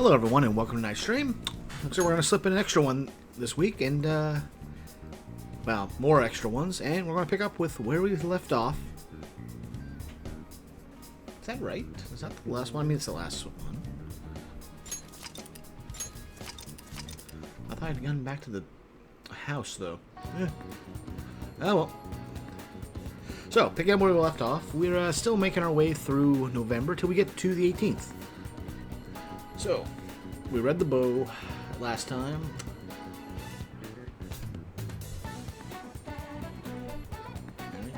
Hello everyone and welcome to tonight's stream. Looks like we're going to slip in an extra one this week and, well, more extra ones, and we're going to pick up with where we left off. Is that right? Is that the last one? I mean, it's the last one. I thought I'd gotten back to the house, though. Yeah. Oh, well. So, picking up where we left off, we're still making our way through November till we get to the 18th. So, we read the bow last time.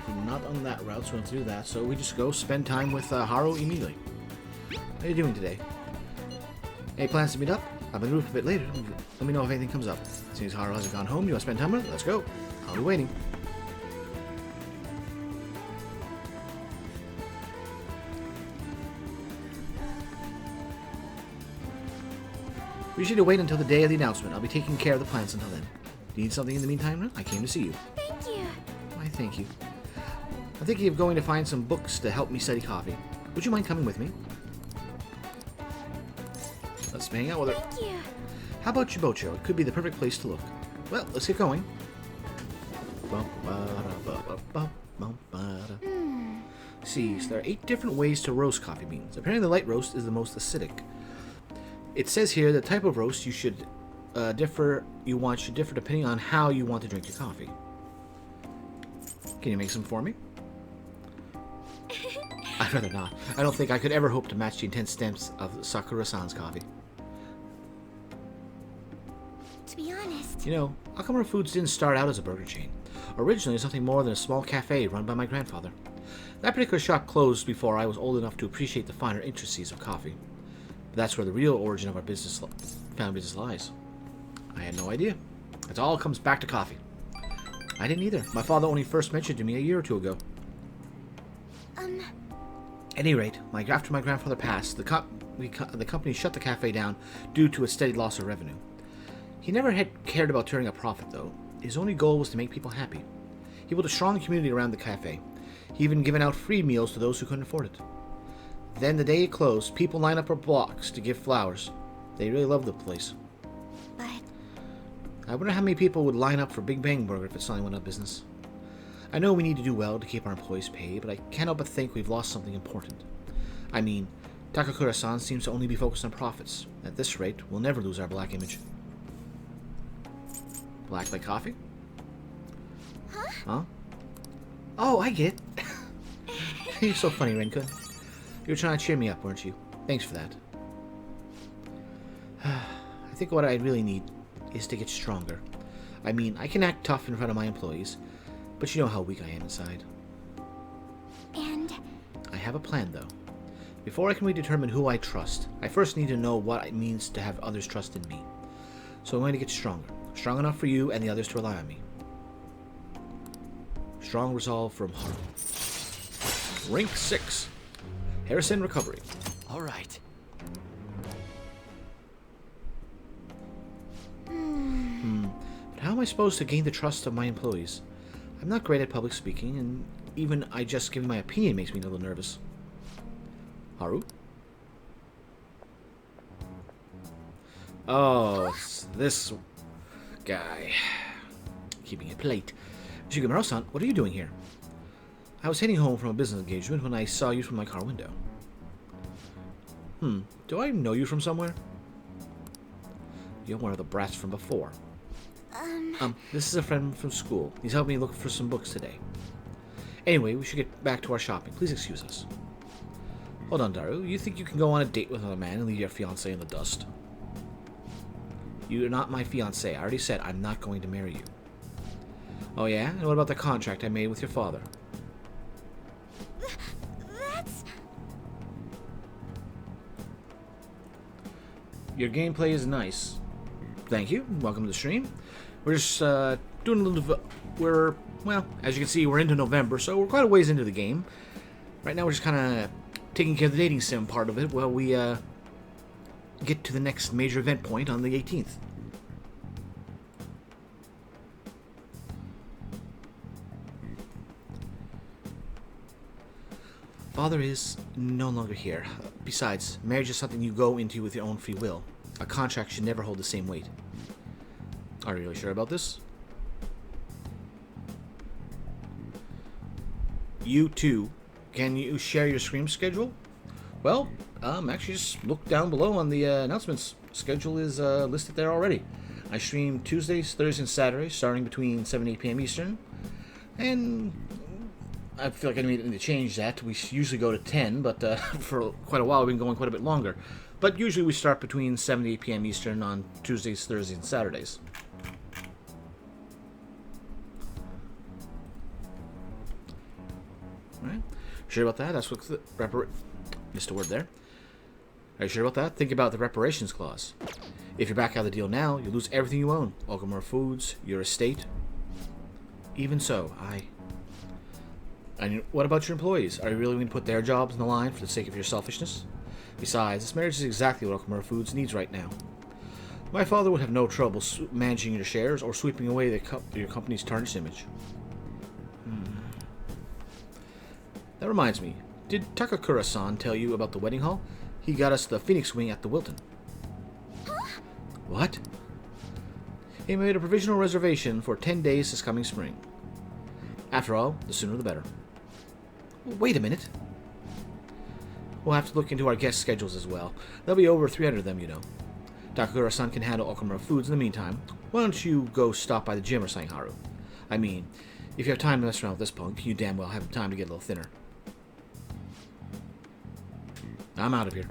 We're not on that route, so we don't have to do that. So we just go spend time with Haru immediately. How are you doing today? Any plans to meet up? I'll be group a bit later. Let me know if anything comes up. Since Haru hasn't gone home, you want to spend time with her? Let's go. I'll be waiting. We should wait until the day of the announcement. I'll be taking care of the plants until then. Do you need something in the meantime? I came to see you. Thank you. Why, thank you. I'm thinking of going to find some books to help me study coffee. Would you mind coming with me? Let's hang out with her. Thank you. How about Chibocho? It could be the perfect place to look. Well, let's get going. See, so there are 8 different ways to roast coffee beans. Apparently the light roast is the most acidic. It says here the type of roast should differ depending on how you want to drink your coffee. Can you make some for me? I'd rather not. I don't think I could ever hope to match the intense stamps of Sakura-san's coffee. To be honest, You know, Akamura Foods didn't start out as a burger chain. Originally, it was nothing more than a small cafe run by my grandfather. That particular shop closed before I was old enough to appreciate the finer intricacies of coffee. But that's where the real origin of our family business lies. I had no idea. It all comes back to coffee. I didn't either. My father only first mentioned it to me a year or two ago. At any rate, after my grandfather passed, the company shut the cafe down due to a steady loss of revenue. He never had cared about turning a profit, though. His only goal was to make people happy. He built a strong community around the cafe. He even given out free meals to those who couldn't afford it. Then, the day it closed, people lined up for blocks to give flowers. They really loved the place. but I wonder how many people would line up for Big Bang Burger if it suddenly went out of business. I know we need to do well to keep our employees paid, but I can't help but think we've lost something important. I mean, Takakura-san seems to only be focused on profits. At this rate, we'll never lose our black image. Black like coffee? Huh? Oh, I get it. You're so funny, Renka. You were trying to cheer me up, weren't you? Thanks for that. I think what I really need is to get stronger. I mean, I can act tough in front of my employees, but you know how weak I am inside. and I have a plan, though. Before I can really determine who I trust, I first need to know what it means to have others trust in me. So I'm going to get stronger. Strong enough for you and the others to rely on me. Strong resolve from Haru. Rank 6. Harrison Recovery. All right. But how am I supposed to gain the trust of my employees? I'm not great at public speaking, and even just giving my opinion makes me a little nervous. Haru? Oh, it's this guy. Keeping it polite. Shigemaru-san, what are you doing here? I was heading home from a business engagement when I saw you from my car window. Do I know you from somewhere? You're one of the brats from before. This is a friend from school. He's helping me look for some books today. Anyway, we should get back to our shopping. Please excuse us. Hold on, Daru. You think you can go on a date with another man and leave your fiancé in the dust? You're not my fiancé. I already said I'm not going to marry you. Oh yeah? And what about the contract I made with your father? that's Your gameplay is nice. Thank you. Welcome to the stream. We're just doing a little... well, as you can see, we're into November, so we're quite a ways into the game. Right now we're just kind of taking care of the dating sim part of it while we get to the next major event point on the 18th. Father is no longer here. Besides, marriage is something you go into with your own free will. A contract should never hold the same weight. Are you really sure about this? You too. Can you share your stream schedule? Well, actually just look down below on the announcements. Schedule is listed there already. I stream Tuesdays, Thursdays, and Saturdays, starting between 7 and 8 p.m. Eastern. And I feel like I need to change that. We usually go to 10, but for quite a while we've been going quite a bit longer. But usually we start between 7 and 8 p.m. Eastern on Tuesdays, Thursdays, and Saturdays. Alright. Sure about that? That's what the missed a word there. Are you sure about that? Think about the reparations clause. If you're back out of the deal now, you lose everything you own. Okamura Foods, your estate. Even so, And what about your employees? Are you really going to put their jobs on the line for the sake of your selfishness? Besides, this marriage is exactly what Okamura Foods needs right now. My father would have no trouble managing your shares or sweeping away your company's tarnished image. That reminds me. Did Takakura-san tell you about the wedding hall? He got us the Phoenix Wing at the Wilton. Huh? What? He made a provisional reservation for 10 days this coming spring. After all, the sooner the better. Wait a minute. We'll have to look into our guest schedules as well. There'll be over 300 of them, you know. Takakura-san can handle Okamura Foods in the meantime. Why don't you go stop by the gym or something, Haru? I mean, if you have time to mess around with this punk, you damn well have time to get a little thinner. I'm out of here.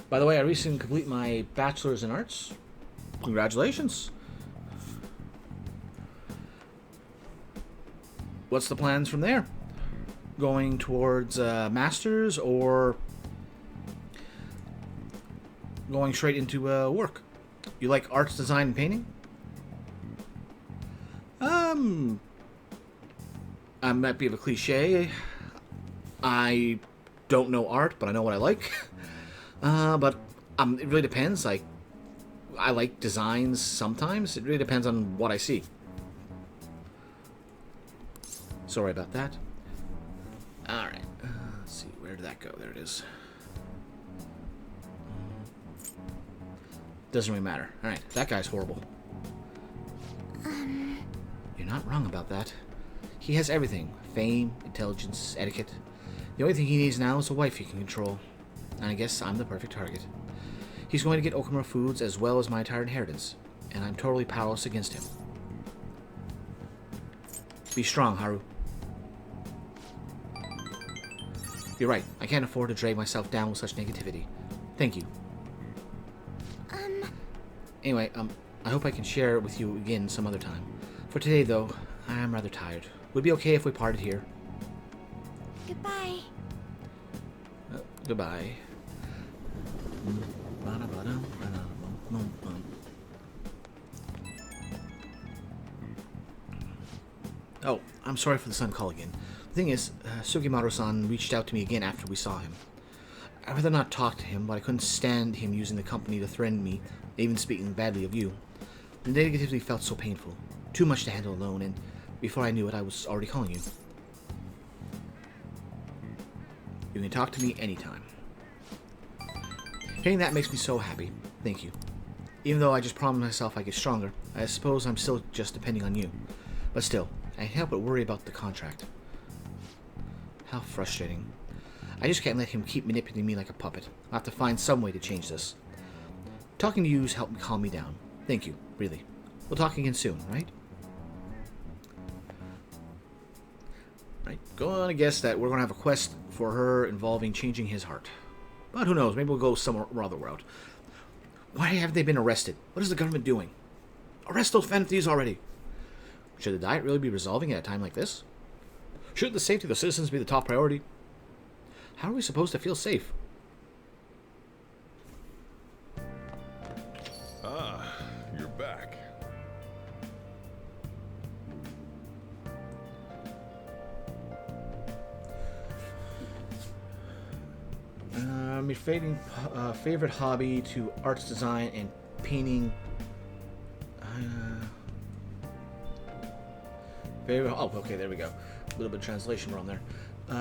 By the way, I recently completed my bachelor's in arts. Congratulations. What's the plans from there? Going towards master's or going straight into work? You like arts, design, and painting? I might be of a cliche. I don't know art, but I know what I like. But it really depends. Like, I like designs sometimes. It really depends on what I see. Sorry about that. Alright. Let's see. Where did that go? There it is. Doesn't really matter. Alright. That guy's horrible. You're not wrong about that. He has everything. Fame, intelligence, etiquette. The only thing he needs now is a wife he can control. And I guess I'm the perfect target. He's going to get Okamura Foods as well as my entire inheritance. And I'm totally powerless against him. Be strong, Haru. You're right. I can't afford to drag myself down with such negativity. Thank you. Anyway, I hope I can share it with you again some other time. For today, though, I am rather tired. Would it be okay if we parted here? Goodbye. Goodbye. Oh, I'm sorry for the sudden call again. The thing is, Sugimaro-san reached out to me again after we saw him. I'd rather not talk to him, but I couldn't stand him using the company to threaten me, even speaking badly of you. The negativity felt so painful. Too much to handle alone, and before I knew it, I was already calling you. You can talk to me anytime. Hearing that makes me so happy. Thank you. Even though I just promised myself I'd get stronger, I suppose I'm still just depending on you. But still, I can't help but worry about the contract. How frustrating. I just can't let him keep manipulating me like a puppet. I'll have to find some way to change this. Talking to you's helped calm me down. Thank you, really. We'll talk again soon, right? Right. Go on to guess that we're going to have a quest for her involving changing his heart. But who knows? Maybe we'll go somewhere other route. Why haven't they been arrested? What is the government doing? Arrest those phantom thieves already! Should the diet really be resolving at a time like this? Shouldn't the safety of the citizens be the top priority? How are we supposed to feel safe? Ah, you're back. My favorite hobby to arts design and painting. Favorite. Oh, okay, there we go. A little bit of translation wrong there.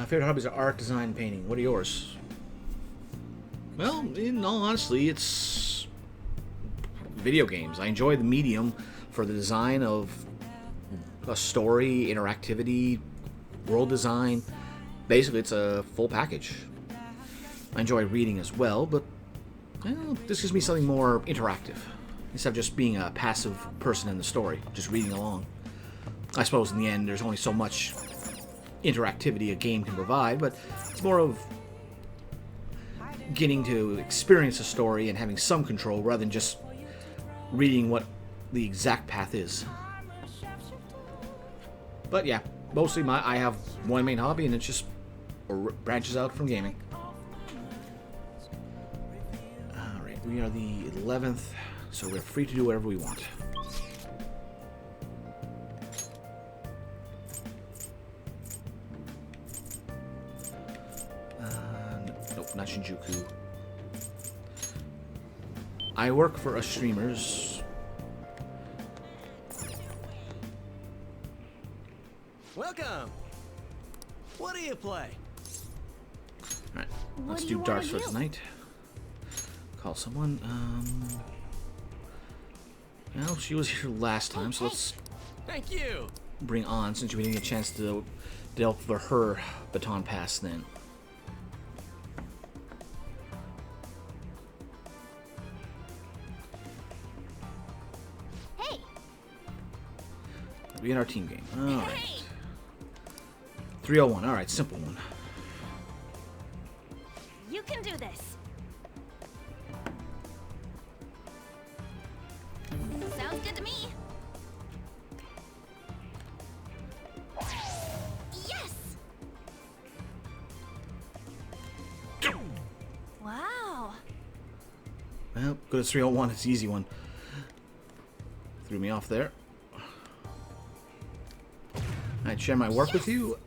Favorite hobbies are art, design, and painting. What are yours? Well, in all honesty, it's video games. I enjoy the medium for the design of a story, interactivity, world design. Basically, it's a full package. I enjoy reading as well, but this gives me something more interactive instead of just being a passive person in the story, just reading along. I suppose in the end, there's only so much interactivity a game can provide, but it's more of getting to experience a story and having some control rather than just reading what the exact path is. But yeah, mostly I have one main hobby, and it just branches out from gaming. Alright, we are the 11th, so we're free to do whatever we want. Nope, not Shinjuku. I work for us streamers. Welcome. What do you play? Alright, What let's do do you darts wanna for do? tonight. Call someone. Well, she was here last time, so let's Thank you. bring on, since we didn't get a chance to delve for her baton pass then. Hey! We in our team game. Alright. Hey! 301, alright, simple one. You can do this. Sounds good to me. Yes! Wow. Well, good as 301, it's the easy one. Threw me off there. I'd share my work with you.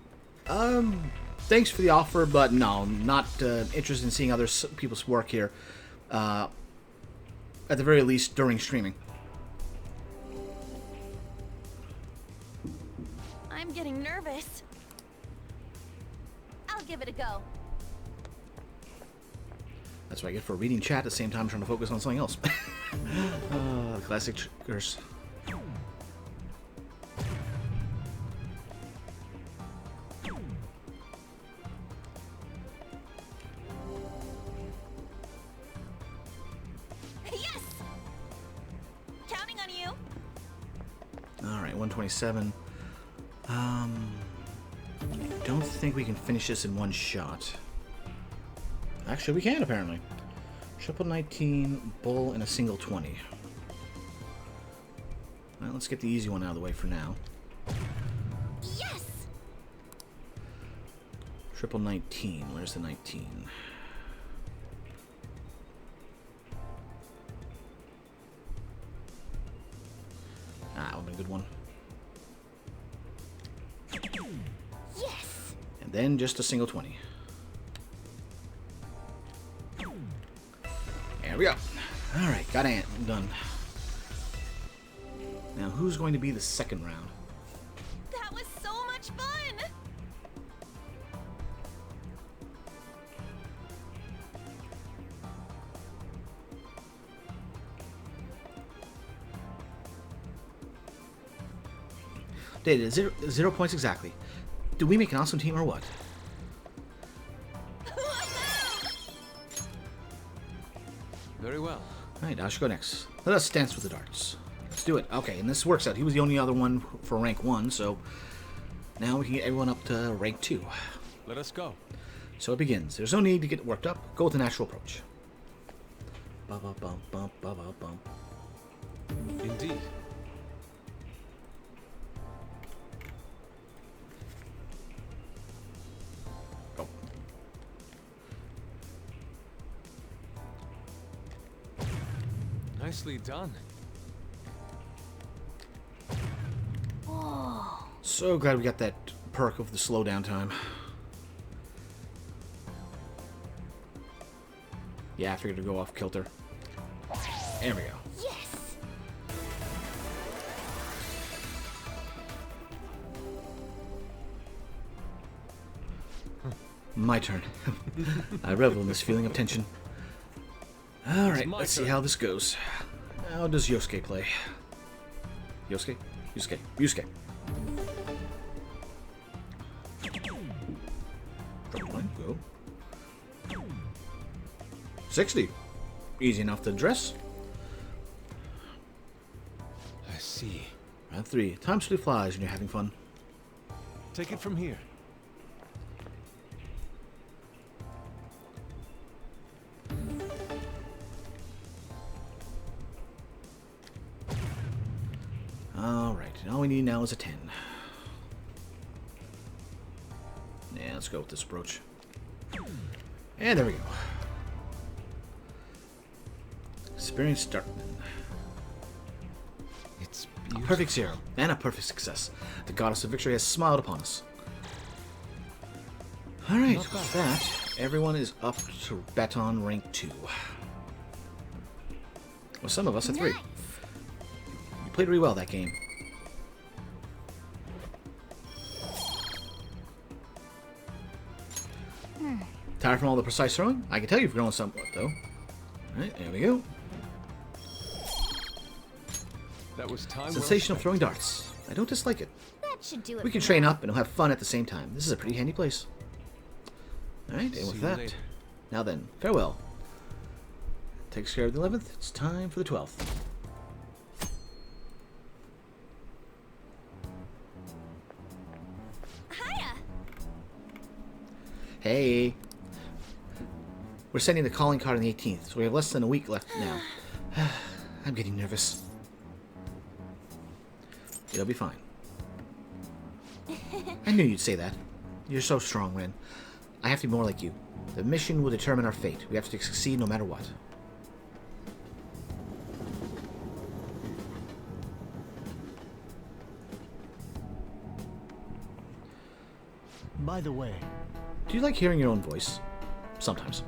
Thanks for the offer, but no, not interested in seeing other people's work here. At the very least, during streaming. I'm getting nervous. I'll give it a go. That's what I get for reading chat at the same time trying to focus on something else. Classic triggers. Yes! Counting on you. Alright, 127. Don't think we can finish this in one shot. Actually, we can, apparently. Triple 19, bull, and a single 20. Well, let's get the easy one out of the way for now. Yes! Triple 19. Where's the 19? Ah, that would be a good one. Yes! And then just a single 20. There we go. Alright, got Ant done. Now, who's going to be the second round? That was so much fun! Data, zero points exactly. Do we make an awesome team or what? Very well. Alright, I should go next. Let us dance with the darts. Let's do it. Okay, and this works out. He was the only other one for rank 1, so now we can get everyone up to rank 2. Let us go. So it begins. There's no need to get worked up. Go with the natural approach. Ba-ba-bum-bum-ba-ba-bum. Indeed. Go. Nicely done. Whoa. So glad we got that perk of the slowdown time. Yeah, I figured to go off kilter. There we go. Yes! My turn. I revel in this feeling of tension. Alright, my let's see turn. how this goes. How does Yosuke play? Yosuke? Yusuke. Yusuke. Drop line, go. 60. Easy enough to address. I see. Round 3. Time swiftly flies when you're having fun. Take it from here. Alright, all we need now is a 10. Yeah, let's go with this approach. And there we go. Experienced Darkman. It's A beautiful. perfect 0 and a perfect success. The goddess of victory has smiled upon us. Alright, Not with bad. that, everyone is up to Baton rank 2. Well, some of us at 3. Nice. You played really well that game. Tired from all the precise throwing? I can tell you've grown somewhat, though. Alright, there we go. That was time. Sensation of throwing darts. I don't dislike it. That should do it. We can for train now. up and have fun at the same time. This is a pretty handy place. Alright, and See with you that, later. now then, farewell. Takes care of the 11th. It's time for the 12th. Hiya. Hey. We're sending the calling card on the 18th, so we have less than a week left now. I'm getting nervous. It'll be fine. I knew you'd say that. You're so strong, Ren. I have to be more like you. The mission will determine our fate. We have to succeed no matter what. By the way, Do you like hearing your own voice? Sometimes.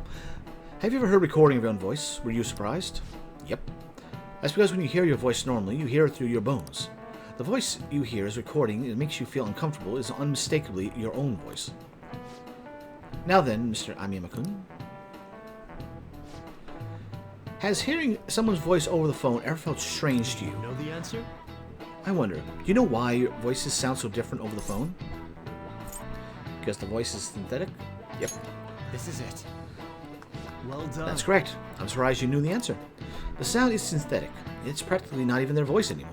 Have you ever heard a recording of your own voice? Were you surprised? Yep. That's because when you hear your voice normally, you hear it through your bones. The voice you hear is recording, it makes you feel uncomfortable, is unmistakably your own voice. Now then, Mr. Amiyama-kun. Has hearing someone's voice over the phone ever felt strange to you? you know the answer? I wonder, do you know why your voices sound so different over the phone? Because the voice is synthetic? Yep. This is it. Well done. That's correct. I'm surprised you knew the answer. The sound is synthetic. It's practically not even their voice anymore.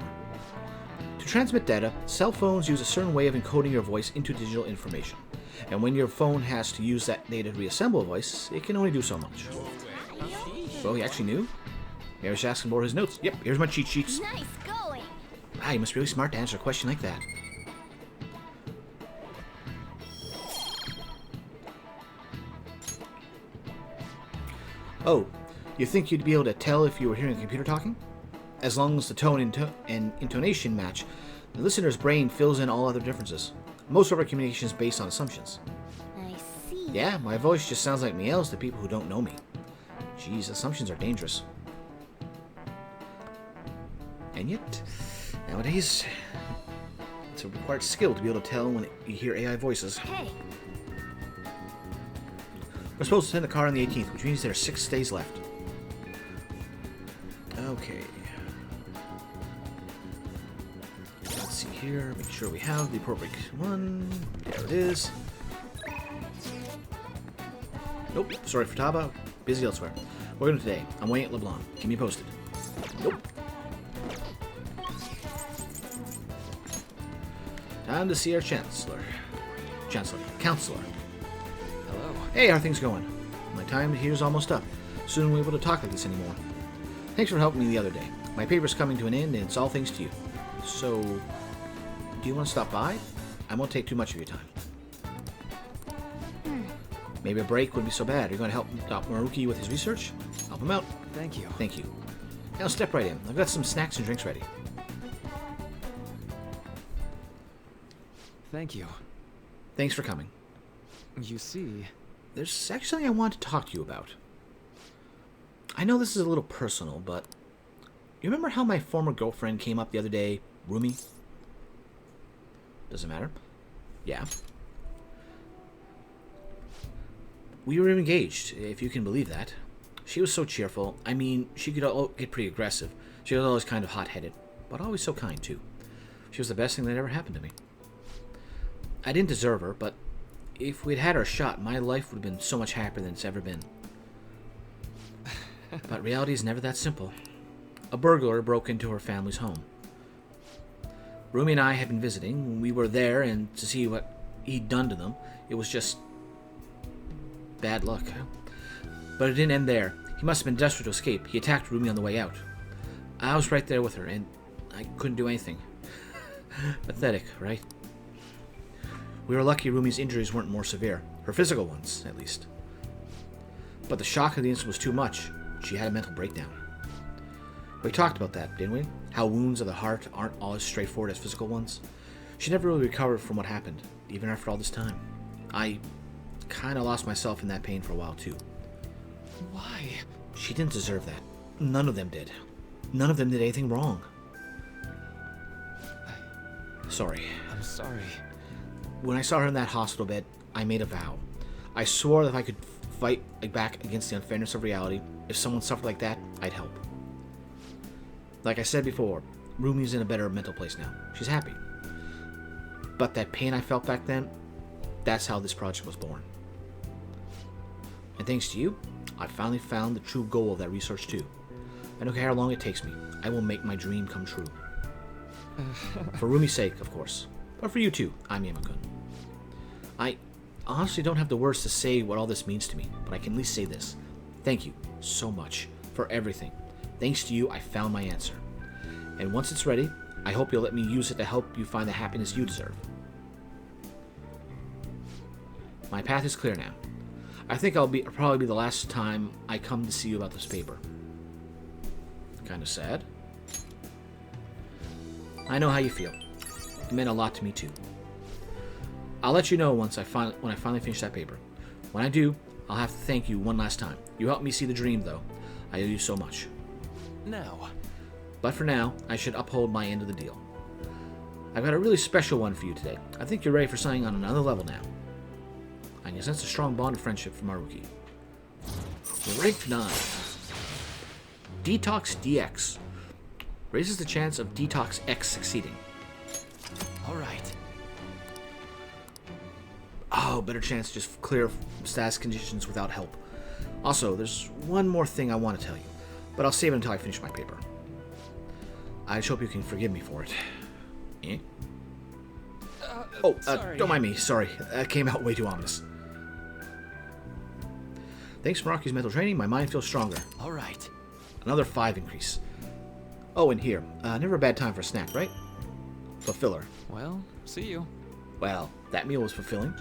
To transmit data, cell phones use a certain way of encoding your voice into digital information. And when your phone has to use that data to reassemble a voice, it can only do so much. Well, he actually knew. Maybe I was asking for his notes. Yep, here's my cheat sheets. Nice going. Ah, you must be really smart to answer a question like that. Oh, you think you'd be able to tell if you were hearing a computer talking? As long as the tone and intonation match, the listener's brain fills in all other differences. Most of our communication is based on assumptions. I see. Yeah, my voice just sounds like meows to people who don't know me. Jeez, assumptions are dangerous. And yet, nowadays, it's a required skill to be able to tell when you hear AI voices. Hey. We're supposed to send the car on the 18th, which means there are 6 days left. Okay. Let's see here. Make sure we have the appropriate one. There it is. Nope. Sorry for Taba. Busy elsewhere. We're going today. I'm waiting at LeBlanc. Keep me posted. Nope. Time to see our Chancellor. Counselor. Hello. Hey, how are things going? My time here is almost up. Soon we'll be able to talk like this anymore. Thanks for helping me the other day. My paper's coming to an end, and it's all thanks to you. So, do you want to stop by? I won't take too much of your time. Maybe a break wouldn't be so bad. Are you going to help Dr. Maruki with his research? Help him out. Thank you. Thank you. Now step right in. I've got some snacks and drinks ready. Thank you. Thanks for coming. You see, There's actually something I want to talk to you about. I know this is a little personal, but you remember how my former girlfriend came up the other day, Rumi? Doesn't matter. Yeah. We were engaged, if you can believe that. She was so cheerful. I mean, she could get pretty aggressive. She was always kind of hot-headed, but always so kind, too. She was the best thing that ever happened to me. I didn't deserve her, but if we'd had our shot, my life would have been so much happier than it's ever been. But reality is never that simple. A burglar broke into her family's home. Rumi and I had been visiting. We were there, and to see what he'd done to them, it was just bad luck. But it didn't end there. He must have been desperate to escape. He attacked Rumi on the way out. I was right there with her, and I couldn't do anything. Pathetic, right? We were lucky Rumi's injuries weren't more severe. Her physical ones, at least. But the shock of the incident was too much. She had a mental breakdown. We talked about that, didn't we? How wounds of the heart aren't all as straightforward as physical ones. She never really recovered from what happened, even after all this time. I kind of lost myself in that pain for a while, too. Why? She didn't deserve that. None of them did. None of them did anything wrong. Sorry. I'm sorry. When I saw her in that hospital bed, I made a vow. I swore that if I could fight back against the unfairness of reality, if someone suffered like that, I'd help. Like I said before, Rumi's in a better mental place now. She's happy. But that pain I felt back then, that's how this project was born. And thanks to you, I finally found the true goal of that research too. I don't care how long it takes me, I will make my dream come true. For Rumi's sake, of course. But for you too, I'm Yama-kun. I honestly don't have the words to say what all this means to me, but I can at least say this. Thank you so much for everything. Thanks to you, I found my answer. And once it's ready, I hope you'll let me use it to help you find the happiness you deserve. My path is clear now. I think I'll probably be the last time I come to see you about this paper. Kinda sad. I know how you feel. It meant a lot to me too. I'll let you know when I finally finish that paper. When I do, I'll have to thank you one last time. You helped me see the dream, though. I owe you so much. Now. But for now, I should uphold my end of the deal. I've got a really special one for you today. I think you're ready for something on another level now. I can sense a strong bond of friendship from Maruki. Rank 9. Detox DX. Raises the chance of Detox X succeeding. Alright. Oh, better chance to just clear status conditions without help. Also, there's one more thing I want to tell you, but I'll save it until I finish my paper. I just hope you can forgive me for it. Eh? Don't mind me. Sorry. That came out way too ominous. Thanks for Maruki's mental training, my mind feels stronger. Alright. Another 5 increase. Oh, and here. Never a bad time for a snack, right? Fulfiller. Well, see you. Well, that meal was fulfilling.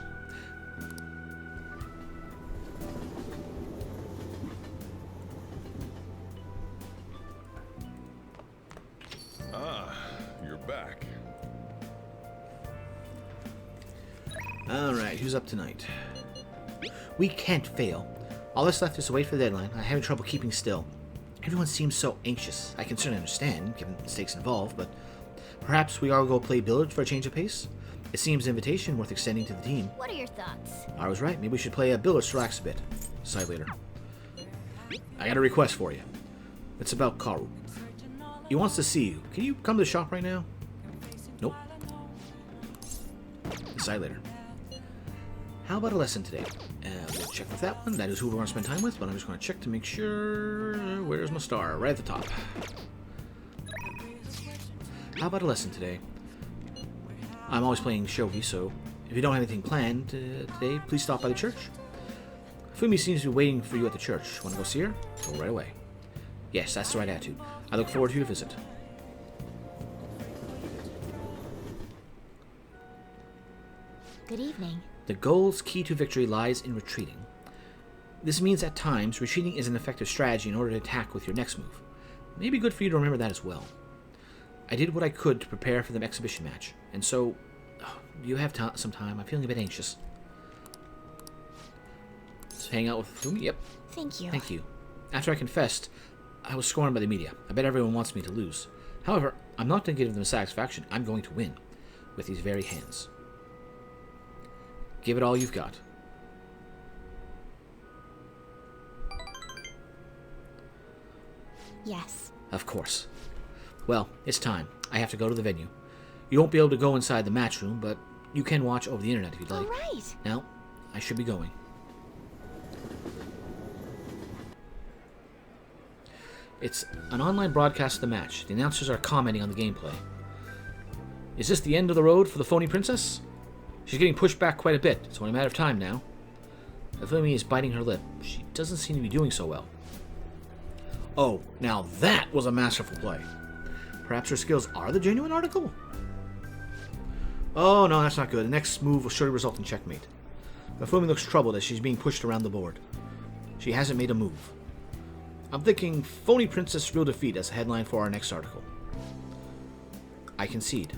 Ah, you're back. Alright, who's up tonight? We can't fail. All that's left is to wait for the deadline. I'm having trouble keeping still. Everyone seems so anxious. I can certainly understand, given the stakes involved, but perhaps we all go play billiards for a change of pace? It seems an invitation worth extending to the team. What are your thoughts? I was right. Maybe we should play a billiards to relax a bit. Decide later. I got a request for you. It's about Karu. He wants to see you. Can you come to the shop right now? Nope. Decide later. How about a lesson today? We'll check with that one. That is who we're going to spend time with, but I'm just going to check to make sure... Where's my star? Right at the top. How about a lesson today? I'm always playing shogi, so if you don't have anything planned today, please stop by the church. Fumi seems to be waiting for you at the church. Want to go see her? Go right away. Yes, that's the right attitude. I look forward to your visit. Good evening. The goal's key to victory lies in retreating. This means at times, retreating is an effective strategy in order to attack with your next move. It may be good for you to remember that as well. I did what I could to prepare for the exhibition match, and so... you have some time. I'm feeling a bit anxious. Just hang out with Fumi? Yep. Thank you. Thank you. After I confessed, I was scorned by the media. I bet everyone wants me to lose. However, I'm not going to give them satisfaction. I'm going to win. With these very hands. Give it all you've got. Yes. Of course. Well, it's time. I have to go to the venue. You won't be able to go inside the match room, but you can watch over the internet if you'd like. All right. Now, I should be going. It's an online broadcast of the match. The announcers are commenting on the gameplay. Is this the end of the road for the phony princess? She's getting pushed back quite a bit. It's only a matter of time now. Hifumi is biting her lip. She doesn't seem to be doing so well. Oh, now that was a masterful play. Perhaps her skills are the genuine article? Oh, no, that's not good. The next move will surely result in checkmate. Hifumi looks troubled as she's being pushed around the board. She hasn't made a move. I'm thinking Phony Princess Real Defeat as a headline for our next article. I concede.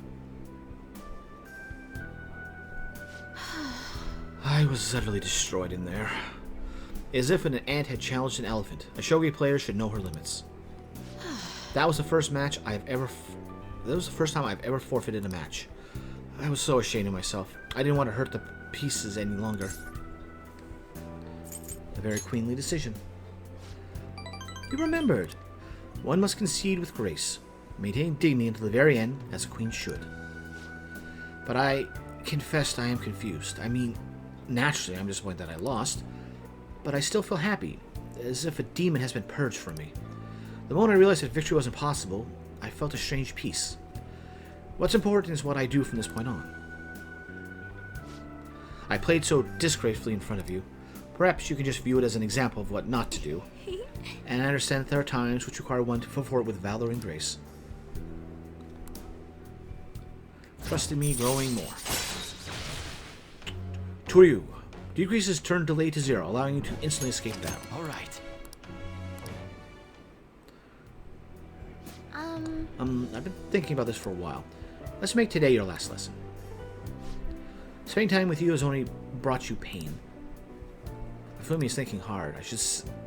I was utterly destroyed in there. As if an ant had challenged an elephant. A shogi player should know her limits. That was the first match I've ever... That was the first time I've ever forfeited a match. I was so ashamed of myself. I didn't want to hurt the pieces any longer. A very queenly decision. You remembered. One must concede with grace, maintaining dignity until the very end, as a queen should. But I confessed I am confused. I mean, naturally I'm disappointed that I lost, but I still feel happy, as if a demon has been purged from me. The moment I realized that victory wasn't possible, I felt a strange peace. What's important is what I do from this point on. I played so disgracefully in front of you. Perhaps you can just view it as an example of what not to do. And I understand that there are times which require one to come forward with valor and grace. Trust in me growing more. Toryu decreases turn delay to 0, allowing you to instantly escape battle. All right. I've been thinking about this for a while. Let's make today your last lesson. Spending time with you has only brought you pain. Hifumi is thinking hard. I should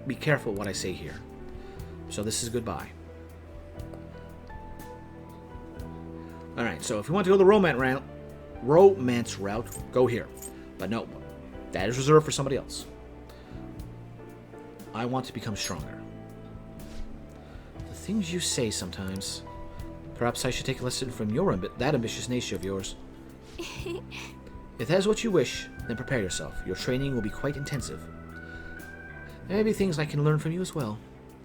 be careful what I say here. So this is goodbye. Alright, so if you want to go the romance route, go here. But no, that is reserved for somebody else. I want to become stronger. The things you say sometimes. Perhaps I should take a lesson from that ambitious nature of yours. If that is what you wish, then prepare yourself. Your training will be quite intensive. There may be things I can learn from you as well.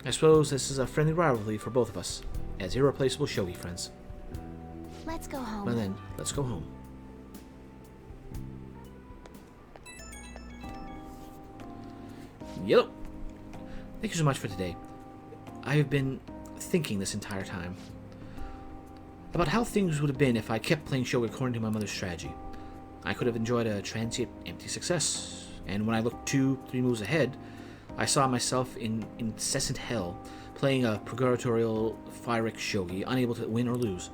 I suppose this is a friendly rivalry for both of us, as irreplaceable shogi friends. Let's go home. Well then, let's go home. Yep. Thank you so much for today. I have been thinking this entire time about how things would have been if I kept playing shogi according to my mother's strategy. I could have enjoyed a transient, empty success, and when I looked 2-3 moves ahead, I saw myself in incessant hell, playing a purgatorial Pyrrhic shogi, unable to win or lose.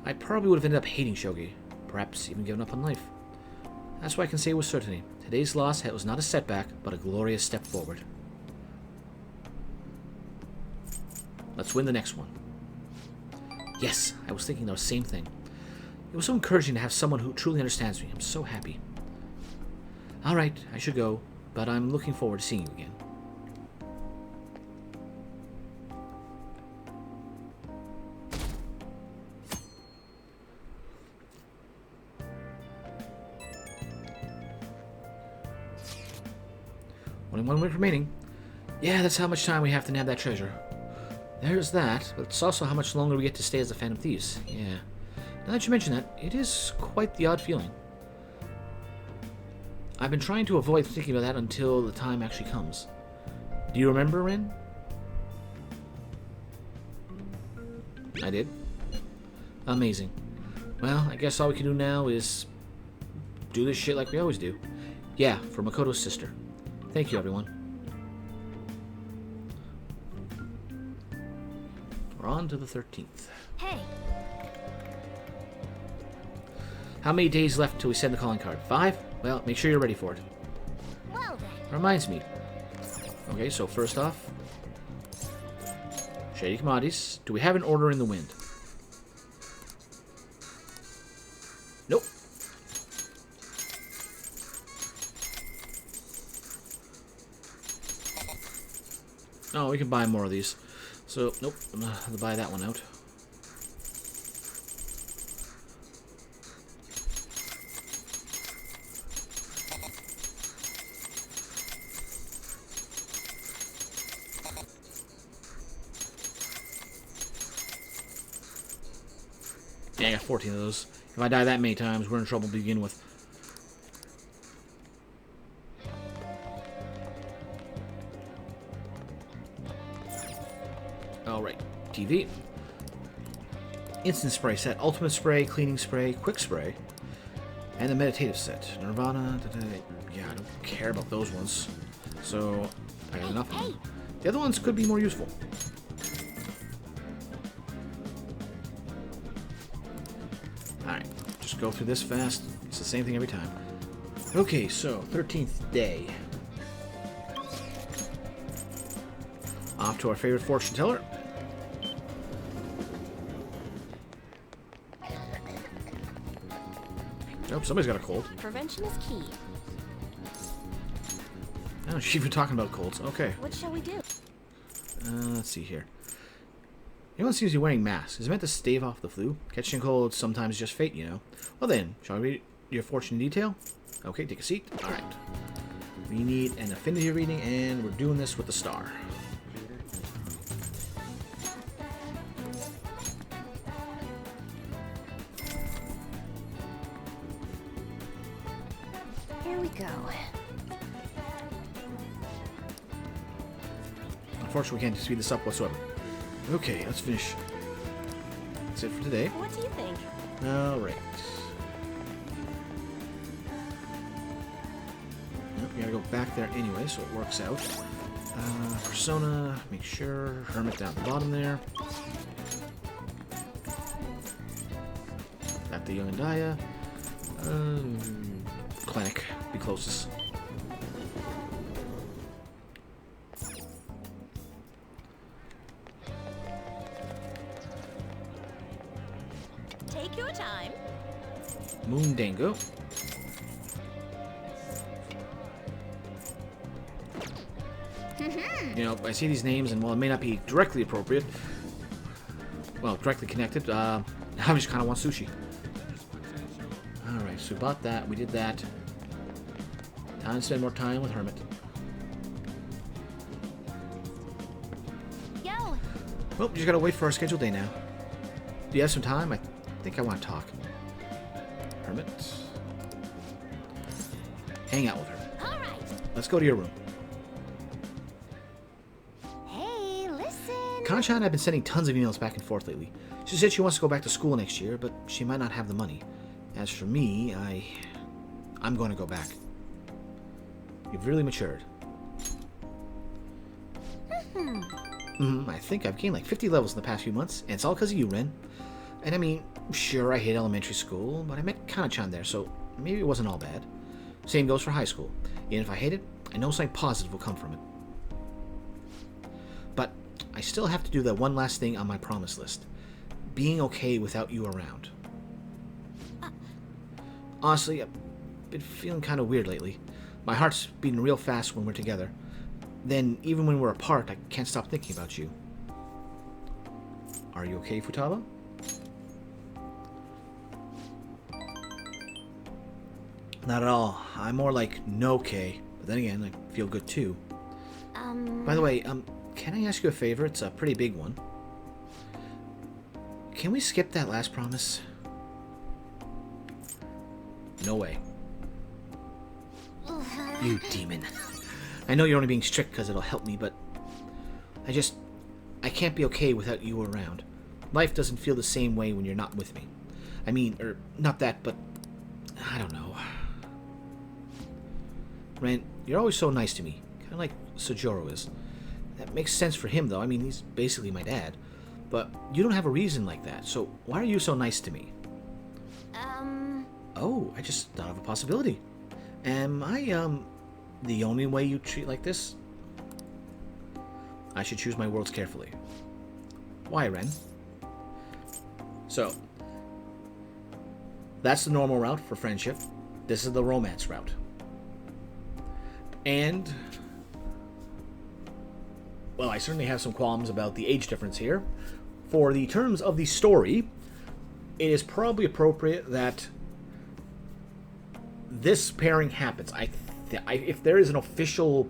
I probably would have ended up hating shogi, perhaps even given up on life. That's why I can say with certainty, today's loss was not a setback, but a glorious step forward. Let's win the next one. Yes, I was thinking the same thing. It was so encouraging to have someone who truly understands me. I'm so happy. Alright, I should go, but I'm looking forward to seeing you again. Only 1 week remaining. Yeah, that's how much time we have to nab that treasure. There's that, but it's also how much longer we get to stay as the Phantom Thieves. Yeah. Now that you mention that, it is quite the odd feeling. I've been trying to avoid thinking about that until the time actually comes. Do you remember, Ren? I did. Amazing. Well, I guess all we can do now is do this shit like we always do. Yeah, for Makoto's sister. Thank you, everyone. We're on to the 13th. Hey. How many days left till we send the calling card? 5? Well, make sure you're ready for it. Well then. Reminds me. Okay, so first off, Shady Commodities. Do we have an order in the wind? Nope. Oh, we can buy more of these. So, nope, I'm not going to buy that one out. Yeah, I got 14 of those. If I die that many times, we're in trouble to begin with. Alright, TV. Instant spray set, ultimate spray, cleaning spray, quick spray, and the meditative set. Nirvana, yeah, I don't care about those ones. So, I got enough of them. The other ones could be more useful. Alright, just go through this fast. It's the same thing every time. Okay, so, 13th day. Off to our favorite fortune teller. Nope, somebody's got a cold. Prevention is key. Oh, she's even talking about colds. Okay. What shall we do? Let's see here. Everyone seems to be wearing masks. Is it meant to stave off the flu? Catching colds sometimes just fate, you know. Well then, shall I read your fortune in detail? Okay, take a seat. Alright. We need an affinity reading, and we're doing this with the star. Here we go. Unfortunately, we can't speed this up whatsoever. Okay, let's finish. That's it for today. What do you think? Alright. Nope, you gotta go back there anyway, so it works out. Persona, make sure. Hermit down at the bottom there. Got the Young Andaya. Clinic, be closest. Take your time. Moon Dango. You know, I see these names, and while it may not be directly appropriate, well, directly connected, I just kind of want sushi. Alright, so we bought that, we did that. Time to spend more time with Hermit. Yo. Well, we just gotta wait for our scheduled day now. Do you have some time? I think I want to talk. Hermit. Hang out with her. All right. Let's go to your room. Hey, listen. Kanchan and I have been sending tons of emails back and forth lately. She said she wants to go back to school next year, but she might not have the money. As for me, I'm going to go back. You've really matured. I think I've gained like 50 levels in the past few months, and it's all because of you, Ren. And I mean, sure, I hate elementary school, but I met Kana-chan there, so maybe it wasn't all bad. Same goes for high school. Even if I hate it, I know something positive will come from it. But I still have to do that one last thing on my promise list. Being okay without you around. Honestly, I've been feeling kind of weird lately. My heart's beating real fast when we're together. Then, even when we're apart, I can't stop thinking about you. Are you okay, Futaba? Not at all. I'm more like no-okay. But then again, I feel good too. By the way, can I ask you a favor? It's a pretty big one. Can we skip that last promise? No way. You demon. I know you're only being strict because it'll help me, but I can't be okay without you around. Life doesn't feel the same way when you're not with me. I mean, not that, but I don't know. Ren, you're always so nice to me, kind of like Sojoro is. That makes sense for him, though. I mean, he's basically my dad. But you don't have a reason like that, so why are you so nice to me? Oh, I just thought of a possibility. Am I, the only way you treat like this? I should choose my words carefully. Why, Ren? So, that's the normal route for friendship. This is the romance route. And well, I certainly have some qualms about the age difference here. For the terms of the story, it is probably appropriate that this pairing happens. If there is an official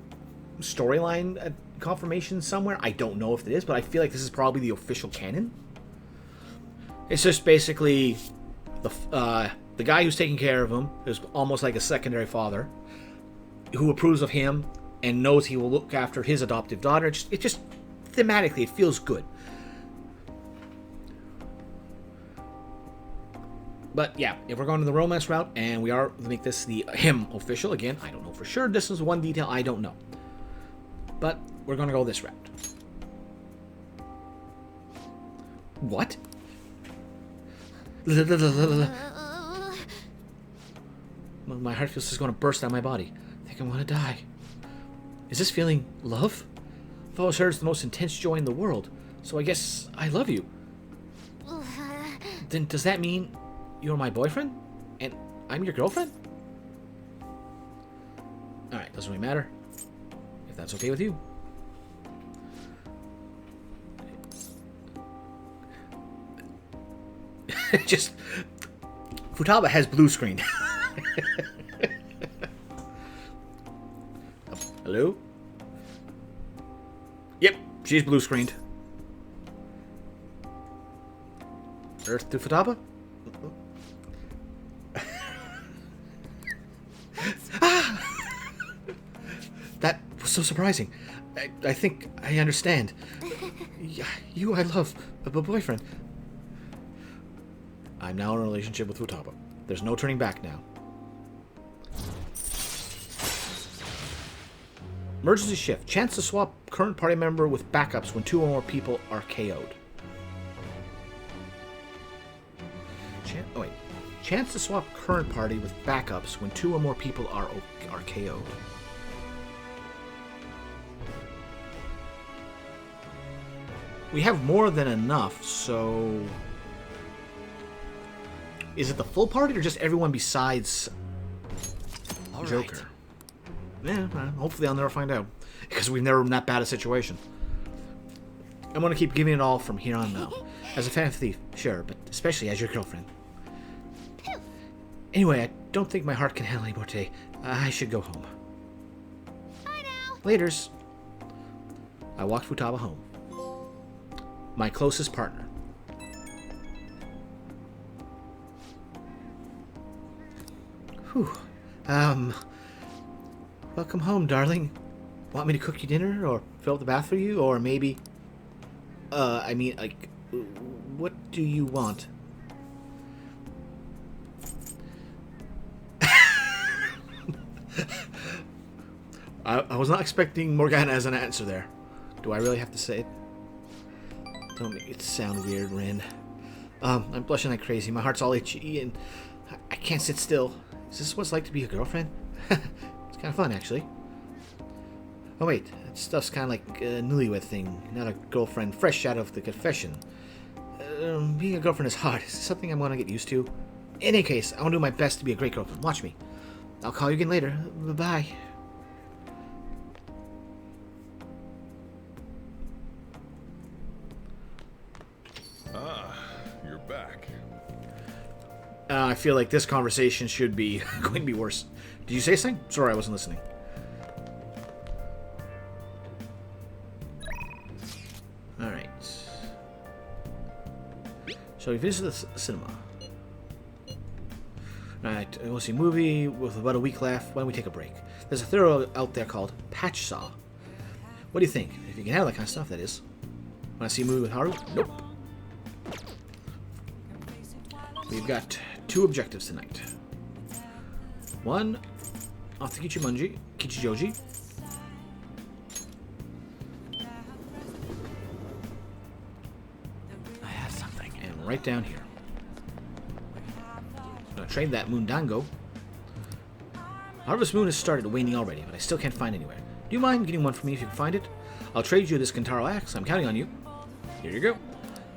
storyline confirmation somewhere, I don't know if it is, but I feel like this is probably the official canon. It's just basically the guy who's taking care of him is almost like a secondary father, who approves of him and knows he will look after his adoptive daughter. It just thematically, it feels good. But yeah, if we're going to the romance route and we are to make this the him official, again, I don't know for sure. This is one detail I don't know. But we're going to go this route. What? My heart feels just going to burst out of my body. I think I'm going to die. Is this feeling love? I've always heard it's the most intense joy in the world. So I guess I love you. Then does that mean you're my boyfriend? And I'm your girlfriend? Alright, doesn't really matter. If that's okay with you. Just... Futaba has blue screen. Hello? Yep, she's blue screened. Earth to Futaba? That was so surprising. I think I understand. You I love, a boyfriend. I'm now in a relationship with Futaba. There's no turning back now. Emergency shift. Chance to swap current party member with backups when 2 or more people are KO'd. Chance to swap current party with backups when 2 or more people are KO'd. We have more than enough, so... Is it the full party or just everyone besides Joker? Yeah, hopefully I'll never find out. Because we've never been that bad a situation. I'm going to keep giving it all from here on now. As a fan of Thief, sure, but especially as your girlfriend. Anyway, I don't think my heart can handle any more today. I should go home. Bye now. Laters. I walked Futaba home. My closest partner. Whew. Welcome home, darling. Want me to cook you dinner or fill up the bath for you? Or maybe... I mean, like... What do you want? I was not expecting Morgana as an answer there. Do I really have to say it? Don't make it sound weird, Rin. I'm blushing like crazy. My heart's all itchy and I can't sit still. Is this what it's like to be a girlfriend? It's kind of fun, actually. Oh wait, that stuff's kind of like a newlywed thing, not a girlfriend fresh out of the confession. Being a girlfriend is hard. Is this something I'm going to get used to? In any case, I want to do my best to be a great girlfriend. Watch me. I'll call you again later. Bye-bye. You're back. I feel like this conversation should be going to be worse. Did you say something? Sorry, I wasn't listening. Alright. So we visit the cinema. Alright, we'll see a movie with about a week left. Why don't we take a break? There's a theater out there called Patch Saw. What do you think? If you can handle that kind of stuff, that is. Want to see a movie with Haru? Nope. We've got 2 objectives tonight. One, off the Kichijoji. I have something. And right down here. I'm gonna trade that Moondango. Harvest Moon has started waning already, but I still can't find anywhere. Do you mind getting one for me if you can find it? I'll trade you this Kentaro axe. I'm counting on you. Here you go.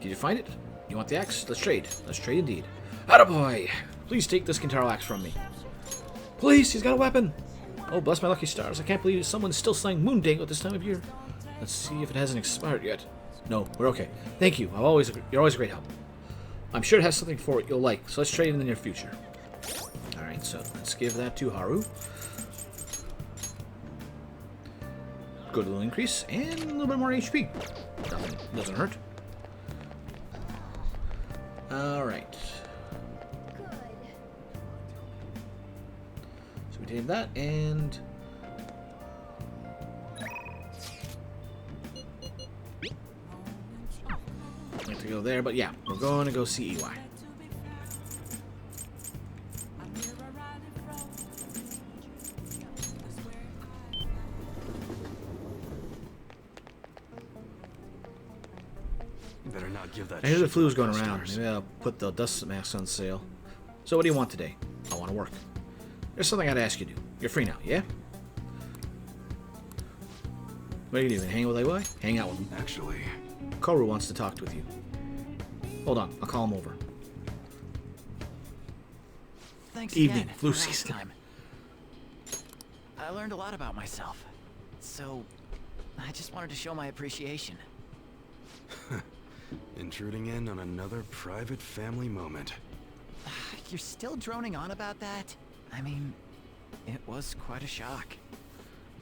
Did you find it? You want the axe? Let's trade. Let's trade indeed. Attaboy! Please take this Kentaro axe from me. Please, he's got a weapon! Oh, bless my lucky stars. I can't believe someone's still selling Moondango at this time of year. Let's see if it hasn't expired yet. No, we're okay. Thank you. You're always a great help. I'm sure it has something for it you'll like, so let's trade in the near future. Alright, so let's give that to Haru. Good little increase, and a little bit more HP. Doesn't hurt. Alright. So we did that, and... we have to go there, but yeah, we're going to go see EY. Better not give that. I hear the shit flu's to going our around. customers. Maybe I'll put the dust mask on sale. So what do you want today? I want to work. There's something I'd ask you to do. You're free now, yeah? What are you doing? Hang with EY? Hang out with him. Actually, Kaoru wants to talk with you. Hold on, I'll call him over. Thanks Evening, again. flu for last season. time. I learned a lot about myself. So, I just wanted to show my appreciation. intruding in on another private family moment. You're still droning on about that? I mean, it was quite a shock.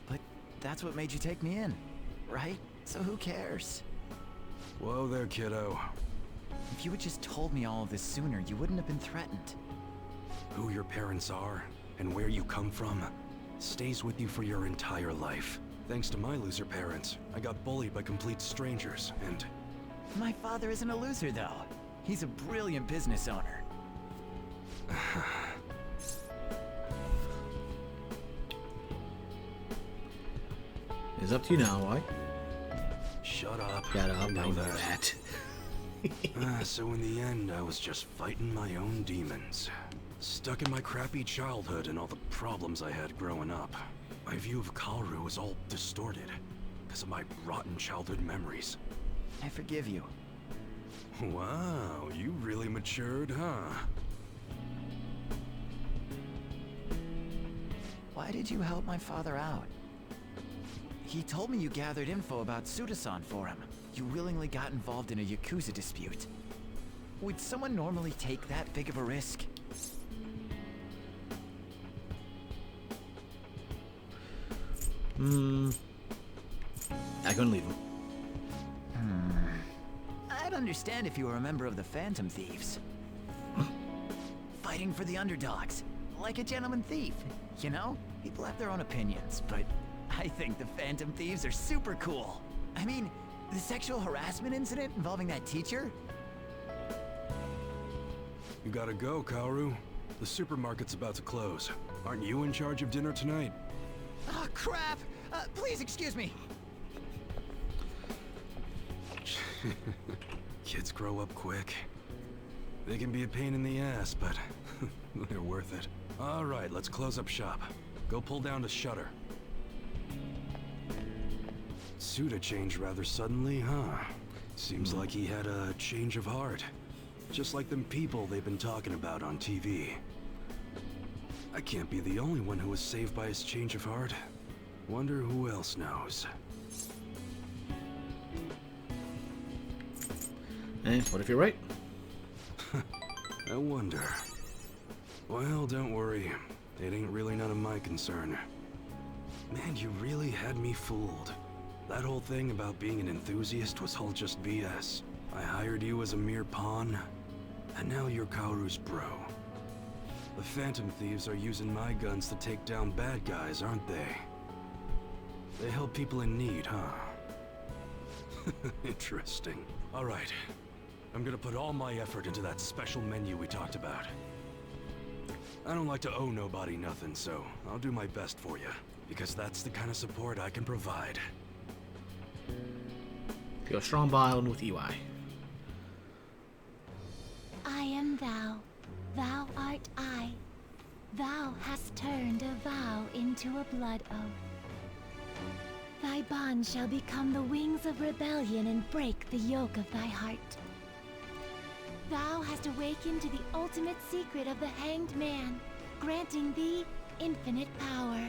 But that's what made you take me in, right? So who cares? Whoa there, kiddo. If you had just told me all of this sooner, you wouldn't have been threatened. Who your parents are and where you come from stays with you for your entire life. Thanks to my loser parents, I got bullied by complete strangers, and My father isn't a loser, though. He's a brilliant business owner. It's up to you now, why? shut up. Shut up, I I know know that. that. So in the end, I was just fighting my own demons. Stuck in my crappy childhood and all the problems I had growing up. My view of Kaoru was all distorted because of my rotten childhood memories. I forgive you. Wow, you really matured, huh? Why did you help my father out? He told me you gathered info about Suda-san for him. You willingly got involved in a Yakuza dispute. Would someone normally take that big of a risk? I'm gonna leave him. I'd understand if you were a member of the Phantom Thieves. Fighting for the underdogs, like a gentleman thief. You know, people have their own opinions, but I think the Phantom Thieves are super cool. I mean, the sexual harassment incident involving that teacher? You gotta go, Kaoru. The supermarket's about to close. Aren't you in charge of dinner tonight? Oh, crap! Please excuse me. Kids grow up quick. They can be a pain in the ass, but they're worth it. All right, let's close up shop. Go pull down the shutter. Suda changed rather suddenly, huh? Seems like he had a change of heart. Just like them people they've been talking about on TV. I can't be the only one who was saved by his change of heart. Wonder who else knows. Eh, what if you're right? I wonder. Well, don't worry. It ain't really none of my concern. Man, you really had me fooled. That whole thing about being an enthusiast was all just BS. I hired you as a mere pawn, and now you're Kaoru's bro. The Phantom Thieves are using my guns to take down bad guys, aren't they? They help people in need, huh? Interesting. All right. I'm gonna put all my effort into that special menu we talked about. I don't like to owe nobody nothing, so I'll do my best for you. Because that's the kind of support I can provide. Feel a strong bond with EY. I am thou, thou art I. Thou hast turned a vow into a blood oath. Thy bond shall become the wings of rebellion and break the yoke of thy heart. Thou hast awakened to the ultimate secret of the Hanged Man, granting thee infinite power.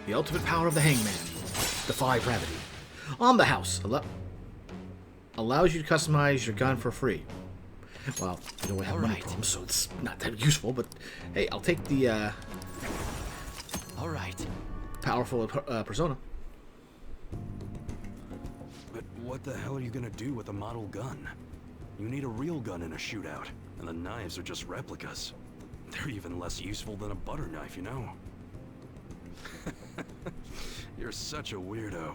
The ultimate power of the hangman. Defy gravity. On the house. Allows you to customize your gun for free. Well, you know, I have money problems, so it's not that useful, but hey, I'll take the, Alright. powerful persona. But what the hell are you gonna do with a model gun? You need a real gun in a shootout, and the knives are just replicas. They're even less useful than a butter knife, you know? You're such a weirdo.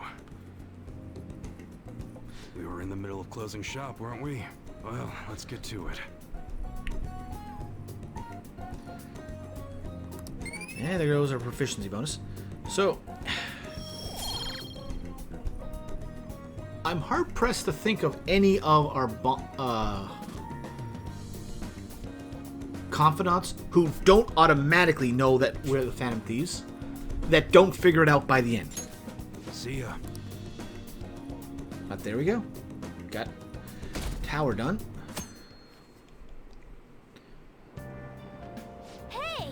We were in the middle of closing shop, weren't we? Well, let's get to it. Yeah, there goes our proficiency bonus. So, I'm hard-pressed to think of any of our confidants who don't automatically know that we're the Phantom Thieves, that don't figure it out by the end. See ya. But there we go. Got tower done. Hey!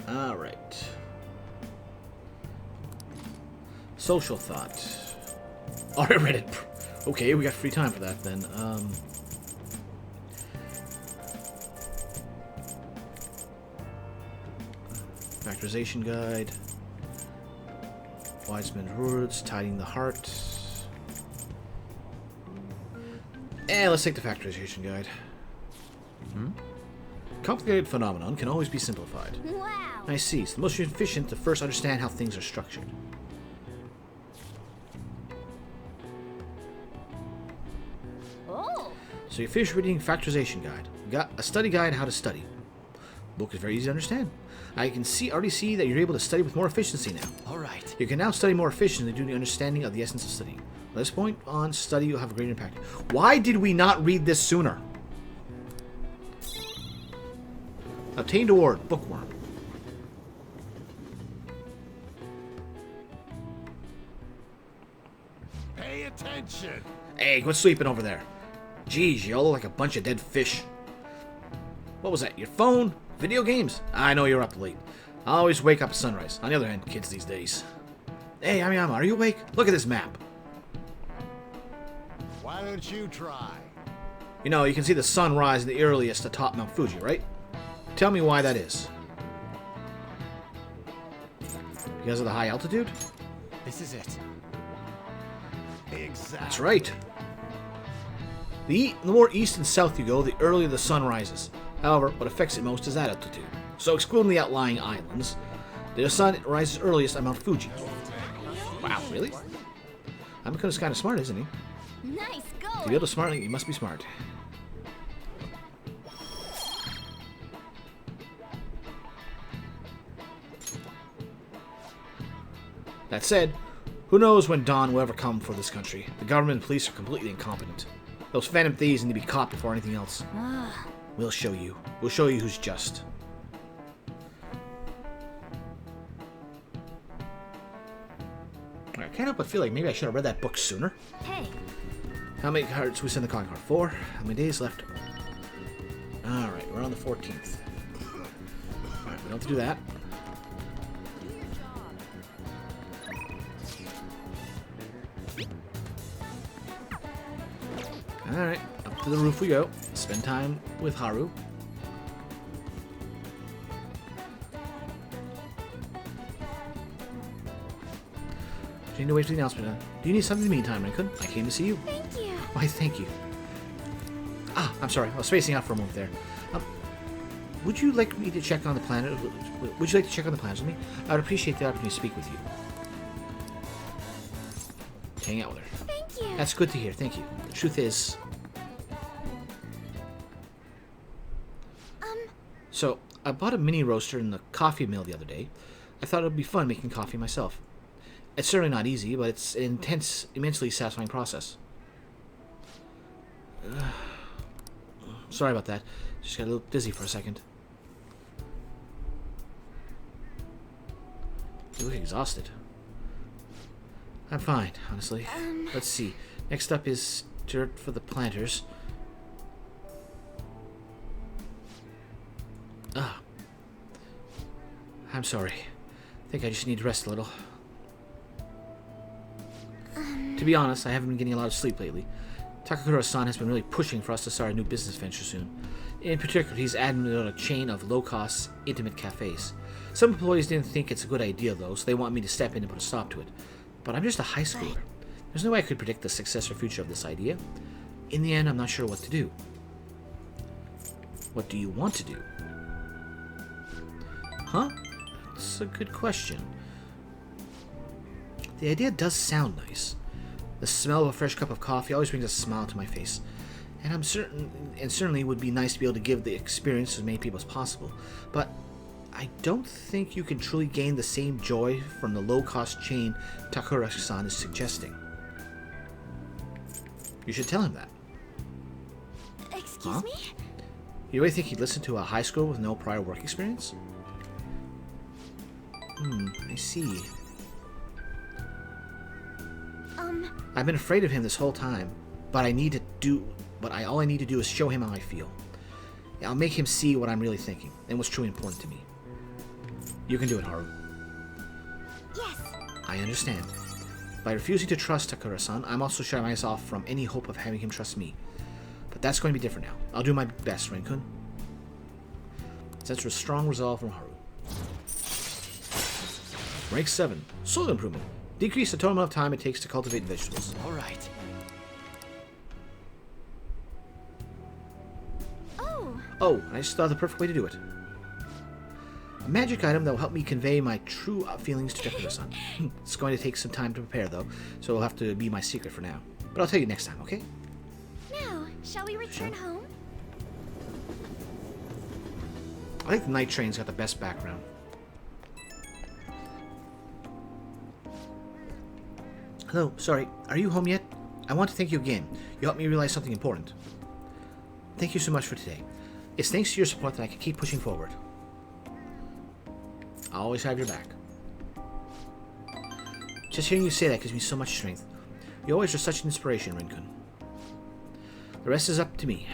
Alright. Social thought. Alright, Reddit. Okay, we got free time for that then. Factorization guide. Wiseman's words. Tidying the heart. And let's take the factorization guide. Complicated phenomenon can always be simplified. Wow! I see. It's the most efficient to first understand how things are structured. Oh! So you finish reading Factorization Guide. You got a study guide how to study. Book is very easy to understand. I can already see that you're able to study with more efficiency now. Alright. You can now study more efficiently due to the understanding of the essence of studying. From this point on, study will have a greater impact. Why did we not read this sooner? Obtained award, Bookworm. Pay attention. Hey, quit sleeping over there. Geez, you all look like a bunch of dead fish. What was that, your phone? Video games? I know you're up late. I always wake up at sunrise. On the other hand, kids these days. Hey, Amiyama, are you awake? Look at this map. Why don't you try? You know, you can see the sun rise the earliest atop Mount Fuji, right? Tell me why that is. Because of the high altitude? This is it. Exactly. That's right. The more east and south you go, the earlier the sun rises. However, what affects it most is that altitude. So, excluding the outlying islands, the sun rises earliest on Mount Fuji. Wow, really? Amiko's kind of smart, isn't he? Nice To be going! able to smart, you must be smart. That said, who knows when dawn will ever come for this country? The government and police are completely incompetent. Those phantom thieves need to be caught before anything else. Ah, We'll show you. We'll show you who's just. I can't help but feel like maybe I should have read that book sooner. hey! How many cards we send the calling card? 4. How many days left? Alright, we're on the 14th. Alright, we don't have to do that. Alright, up to the roof we go. Spend time with Haru. Do you need to wait for the announcement? Do you need something in the meantime, Raikun? I came to see you. Thank you! Why, thank you. Ah, I'm sorry. I was spacing out for a moment there. Would you like me to check on the planet? Would you like to check on the planets with me? I would appreciate the opportunity to speak with you. Hang out with her. Thank you! That's good to hear. Thank you. The truth is... So, I bought a mini roaster in the coffee mill the other day. I thought it would be fun making coffee myself. It's certainly not easy, but it's an intense, immensely satisfying process. Sorry about that. Just got a little dizzy for a second. You look exhausted. I'm fine, honestly. Let's see. Next up is dirt for the planters. Ah. I'm sorry. I think I just need to rest a little. To be honest, I haven't been getting a lot of sleep lately. Takakura-san has been really pushing for us to start a new business venture soon. In particular, he's adamant on a chain of low-cost, intimate cafes. Some employees didn't think it's a good idea, though, so they want me to step in and put a stop to it. But I'm just a high schooler. There's no way I could predict the success or future of this idea. In the end, I'm not sure what to do. What do you want to do? Huh? That's a good question. The idea does sound nice. The smell of a fresh cup of coffee always brings a smile to my face. And I'm certain, and certainly would be nice to be able to give the experience to as many people as possible. But I don't think you can truly gain the same joy from the low-cost chain Takakura-san is suggesting. You should tell him that. Excuse me? You really think he'd listen to a high schooler with no prior work experience? I see. I've been afraid of him this whole time, but all I need to do is show him how I feel. I'll make him see what I'm really thinking, and what's truly important to me. You can do it, Haru. Yes. I understand. By refusing to trust Takakura-san, I'm also shutting myself from any hope of having him trust me. But that's going to be different now. I'll do my best, Rin-kun. Such a strong resolve from Haru. Rank 7. Soil improvement. Decrease the total amount of time it takes to cultivate vegetables. All right. Oh, I just thought of the perfect way to do it. A magic item that will help me convey my true feelings to Takakura-san. It's going to take some time to prepare, though, so it'll have to be my secret for now. But I'll tell you next time, okay? Now, shall we return home? I think the night train's got the best background. Hello, sorry, are you home yet? I want to thank you again. You helped me realize something important. Thank you so much for today. It's thanks to your support that I can keep pushing forward. I'll always have your back. Just hearing you say that gives me so much strength. You always are such an inspiration, Rin-kun. The rest is up to me.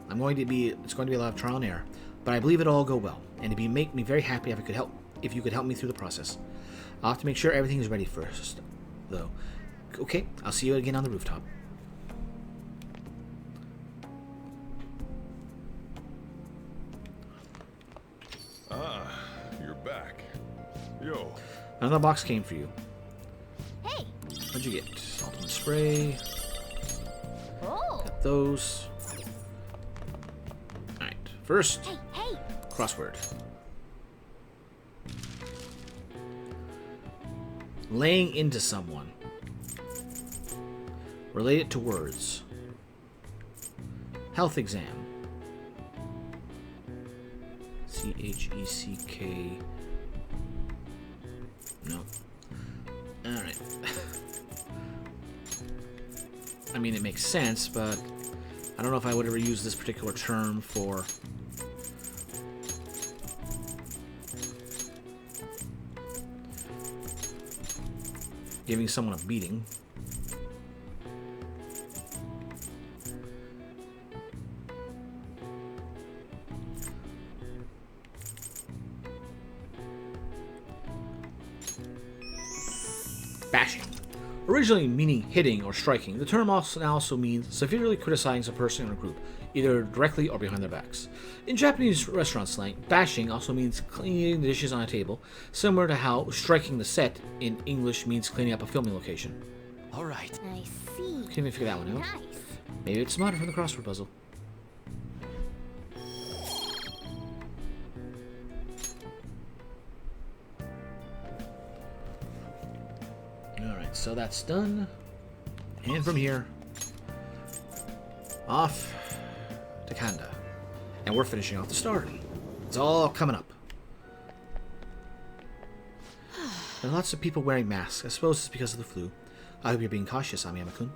It's going to be a lot of trial and error, but I believe it'll all go well, and it'd make me very happy if you could help me through the process. I'll have to make sure everything is ready first, though. Okay, I'll see you again on the rooftop. Ah, you're back. Yo. Another box came for you. Hey. What'd you get? Salt and spray. Oh. Got those. Alright, first, Hey. crossword. Laying into someone. Relate it to words. Health exam. C-H-E-C-K. No. Alright. I mean, it makes sense, but I don't know if I would ever use this particular term for... giving someone a beating. Bashing. Originally meaning hitting or striking, the term also means severely criticizing a person or a group, either directly or behind their backs. In Japanese restaurant slang, bashing also means cleaning the dishes on a table, similar to how striking the set in English means cleaning up a filming location. All right. I see. Can't even figure that one out. Nice. Maybe it's smarter from the crossword puzzle. Alright, so that's done. And from here, off to Kanda. And we're finishing off the star. It's all coming up. There are lots of people wearing masks. I suppose it's because of the flu. I hope you're being cautious, Amiyama-kun.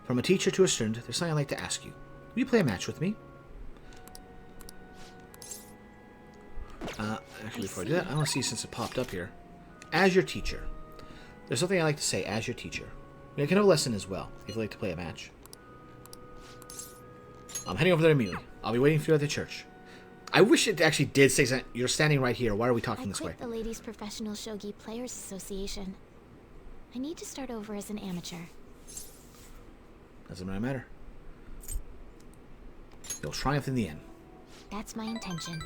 From a teacher to a student, there's something I'd like to ask you. Will you play a match with me? Actually, before I do that, I want to see since it popped up here. As your teacher. There's something I'd like to say as your teacher. You can have a lesson as well, if you'd like to play a match. I'm heading over there immediately. I'll be waiting for you at the church. I wish it actually did say something. You're standing right here. Why are we talking this way? I quit the Ladies Professional Shogi Players Association. I need to start over as an amateur. Doesn't really matter. He'll triumph in the end. That's my intention.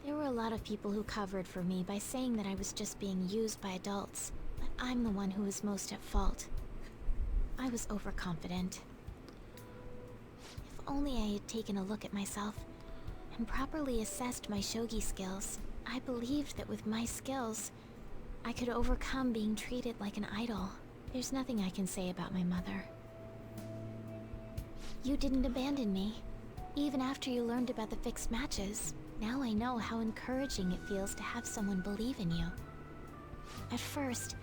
There were a lot of people who covered for me by saying that I was just being used by adults, but I'm the one who was most at fault. I was overconfident. If only I had taken a look at myself and properly assessed my shogi skills. I believed that with my skills, I could overcome being treated like an idol. There's nothing I can say about my mother. You didn't abandon me, even after you learned about the fixed matches. Now I know how encouraging it feels to have someone believe in you. At first,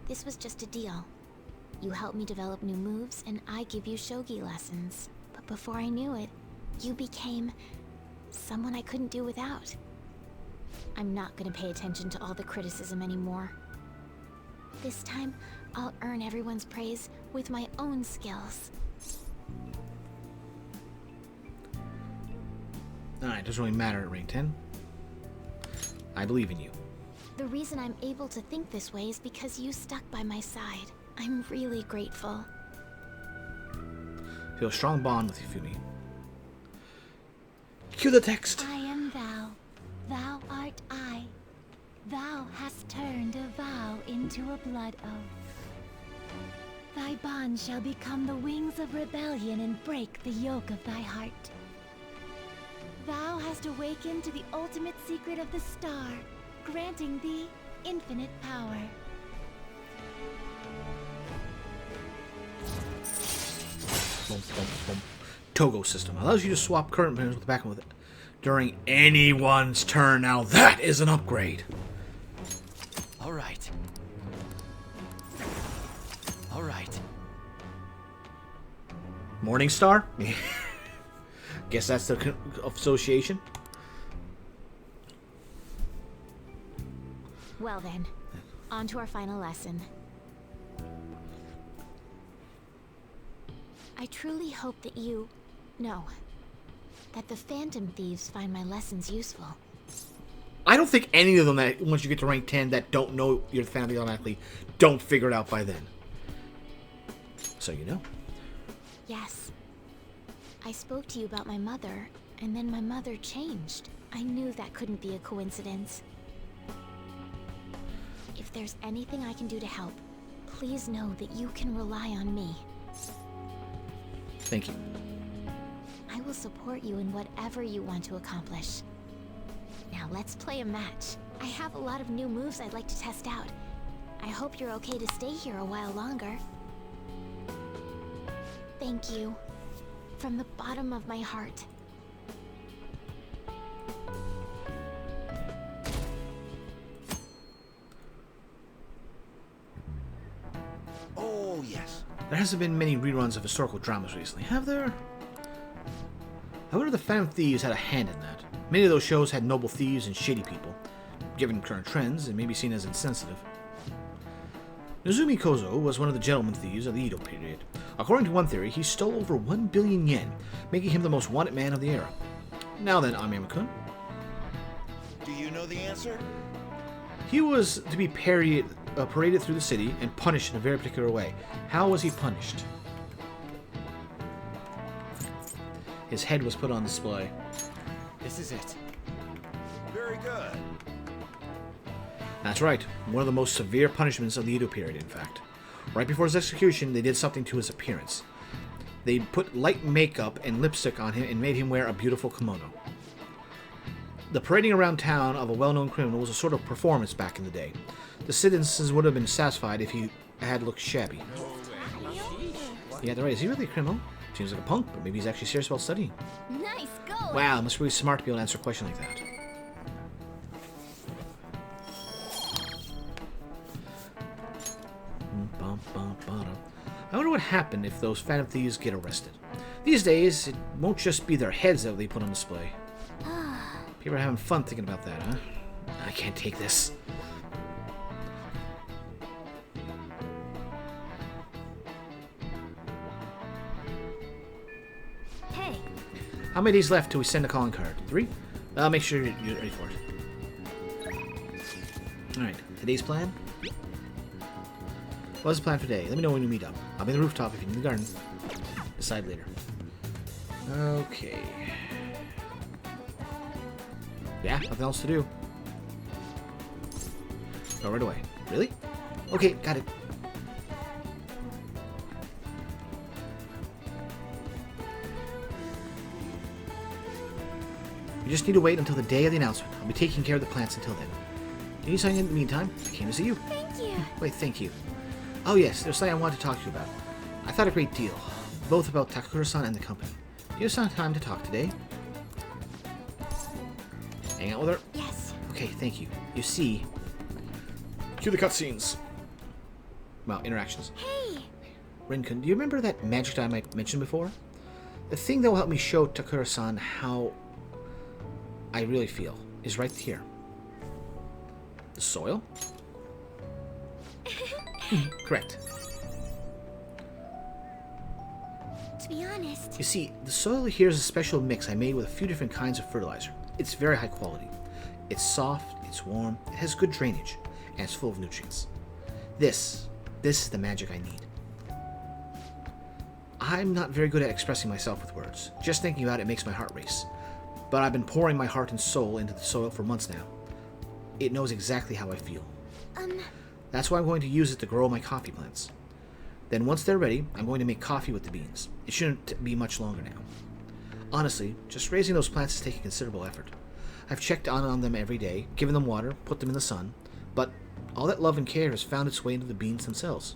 this was just a deal. You help me develop new moves, and I give you shogi lessons. But before I knew it, you became someone I couldn't do without. I'm not gonna pay attention to all the criticism anymore. This time, I'll earn everyone's praise with my own skills. Alright, doesn't really matter at rank 10. I believe in you. The reason I'm able to think this way is because you stuck by my side. I'm really grateful. Feel a strong bond with Hifumi. Cue the text! I am thou. Thou art I. Thou hast turned a vow into a blood oath. Thy bond shall become the wings of rebellion and break the yoke of thy heart. Thou hast awakened to the ultimate secret of the star, granting thee infinite power. Boom, boom, boom. Togo system allows you to swap current players with the back with it during anyone's turn. Now that is an upgrade. All right. All right. Morningstar? Guess that's the association. Well then, on to our final lesson. I truly hope that that the Phantom Thieves find my lessons useful. I don't think any of them that once you get to rank 10 that don't know you're the family automatically don't figure it out by then. So you know. Yes. I spoke to you about my mother, and then my mother changed. I knew that couldn't be a coincidence. If there's anything I can do to help, please know that you can rely on me. Thank you. I will support you in whatever you want to accomplish. Now let's play a match. I have a lot of new moves I'd like to test out. I hope you're okay to stay here a while longer. Thank you. From the bottom of my heart. Oh, yes. There hasn't been many reruns of historical dramas recently, have there? I wonder if the Phantom Thieves had a hand in that. Many of those shows had noble thieves and shady people. Given current trends, it may be seen as insensitive. Nozumi Kozo was one of the gentleman thieves of the Edo period. According to one theory, he stole over 1 billion yen, making him the most wanted man of the era. Now then, Amyama-kun. Do you know the answer? He was to be paraded through the city and punished in a very particular way. How was he punished? His head was put on display. This is it. Very good. That's right, one of the most severe punishments of the Edo period, in fact. Right before his execution, they did something to his appearance. They put light makeup and lipstick on him and made him wear a beautiful kimono. The parading around town of a well-known criminal was a sort of performance back in the day. The citizens would have been satisfied if he had looked shabby. Yeah, they're right. Is he really a criminal? Seems like a punk, but maybe he's actually serious about studying. Nice going! Wow, it must be really smart to be able to answer a question like that. I wonder what happened if those Phantom Thieves get arrested. These days, it won't just be their heads that they put on display. People are having fun thinking about that, huh? I can't take this. Hey, How many days left till we send a calling card? 3? I'll make sure you're ready for it. Alright, today's plan? What's the plan for today? Let me know when you meet up. I'll be in the rooftop if you need the garden. Decide later. Okay. Yeah, nothing else to do. Go right away. Really? Okay, got it. You just need to wait until the day of the announcement. I'll be taking care of the plants until then. Do you need something in the meantime? I came to see you. Thank you. Wait, thank you. Oh yes, there's something I wanted to talk to you about. I thought a great deal, both about Takakura-san and the company. Do you have some time to talk today? Hang out with her? Yes. Okay, thank you. You see... Cue the cutscenes. Well, interactions. Hey. Rinkun, do you remember that magic dime I mentioned before? The thing that will help me show Takura-san how I really feel is right here. The soil? Correct. To be honest, You see, the soil here is a special mix I made with a few different kinds of fertilizer. It's very high quality. It's soft, it's warm, it has good drainage, and it's full of nutrients. This is the magic I need. I'm not very good at expressing myself with words. Just thinking about it makes my heart race. But I've been pouring my heart and soul into the soil for months now. It knows exactly how I feel. That's why I'm going to use it to grow my coffee plants. Then once they're ready, I'm going to make coffee with the beans. It shouldn't be much longer now. Honestly, just raising those plants is taking considerable effort. I've checked on them every day, given them water, put them in the sun, but all that love and care has found its way into the beans themselves.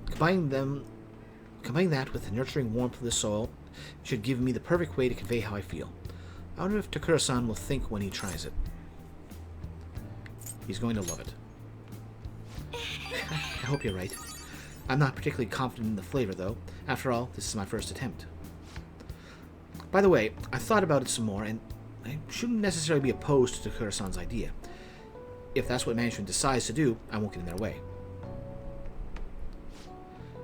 Combining that with the nurturing warmth of the soil should give me the perfect way to convey how I feel. I wonder if Takura-san will think when he tries it. He's going to love it. I hope you're right. I'm not particularly confident in the flavor, though. After all, this is my first attempt. By the way, I thought about it some more, and I shouldn't necessarily be opposed to Takura-san's idea. If that's what management decides to do, I won't get in their way.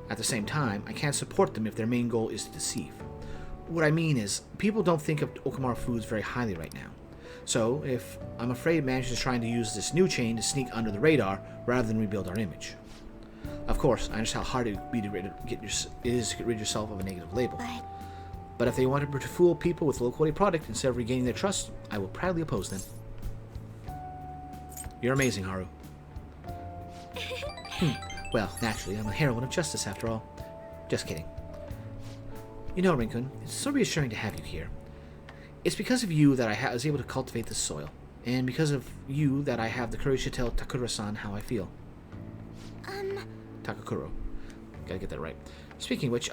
At the same time, I can't support them if their main goal is to deceive. What I mean is, people don't think of Okamura Foods very highly right now. So, if I'm afraid management is trying to use this new chain to sneak under the radar rather than rebuild our image. Of course, I understand how hard it would be to get rid yourself of a negative label. But if they wanted to fool people with a low-quality product instead of regaining their trust, I will proudly oppose them. You're amazing, Haru. Well, naturally, I'm a heroine of justice after all. Just kidding. You know, Rinkun, it's so reassuring to have you here. It's because of you that I was able to cultivate this soil, and because of you that I have the courage to tell Takura-san how I feel. Takakuro. Gotta get that right. Speaking of which,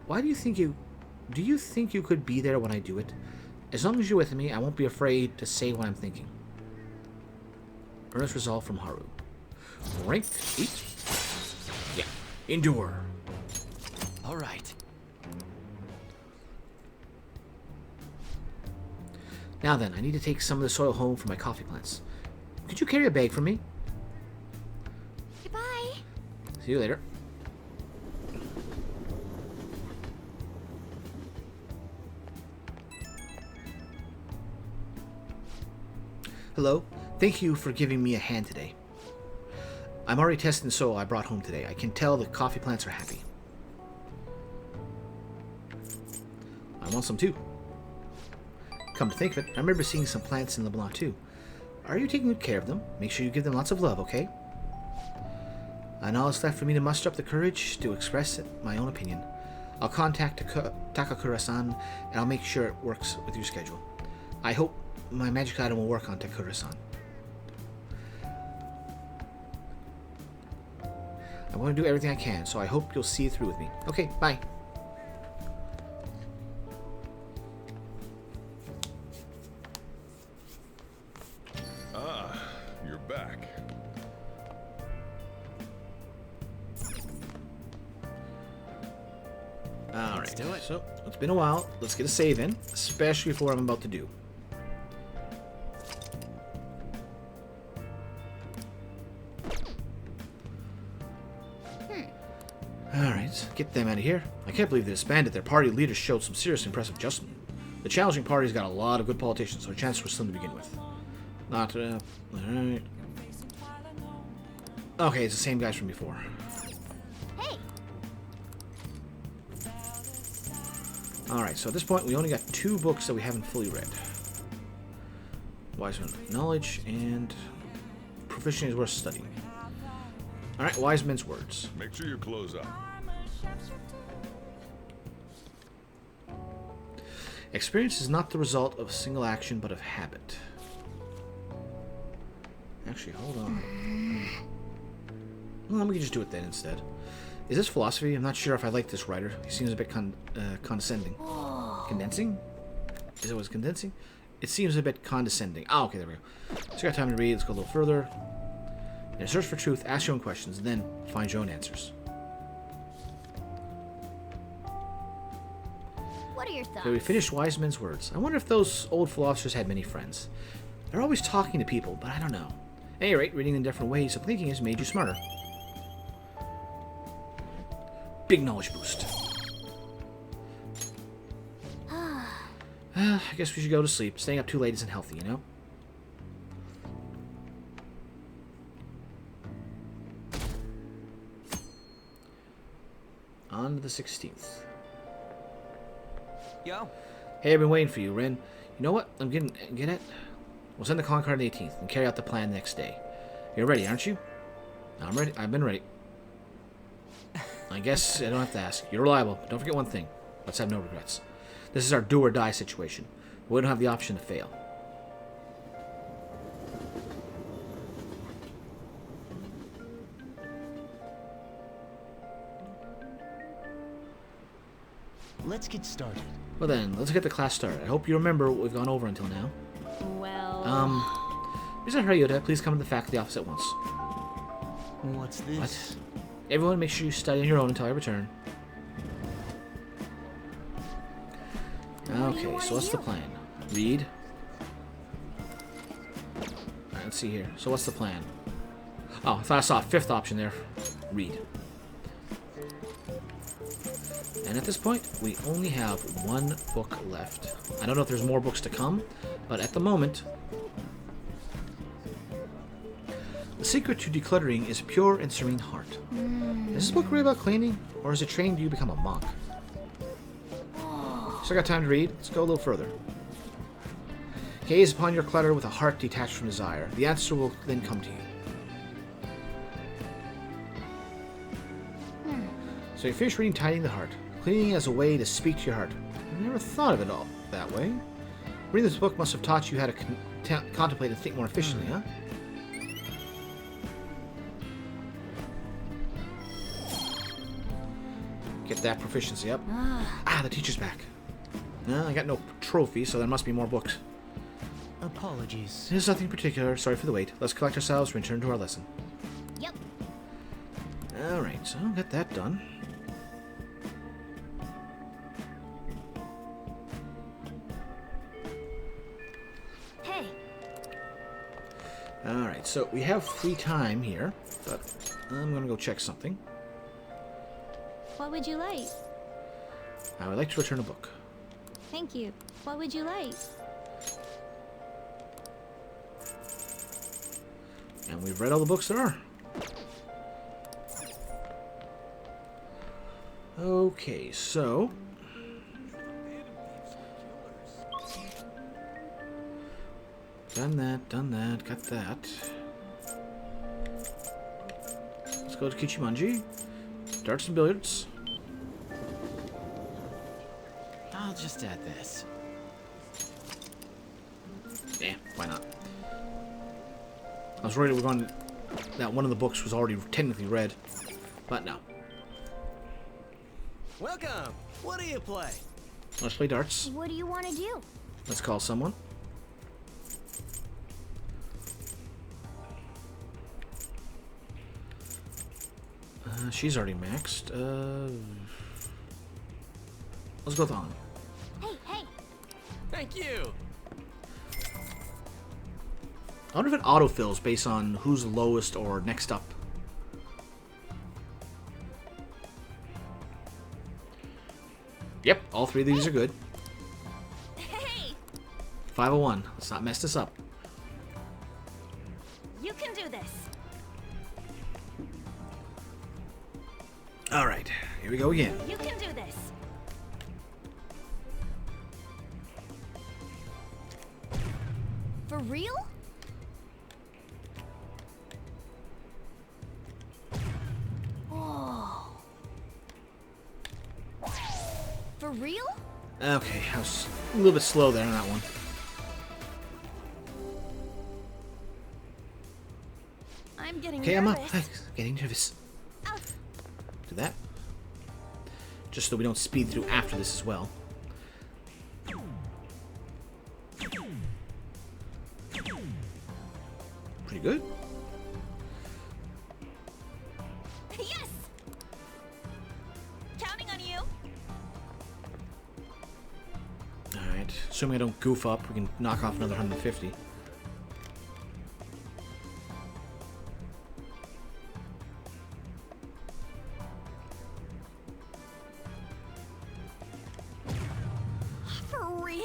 why do you think you could be there when I do it? As long as you're with me, I won't be afraid to say what I'm thinking. Earnest resolve from Haru. Rank 8? Yeah. Endure. All right. Now then, I need to take some of the soil home for my coffee plants. Could you carry a bag for me? goodbye. See you later. Hello. Thank you for giving me a hand today. I'm already testing the soil I brought home today. I can tell the coffee plants are happy. I want some too. Come to think of it, I remember seeing some plants in LeBlanc too. Are you taking good care of them? Make sure you give them lots of love, okay? And all that's left for me to muster up the courage to express my own opinion. I'll contact Takakura-san, and I'll make sure it works with your schedule. I hope my magic item will work on Takakura-san. I'm going to do everything I can, so I hope you'll see it through with me. Okay, bye. Ah, you're back. Alright, do it. So, it's been a while. Let's get a save in, especially for what I'm about to do. Alright, get them out of here. I can't believe they disbanded. Their party leaders showed some serious impressive adjustment. The challenging party's got a lot of good politicians, so our chances were slim to begin with. Not, alright. Okay, it's the same guys from before. Hey, Alright, so at this point we only got 2 books that we haven't fully read. Wise Men's Knowledge and Proficiency is Worth Studying. Alright, Wise Men's Words. Make sure you close up. Experience is not the result of a single action, but of habit. Actually, hold on. Well, we can just do it then instead. Is this philosophy? I'm not sure if I like this writer. He seems a bit condescending. Condensing? Is it was condensing? It seems a bit condescending. Oh, okay, there we go. So you got time to read. Let's go a little further. In a search for truth, ask your own questions, and then find your own answers. What are your thoughts? Okay, we finished Wise Men's Words. I wonder if those old philosophers had many friends. They're always talking to people, but I don't know. At any rate, reading in different ways of thinking has made you smarter. Big knowledge boost. I guess we should go to sleep. Staying up too late isn't healthy, you know? On to the 16th. Yo. Hey, I've been waiting for you, Ren. You know what? Get it? We'll send the calling card on the 18th and carry out the plan the next day. You're ready, aren't you? I'm ready. I've been ready. I guess I don't have to ask. You're reliable. But don't forget one thing. Let's have no regrets. This is our do or die situation. We don't have the option to fail. Let's get started. Well then, let's get the class started. I hope you remember what we've gone over until now. Well... Mr. Haryuda, please come to the faculty office at once. What's this? What? Everyone, make sure you study on your own until I return. Okay, so what's the plan? Read. Alright, let's see here. So what's the plan? Oh, I thought I saw a 5th option there. Read. And at this point, we only have 1 book left. I don't know if there's more books to come, but at the moment... The secret to decluttering is a pure and serene heart. Is this book really about cleaning, or is it training you to become a monk? So I got time to read. Let's go a little further. Gaze upon your clutter with a heart detached from desire. The answer will then come to you. So you finish reading Tidying the Heart. Cleaning as a way to speak to your heart. I never thought of it all that way. Reading this book must have taught you how to contemplate and think more efficiently, huh? Get that proficiency up. The teacher's back. No, I got no trophy, so there must be more books. Apologies. There's nothing particular. Sorry for the wait. Let's collect ourselves and return to our lesson. Yep. Alright, so get that done. Hey. Alright, so we have free time here, but I'm gonna go check something. What would you like? I would like to return a book. Thank you. What would you like? And we've read all the books there are. Okay, so... Done that, got that. Let's go to Kichimanji. Darts and billiards. I'll just add this. Yeah, why not? I was worried that one of the books was already technically read, but no. Welcome. What do you play? Let's play darts. What do you want to do? Let's call someone. She's already maxed. Let's go with On. Hey! Thank you. I wonder if it autofills based on who's lowest or next up. Yep, all 3 of these are good. Hey! 501. Let's not mess this up. You can do this. Alright, here we go again. You can do this. real? Whoa. For real? Okay, I was a little bit slow there on that one. I'm getting Okay, I'm up. nervous. Getting nervous. Ouch. Do that. Just so we don't speed through after this as well. Pretty good. Yes! Counting on you. Alright. Assuming I don't goof up, we can knock off another 150. For real?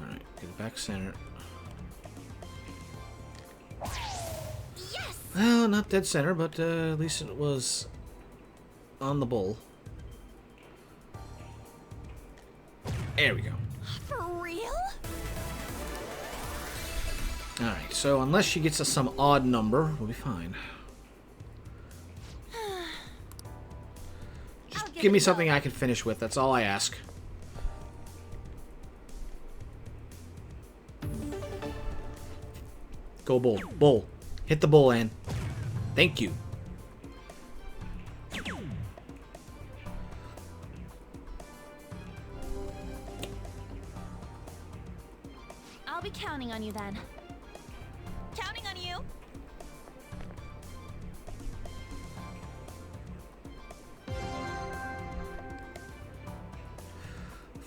Alright, get it back center. Yes! Well, not dead center, but at least it was on the bull. There we go. For real? Alright, so unless she gets us some odd number, we'll be fine. Just give me something I can finish with, that's all I ask. Go bull. Bull. Hit the bull, Ann. Thank you. I'll be counting on you then. Counting on you.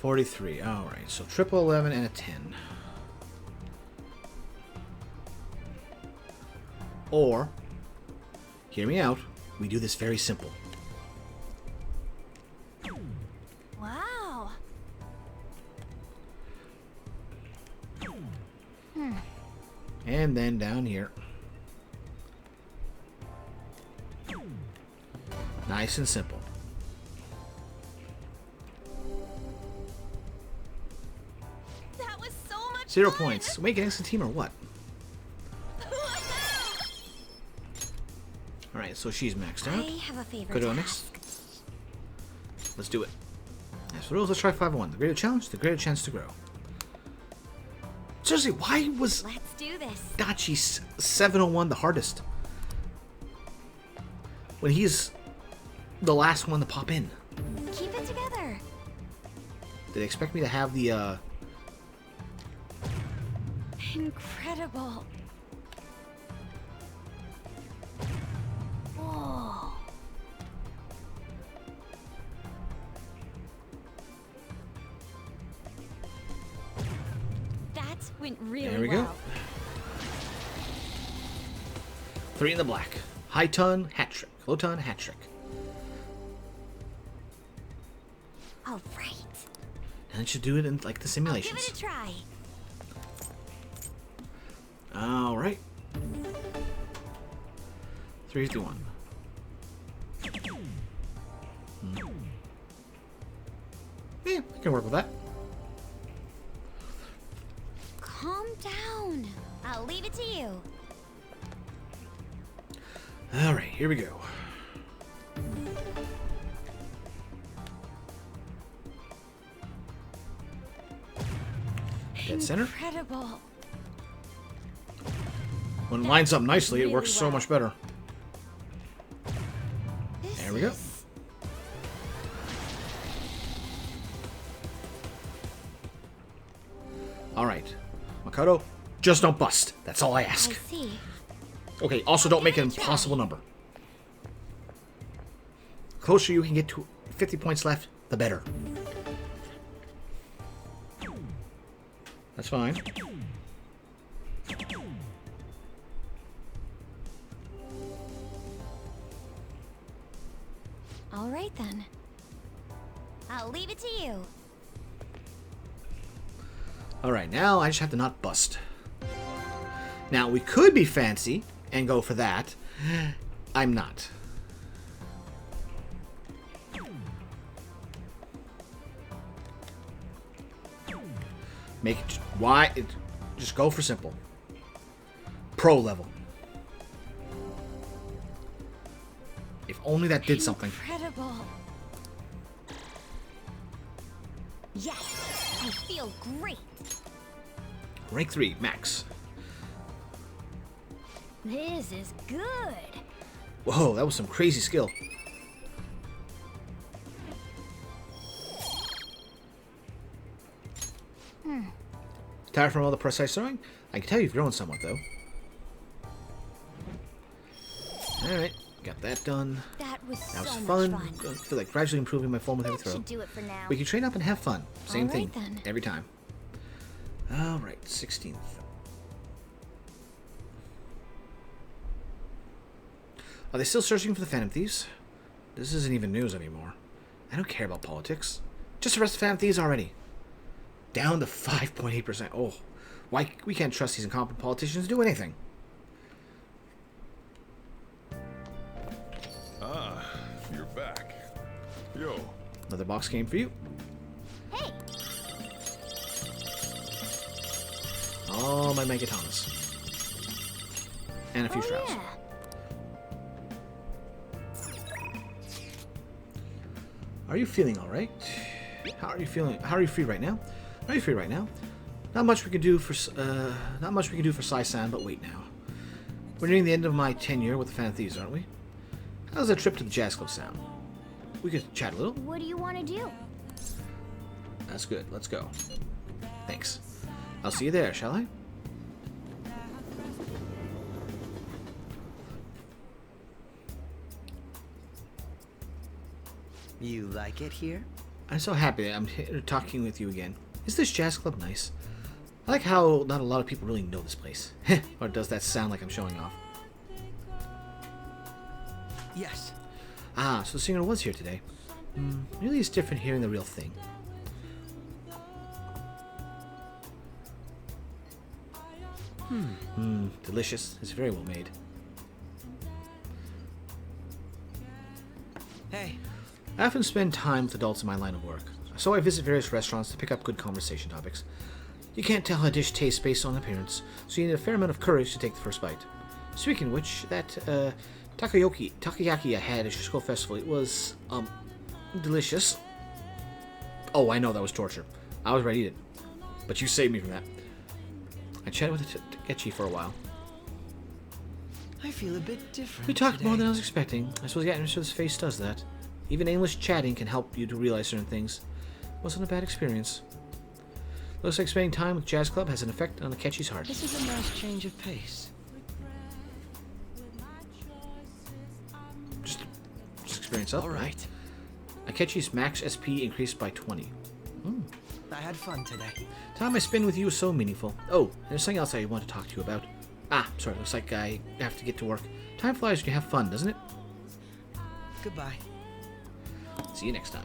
$43. Alright, so triple 11 and a 10. Or, hear me out, we do this very simple. Wow. And then down here. Nice and simple. That was so much 0 fun. points. Make an excellent team or what? Alright, so she's maxed out. I have a favorite Go to task. next. Let's do it. As for rules, let's try 5-1. The greater challenge, the greater chance to grow. Seriously, why was Let's do this. Dachi 701 the hardest? When he's the last one to pop in. Keep it together. Did they expect me to have the, Incredible. Whoa. That went really There we well. go. 3 in the black. High ton, hat trick. Low ton, hat trick. All right. And it should do it in like the I'll give it simulations. a try. Alright. 351. Yeah, I can work with that. Calm down. I'll leave it to you. Alright, here we go. Dead center. Incredible. When it lines up nicely, it really works so well. much better. This There we go. is- Alright. Makoto, just don't bust. That's all I I ask. see. Okay, also don't make an give it a try. impossible number. Closer you can get to 50 points left, the better. That's fine. All right then. I'll leave it to you. Alright, now I just have to not bust. Now, we could be fancy and go for that. I'm not. Make it why it just go for simple. Pro level. If only that did something. Incredible. Yes, I feel great. Rank 3, max. This is good. Whoa, that was some crazy skill. Tired from all the precise throwing? I can tell you've grown somewhat, though. Alright, got that done. That was That was so fun. much I fun. feel like gradually improving my form with heavy That throw. should do it for now. We can train up and have fun. Same All thing. right, then. Every time. Alright, 16th. Are they still searching for the Phantom Thieves? This isn't even news anymore. I don't care about politics. Just arrest the Phantom Thieves already. Down to 5.8%. Oh, why we can't trust these incompetent politicians to do anything. Ah, you're back. Yo, Another box came for you. Hey, All my Megatamas. And a few oh shrouds. yeah. Are you feeling all right? How are you feeling? How are you free right now? Are you free right now? Not much we can do for Sai-san, but wait now. We're nearing the end of my tenure with the Phantom Thieves, aren't we? How's that trip to the jazz club sound? We could chat a little. What do you want to do? That's good. Let's go. Thanks. I'll see you there, shall I? You like it here? I'm so happy that I'm here talking with you again. Is this jazz club nice? I like how not a lot of people really know this place. Or does that sound like I'm showing off? Yes. Ah, so the singer was here today. Really is different hearing the real thing. Delicious. It's very well made. Hey, I often spend time with adults in my line of work, so I visit various restaurants to pick up good conversation topics. You can't tell how a dish tastes based on appearance, so you need a fair amount of courage to take the first bite. Speaking of which, that takoyaki I had at your school festival, it was, delicious. Oh, I know that was torture. I was ready to eat it, but you saved me from that. I chatted with Takechi for a while. I feel a bit different We talked more today. than I was expecting. I suppose the atmosphere of this face does that. Even aimless chatting can help you to realize certain things. Wasn't a bad experience. Looks like spending time with Jazz Club has an effect on Akechi's heart. This is a nice change of pace. Just experience up. All right. Akechi's max SP increased by 20. I had fun today. Time I spend with you is so meaningful. Oh, there's something else I want to talk to you about. Ah, sorry, looks like I have to get to work. Time flies when you have fun, doesn't it? Goodbye. See you next time.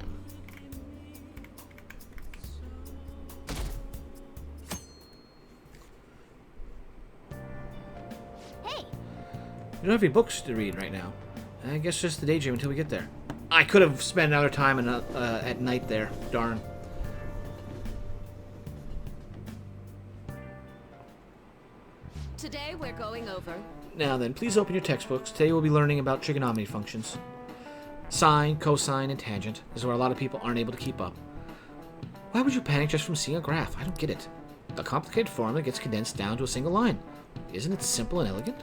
Hey, You don't have any books to read right now. I guess just the daydream until we get there. I could have spent another time at night there. Darn. Today we're going over. Now then, please open your textbooks. Today we'll be learning about trigonometry functions. Sine, cosine, and tangent. This is where a lot of people aren't able to keep up. Why would you panic just from seeing a graph? I don't get it. A complicated formula gets condensed down to a single line. Isn't it simple and elegant?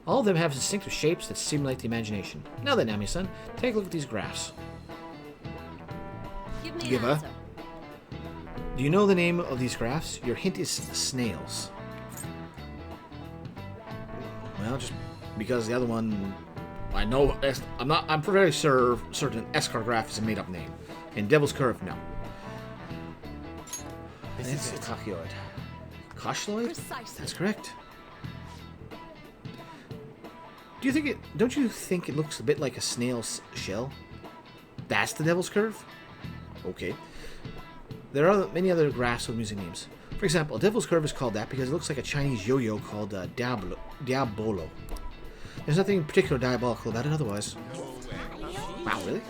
All of them have distinctive shapes that stimulate the imagination. Now then, Nami-san, take a look at these graphs. Give me Give an a- answer. Do you know the name of these graphs? Your hint is snails. Well, just because the other one, I know. I'm very certain Escar graph is a made-up name, and Devil's Curve, no. It's a Tachyoid. Koshloid? Precisely. That's correct. Don't you think it looks a bit like a snail's shell? That's the Devil's Curve? Okay. There are many other graphs with amusing names. For example, a Devil's Curve is called that because it looks like a Chinese yo-yo called Diabolo. There's nothing particular diabolical about it otherwise. Wow, really?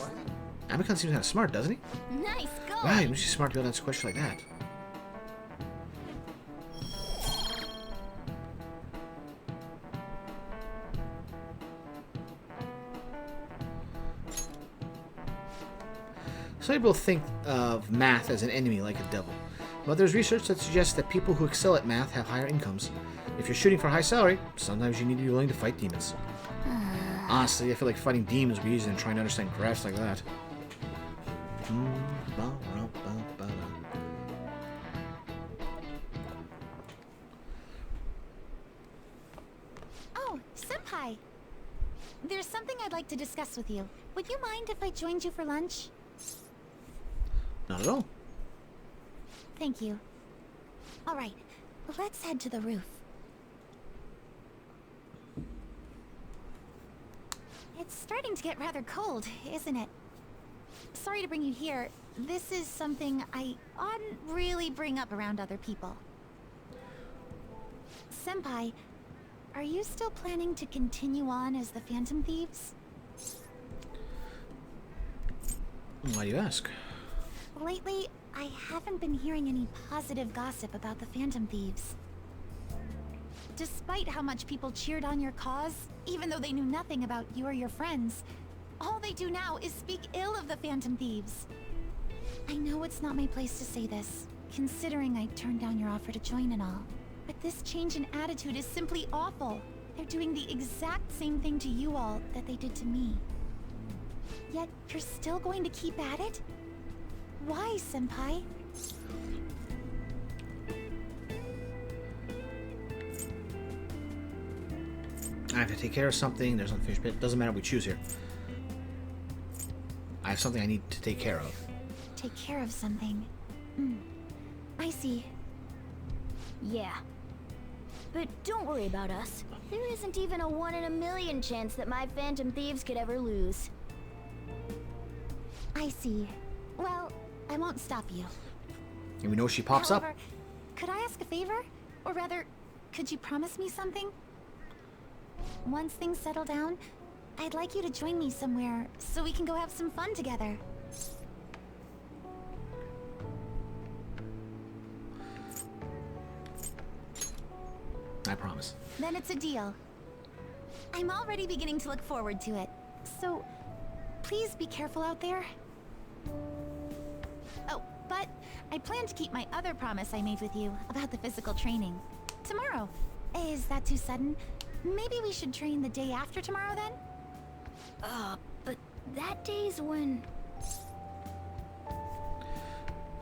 Amikon seems kind of smart, doesn't he? nice going. Wow, he must be smart to be able to answer questions like that. Some people think of math as an enemy like a devil, but there's research that suggests that people who excel at math have higher incomes. If you're shooting for a high salary, sometimes you need to be willing to fight demons. Honestly, I feel like fighting demons would be easier than trying to understand graphs like that. Oh, Senpai! There's something I'd like to discuss with you. Would you mind if I joined you for lunch? Not at all. Thank you. Alright, let's head to the roof. It's starting to get rather cold, isn't it? Sorry to bring you here. This is something I oughtn't really bring up around other people. Senpai, are you still planning to continue on as the Phantom Thieves? Why do you ask? Lately, I haven't been hearing any positive gossip about the Phantom Thieves. Despite how much people cheered on your cause, even though they knew nothing about you or your friends, all they do now is speak ill of the Phantom Thieves. I know it's not my place to say this, considering I turned down your offer to join and all, but this change in attitude is simply awful. They're doing the exact same thing to you all that they did to me. Yet, you're still going to keep at it? Why, Senpai? I have to take care of something. There's unfinished bit. Doesn't matter what we choose here. I have something I need to take care of. Take care of something. I see. Yeah. But don't worry about us. There isn't even a 1 in a million chance that my Phantom Thieves could ever lose. I see. Well, I won't stop you. And we know she pops However, up. could I ask a favor? Or rather, could you promise me something? Once things settle down, I'd like you to join me somewhere so we can go have some fun together. I promise. Then it's a deal. I'm already beginning to look forward to it. So, please be careful out there. Oh, but I plan to keep my other promise I made with you about the physical training. Tomorrow. Is that too sudden? Maybe we should train the day after tomorrow then? But that day's when...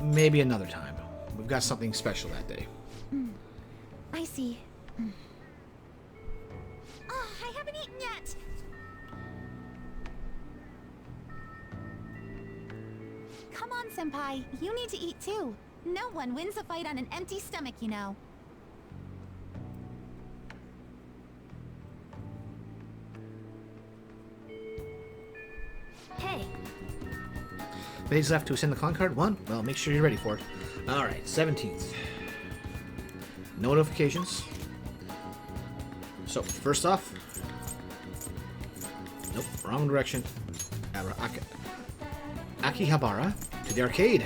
Maybe another time. We've got something special that day. I see. Oh, I haven't eaten yet! Come on, Senpai. You need to eat too. No one wins a fight on an empty stomach, you know. Hey, Days left to ascend the con card? 1? Well, make sure you're ready for it. Alright, 17th. No notifications. So, first off... Nope, wrong direction. Akihabara to the arcade.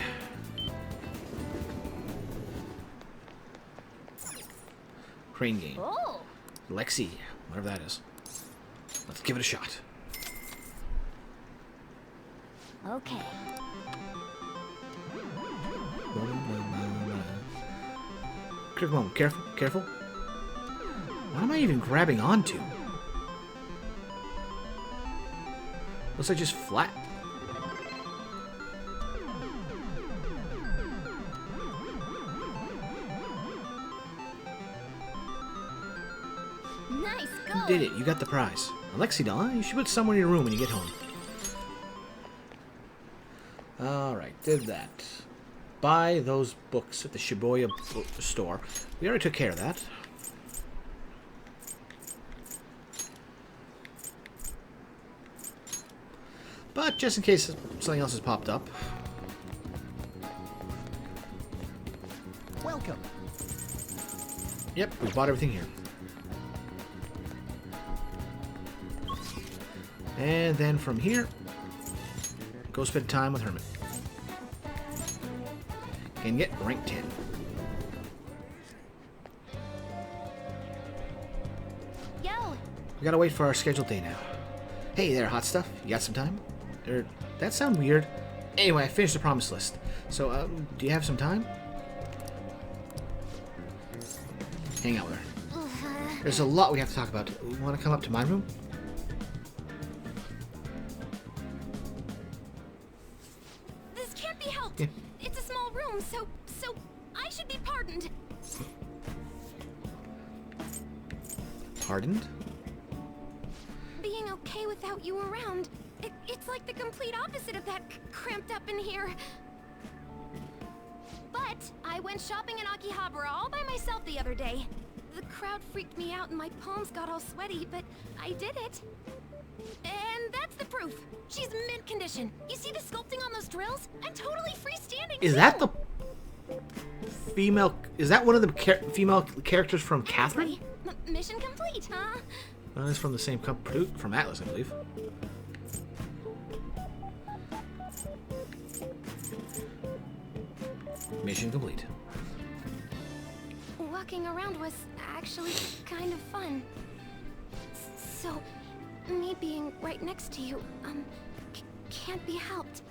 Crane game. oh, Lexi, whatever that is. Let's give it a shot. okay. Critical moment. Careful, careful. What am I even grabbing onto? Looks like just flat. Nice You going. did it. You got the prize. Alexi doll, huh? You should put it somewhere in your room when you get home. Alright, did that. Buy those books at the Shibuya store. We already took care of that. But just in case something else has popped up. Welcome. Yep, we bought everything here. And then from here, go spend time with Hermit. And get rank 10. Yo! We gotta wait for our scheduled day now. Hey there, hot stuff. You got some time? That sound weird. Anyway, I finished the promise list. So, do you have some time? Hang out with her. There's a lot we have to talk about. You want to come up to my room? This can't be helped. Yeah. It's a small room, so I should be pardoned. Pardoned? Being okay without you around, it's like the complete opposite of that cramped up in here. But I went shopping in Akihabara all by myself the other day. The crowd freaked me out and my palms got all sweaty, but I did it. And that's the proof. She's mint condition. You see the sculpting on those drills? I'm totally freestanding. Is too. that the female? Is that one of the female characters from Catherine? Mission complete, huh? Well, it's from the same company, from Atlas, I believe. Mission complete. Walking around was actually kind of fun. So, me being right next to you, can't be helped.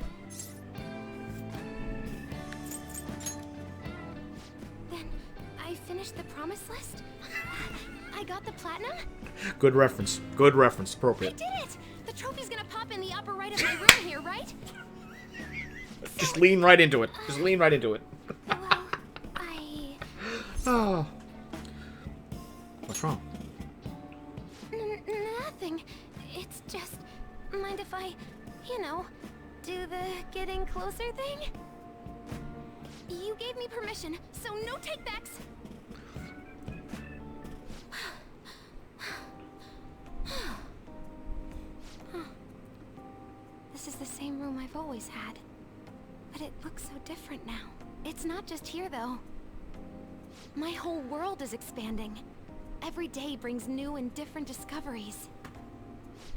Then, I finished the promise list. I got the platinum. Good reference. Good reference. I Appropriate. did it! The trophy's gonna pop in the upper right of my room here, right? Just lean right into it. Just lean right into it. Well, I... Oh. What's wrong? Nothing. It's just... Mind if I, do the getting closer thing? You gave me permission, so no takebacks. This is the same room I've always had. But it looks so different now. It's not just here, though. My whole world is expanding. Every day brings new and different discoveries.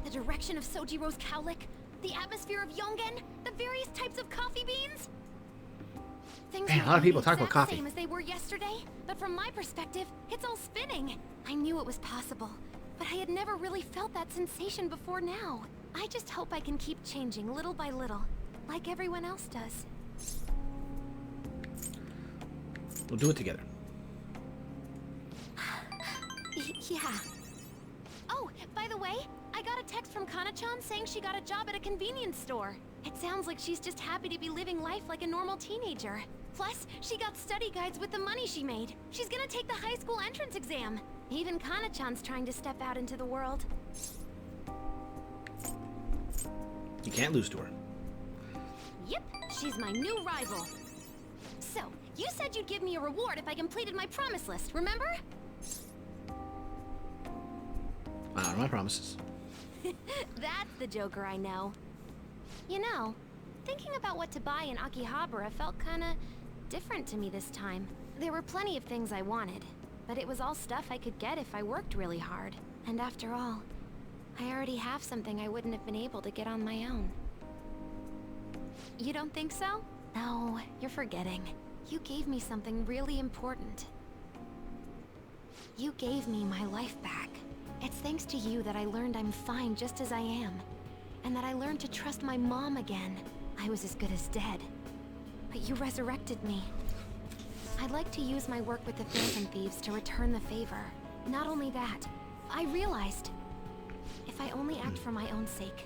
The direction of Sojiro's cowlick, the atmosphere of Yongen, the various types of coffee beans. Things Man, a lot of people talk about coffee. Same as they were yesterday, but from my perspective, it's all spinning. I knew it was possible, but I had never really felt that sensation before now. I just hope I can keep changing little by little, like everyone else does. We'll do it together. Yeah. Oh, by the way, I got a text from Kana-chan saying she got a job at a convenience store. It sounds like she's just happy to be living life like a normal teenager. Plus, she got study guides with the money she made. She's gonna take the high school entrance exam. Even Kana-chan's trying to step out into the world. You can't lose to her. Yep, she's my new rival. So, you said you'd give me a reward if I completed my promise list, remember? My promises. That's the Joker I know. You know, thinking about what to buy in Akihabara felt kinda different to me this time. There were plenty of things I wanted, but it was all stuff I could get if I worked really hard. And after all, I already have something I wouldn't have been able to get on my own. You don't think so? No, you're forgetting. You gave me something really important. You gave me my life back. It's thanks to you that I learned I'm fine just as I am. And that I learned to trust my mom again. I was as good as dead. But you resurrected me. I'd like to use my work with the Phantom Thieves to return the favor. Not only that, I realized if I only act for my own sake,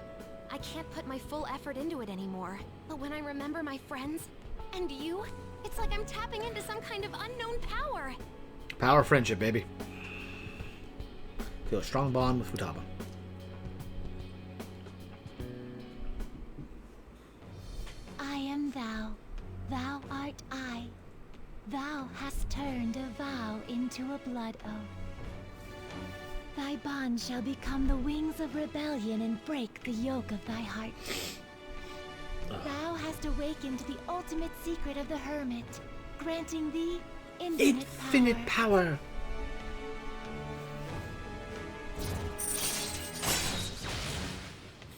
I can't put my full effort into it anymore. But when I remember my friends, and you, it's like I'm tapping into some kind of unknown power. Power of friendship, baby. Feel a strong bond with Futaba. I am thou, thou art I. Thou hast turned a vow into a blood oath. Thy bond shall become the wings of rebellion and break the yoke of thy heart. Thou hast awakened the ultimate secret of the hermit, granting thee infinite power.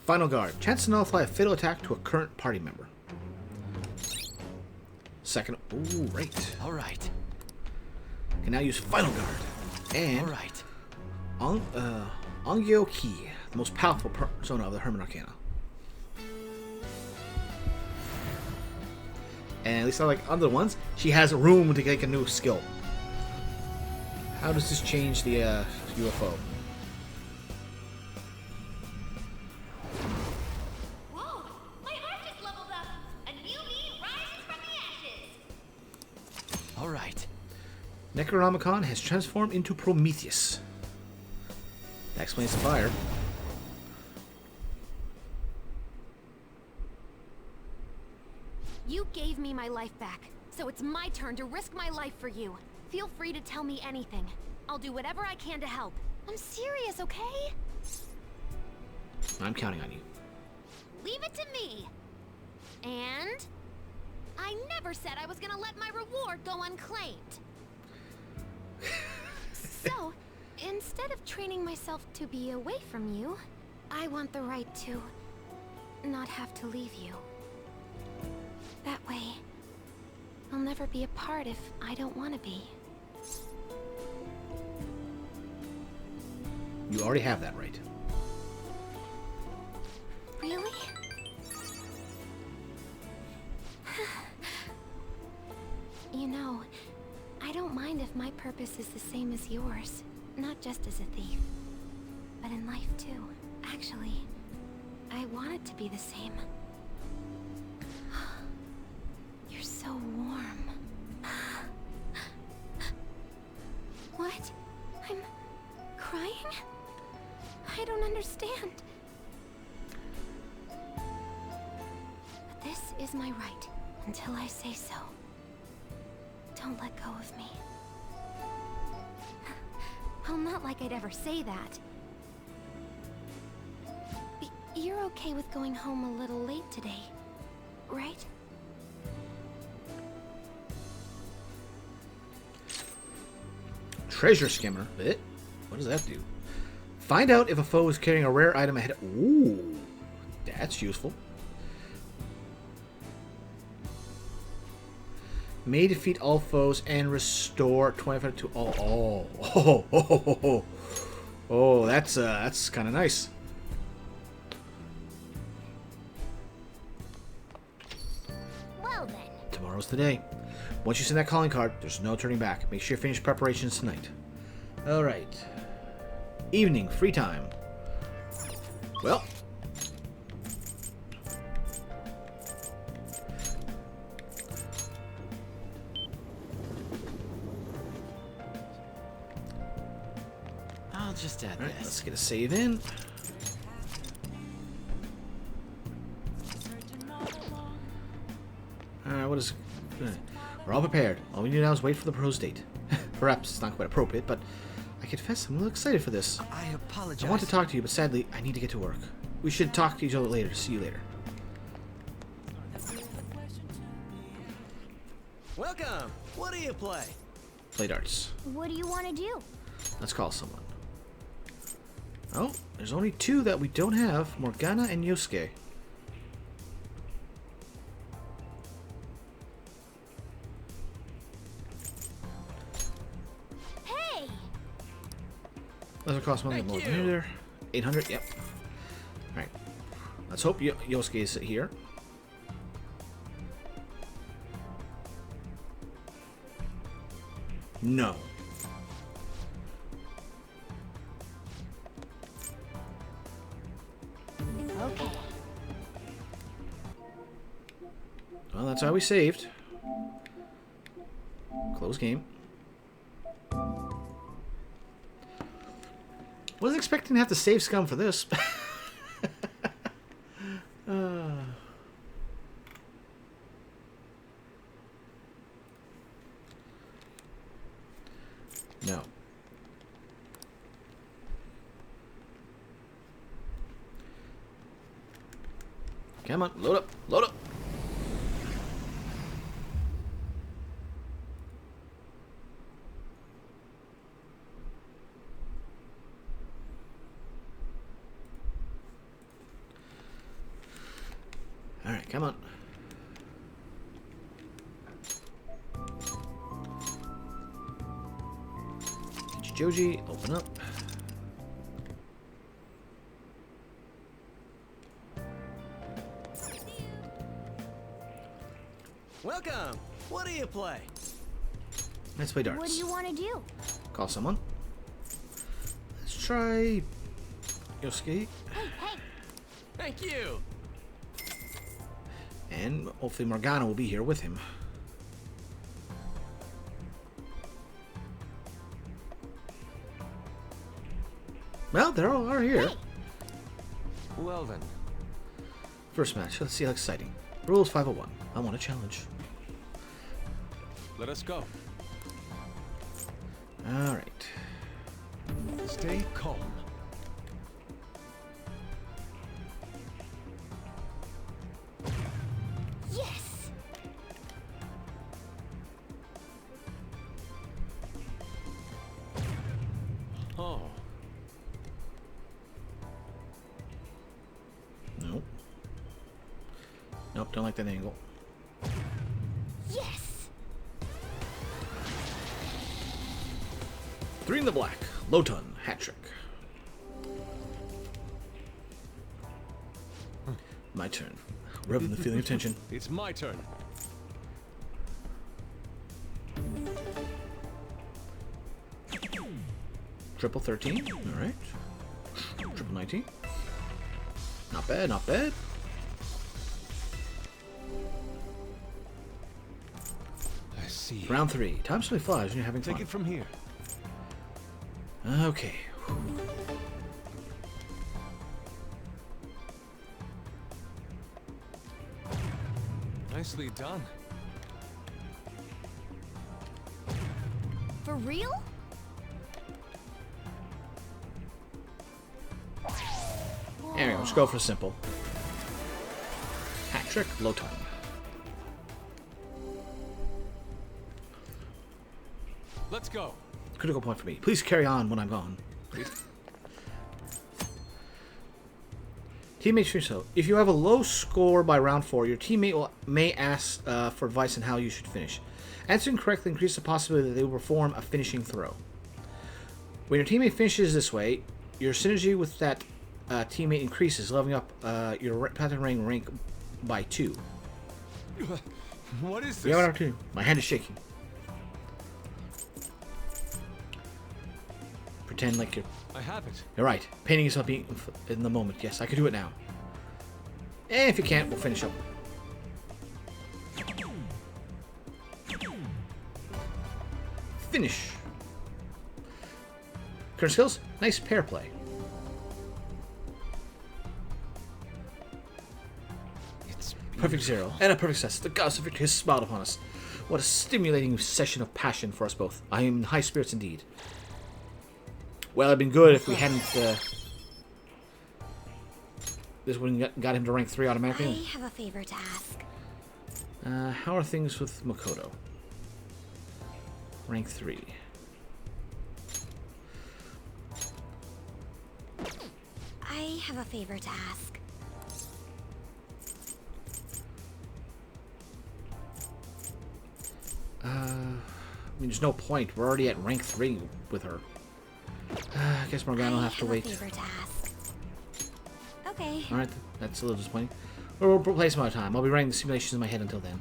Final guard. Chance to nullify a fatal attack to a current party member. Second. Ooh, right. All right. Can now use final guard. And All right. Ongyo Ki, the most powerful persona of the Hermit Arcana. And at least I like other ones, she has room to take a new skill. How does this change the UFO? Whoa! My heart just leveled up! A new me rises from the ashes! All right. Necronomicon has transformed into Prometheus. That explains the fire. You gave me my life back, so it's my turn to risk my life for you. Feel free to tell me anything. I'll do whatever I can to help. I'm serious, okay? I'm counting on you. Leave it to me. And I never said I was gonna let my reward go unclaimed. So, instead of training myself to be away from you, I want the right to not have to leave you. That way, I'll never be apart if I don't want to be. You already have that right. Really? You know, I don't mind if my purpose is the same as yours. Not just as a thief, but in life too. Actually, I want it to be the same. You're so warm. What? I'm crying? I don't understand. But this is my right, until I say so. Don't let go of me. Well, not like I'd ever say that. You're okay with going home a little late today, right? Treasure skimmer. What does that do? Find out if a foe is carrying a rare item ahead. Ooh, that's useful. May defeat all foes and restore 25 to all. Oh, that's kind of nice. Well then. Tomorrow's the day. Once you send that calling card, there's no turning back. Make sure you finish preparations tonight. All right. Evening, free time. Well. I'll just add All right, this. let's get a save in. What is... We're all prepared. All we need now is wait for the pro's date. Perhaps it's not quite appropriate, but I confess I'm a little excited for this. I apologize. I want to talk to you, but sadly, I need to get to work. We should talk to each other later. See you later. Welcome. What do you play? Play darts. What do you want to do? Let's call someone. Oh, there's only two that we don't have. Morgana and Yosuke. Hey! Doesn't cost money more than there. 800, yep. Alright. Let's hope Yosuke is here. No. Okay. Well, that's how we saved. Close game. Wasn't expecting to have to save scum for this. No. Come on, load up, load up. All right, come on. Joji, open up. Welcome. What do you play? Let's play darts. What do you want to do? Call someone. Let's try Yosuke. Hey, hey. Thank you. And hopefully Morgana will be here with him. Well, they all are here. Well then. First match. Let's see how exciting. Rules 501. I want a challenge. Let us go. All right. Stay calm. Yes. Oh. Nope. Nope, don't like that angle. Yes. 3 in the black. Loton. Hat trick. My turn. Rubbing the feeling of tension. It's my turn. Triple 13. All right. Triple 19. Not bad, not bad. I see. Round 3. Time simply flies when you're having fun. Take it from here. Okay. Nicely done. For real? There we go. Let's go for simple. Hat trick, low time. Let's go. Critical point for me. Please carry on when I'm gone. Teammate should so. If you have a low score by round 4, your teammate may ask for advice on how you should finish. Answering correctly increases the possibility that they will perform a finishing throw. When your teammate finishes this way, your synergy with that teammate increases, leveling up your Platinum rank by 2. What is You have an this? opportunity. My hand is shaking. Pretend like I have it. you're right. Painting yourself being in the moment. Yes, I can do it now. And if you can't, we'll finish up. Finish. Current skills? Nice pair play. It's Perfect 0. And a perfect success. The goddess of victory has smiled upon us. What a stimulating session of passion for us both. I am in high spirits indeed. Well, it'd been good if we hadn't. This wouldn't got him to rank 3 I automatically. have a favor to ask. How are things with Makoto? Rank 3. I have a favor to ask. I mean, there's no point. We're already at rank 3 with her. I guess Morgana will have to wait. A favor to ask. Okay. Alright, that's a little disappointing. We'll play some other time. I'll be running the simulations in my head until then.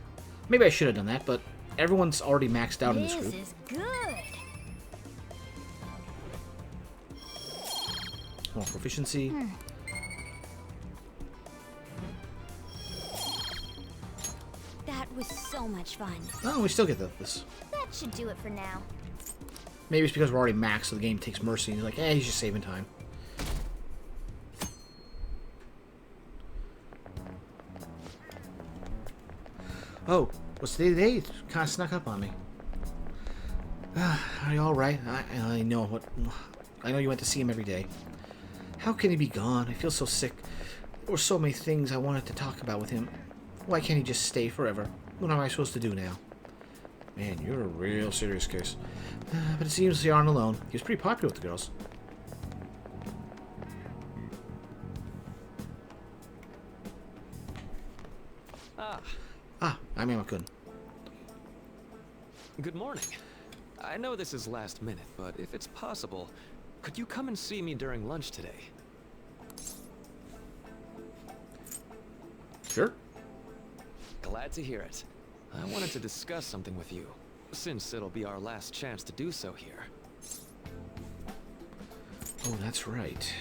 Maybe I should have done that, but everyone's already maxed out in this This group. is good. More proficiency. That was so much fun. Oh, we still get this. That should do it for now. Maybe it's because we're already maxed, so the game takes mercy. And he's like, he's just saving time. Oh, what's today? It kind of snuck up on me. Are you all right? I know what. I know you went to see him every day. How can he be gone? I feel so sick. There were so many things I wanted to talk about with him. Why can't he just stay forever? What am I supposed to do now? Man, you're a real serious case. But it seems you aren't alone. He was pretty popular with the girls. I'm Amakun. Good morning. I know this is last minute, but if it's possible, could you come and see me during lunch today? Sure. Glad to hear it. I wanted to discuss something with you, since it'll be our last chance to do so here. Oh, that's right.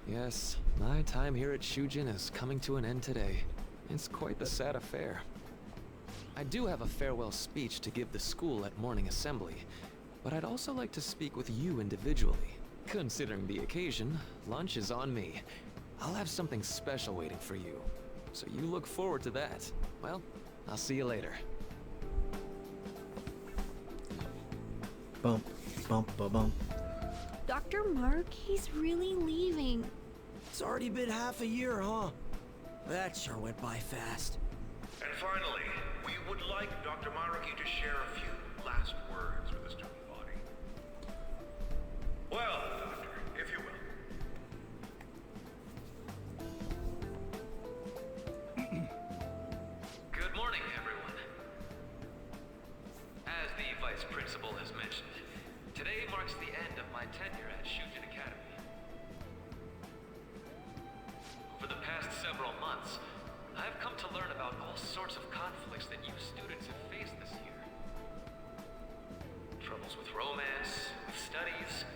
Yes, my time here at Shujin is coming to an end today. It's quite the sad affair. I do have a farewell speech to give the school at morning assembly, but I'd also like to speak with you individually. Considering the occasion, lunch is on me. I'll have something special waiting for you, so you look forward to that. Well, I'll see you later. Bump, bump, bump, bump. Dr. Mark, he's really leaving. It's already been half a year, huh? That sure went by fast. And finally, we would like Dr. Maruki to share a few last words with the student body. Well, Doctor, if you will. Good morning, everyone. As the Vice Principal has mentioned, today marks the end of my tenure at Shujin Academy. Over the past several months, I've come to learn about all sorts of conflicts that you students have faced this year. Troubles with romance, with studies.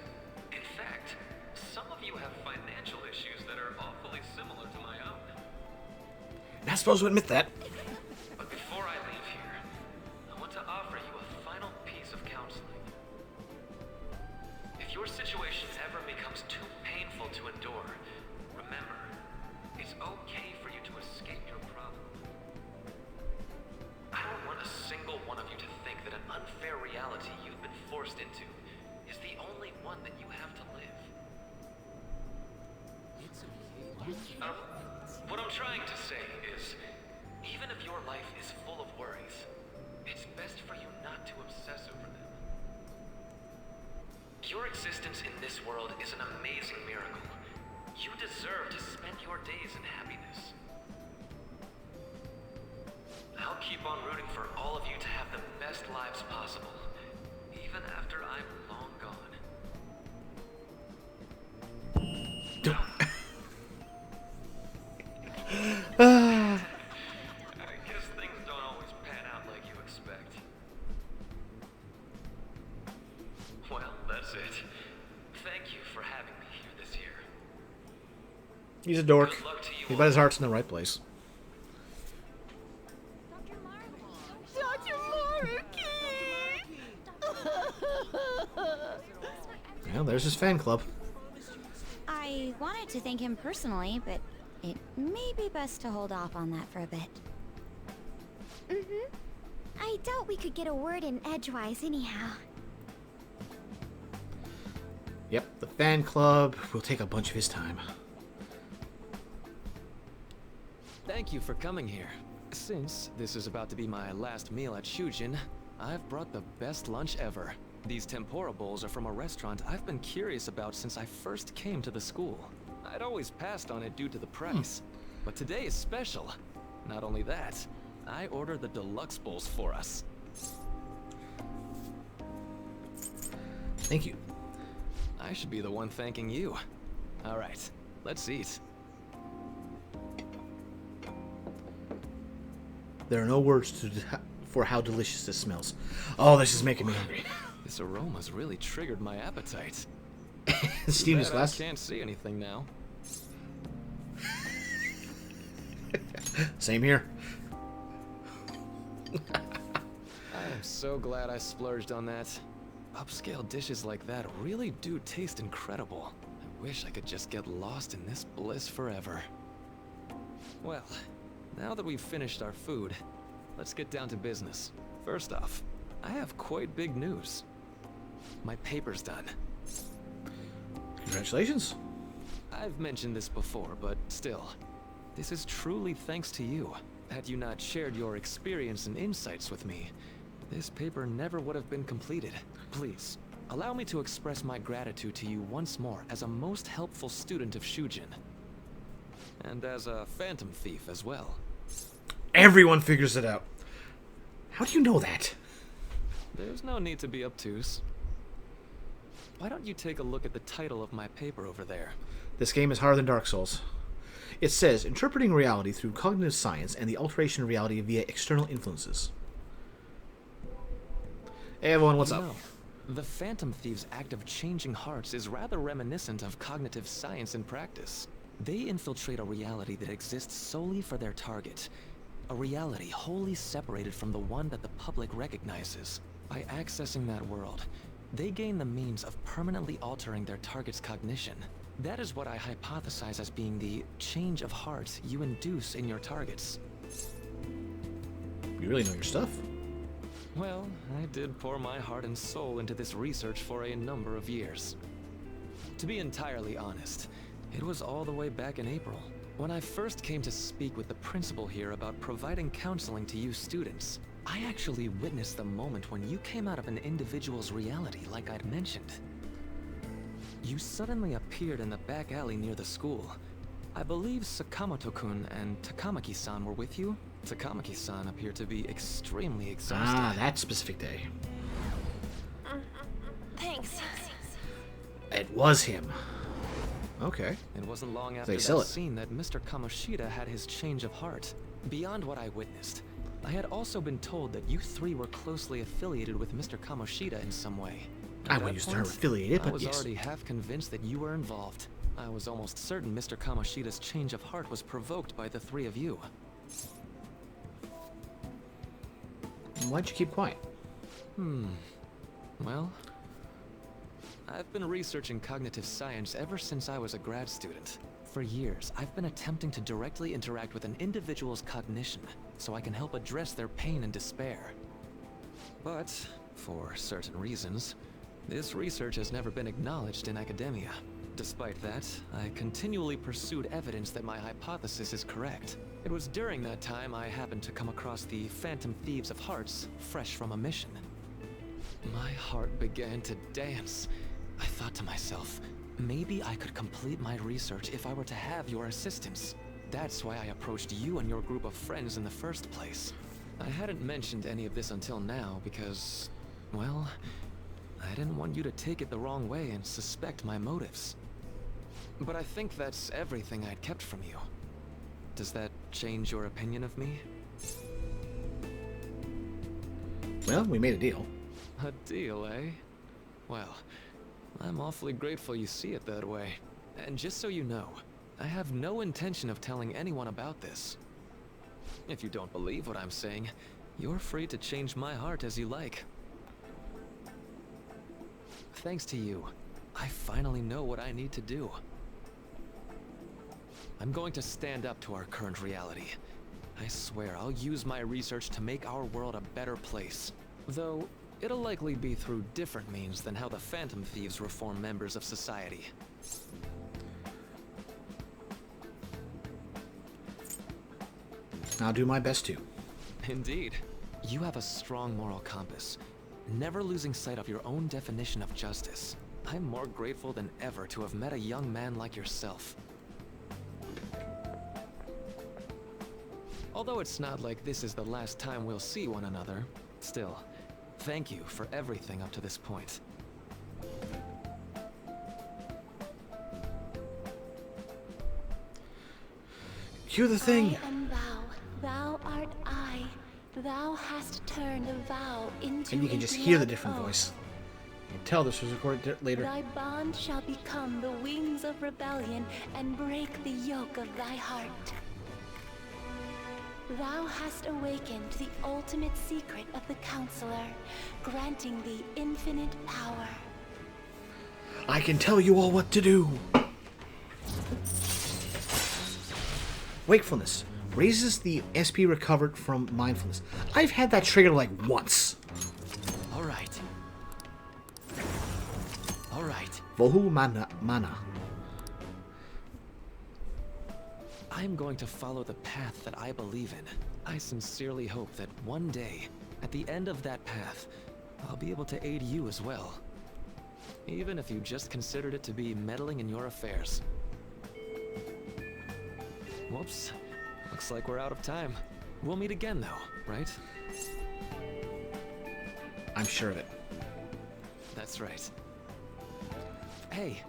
In fact, some of you have financial issues that are awfully similar to my own. Not supposed to admit that. But before I leave here, I want to offer you a final piece of counseling. If your situation ever becomes too painful to endure, remember, it's okay for you to escape your problem. I don't want a single one of you to think that an unfair reality you've been forced into is the only one that you have to live. What I'm trying to say is, even if your life is full of worries, it's best for you not to obsess over them. Your existence in this world is an amazing miracle. You deserve to spend your days in happiness. I'll keep on rooting for all of you to have the best lives possible, even after I'm long gone. I guess things don't always pan out like you expect. Well, that's it. Thank you for having me here this year. He's a dork. Good luck to you But his heart's in the right place. Dr. Well, there's his fan club. I wanted to thank him personally, but it may be best to hold off on that for a bit. Mm-hmm. I doubt we could get a word in edgewise anyhow. Yep, the fan club will take a bunch of his time. Thank you for coming here. Since this is about to be my last meal at Shujin, I've brought the best lunch ever. These tempura bowls are from a restaurant I've been curious about since I first came to the school. I'd always passed on it due to the price, but today is special. Not only that, I ordered the deluxe bowls for us. Thank you. I should be the one thanking you. All right, let's eat. There are no words for how delicious this smells. Oh, this is making me hungry. This aroma's really triggered my appetite. Steam Too his bad glass. I can't see anything now. Same here. I am so glad I splurged on that. Upscale dishes like that really do taste incredible. I wish I could just get lost in this bliss forever. Well, now that we've finished our food, let's get down to business. First off, I have quite big news. My paper's done. Congratulations. I've mentioned this before, but still, this is truly thanks to you. Had you not shared your experience and insights with me, this paper never would have been completed. Please, allow me to express my gratitude to you once more as a most helpful student of Shujin. And as a phantom thief as well. Everyone figures it out. How do you know that? There's no need to be obtuse. Why don't you take a look at the title of my paper over there? This game is harder than Dark Souls. It says, interpreting reality through cognitive science and the alteration of reality via external influences. Hey everyone, what's up? No. The Phantom Thieves' act of changing hearts is rather reminiscent of cognitive science in practice. They infiltrate a reality that exists solely for their target. A reality wholly separated from the one that the public recognizes. By accessing that world, they gain the means of permanently altering their target's cognition. That is what I hypothesize as being the change of heart you induce in your targets. You really know your stuff. Well, I did pour my heart and soul into this research for a number of years. To be entirely honest, it was all the way back in April, when I first came to speak with the principal here about providing counseling to you students. I actually witnessed the moment when you came out of an individual's reality like I'd mentioned. You suddenly appeared in the back alley near the school. I believe Sakamoto-kun and Takamaki-san were with you? Takamaki-san appeared to be extremely exhausted. Ah, that specific day. Thanks. It was him. Okay. It wasn't long after that scene that Mr. Kamoshida had his change of heart. Beyond what I witnessed, I had also been told that you three were closely affiliated with Mr. Kamoshida in some way. I wouldn't use the term affiliated, but I was yes. already half convinced that you were involved. I was almost certain Mr. Kamoshida's change of heart was provoked by the three of you. Why'd you keep quiet? Well, I've been researching cognitive science ever since I was a grad student. For years, I've been attempting to directly interact with an individual's cognition so I can help address their pain and despair. But, for certain reasons, this research has never been acknowledged in academia. Despite that, I continually pursued evidence that my hypothesis is correct. It was during that time I happened to come across the Phantom Thieves of Hearts, fresh from a mission. My heart began to dance. I thought to myself, maybe I could complete my research if I were to have your assistance. That's why I approached you and your group of friends in the first place. I hadn't mentioned any of this until now because, well, I didn't want you to take it the wrong way and suspect my motives. But I think that's everything I'd kept from you. Does that change your opinion of me? Well, we made a deal. A deal, eh? Well, I'm awfully grateful you see it that way. And just so you know, I have no intention of telling anyone about this. If you don't believe what I'm saying, you're free to change my heart as you like. Thanks to you, I finally know what I need to do. I'm going to stand up to our current reality. I swear I'll use my research to make our world a better place. Though, it'll likely be through different means than how the Phantom Thieves reform members of society. I'll do my best to. Indeed. You have a strong moral compass, never losing sight of your own definition of justice. I'm more grateful than ever to have met a young man like yourself. Although it's not like this is the last time we'll see one another, still, thank you for everything up to this point. Cue the thing. I am thou, thou art I. Thou hast turned a vow into And you can a just hear the blood different oath. voice. You can tell this was recorded later. Thy bond shall become the wings of rebellion and break the yoke of thy heart. Thou hast awakened the ultimate secret of the Counselor, granting thee infinite power. I can tell you all what to do. Wakefulness. Raises the SP recovered from mindfulness. I've had that trigger like once. Alright. Alright. Vohu mana. I'm going to follow the path that I believe in. I sincerely hope that one day, at the end of that path, I'll be able to aid you as well. Even if you just considered it to be meddling in your affairs. Whoops. Looks like we're out of time. We'll meet again though, right? I'm sure of it. That's right. Hey.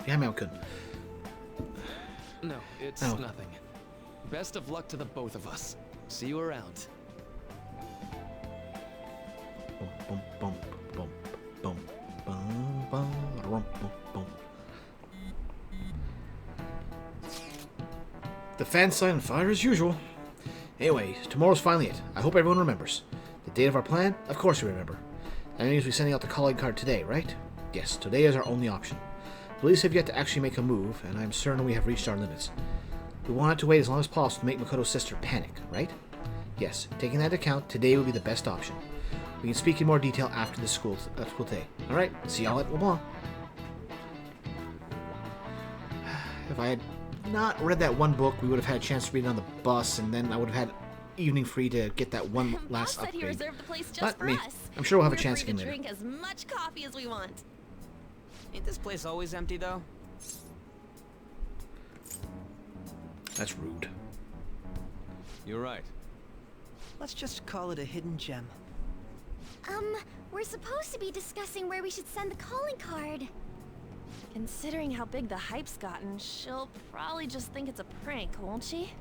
Yeah, Malkun. No, it's Oh. nothing. Best of luck to the both of us. See you around. bum, bum, bum, bum, bum, bum, bum, bum. The fan sign on fire as usual. Anyway, tomorrow's finally it. I hope everyone remembers. The date of our plan? Of course we remember. That means we're sending out the calling card today, right? Yes, today is our only option. Police have yet to actually make a move, and I'm certain we have reached our limits. We wanted to wait as long as possible to make Makoto's sister panic, right? Yes, taking that into account, today would be the best option. We can speak in more detail after the school day. Alright, see y'all at LeBlanc. If I had not read that one book, we would have had a chance to read it on the bus, and then I would have had evening free to get that one last Boss said he upgrade. reserved the place just But for me, us. I'm sure we'll have a We're chance free again to later. drink as much coffee as we want. Ain't this place always empty, though? That's rude. You're right. Let's just call it a hidden gem. We're supposed to be discussing where we should send the calling card. Considering how big the hype's gotten, she'll probably just think it's a prank, won't she?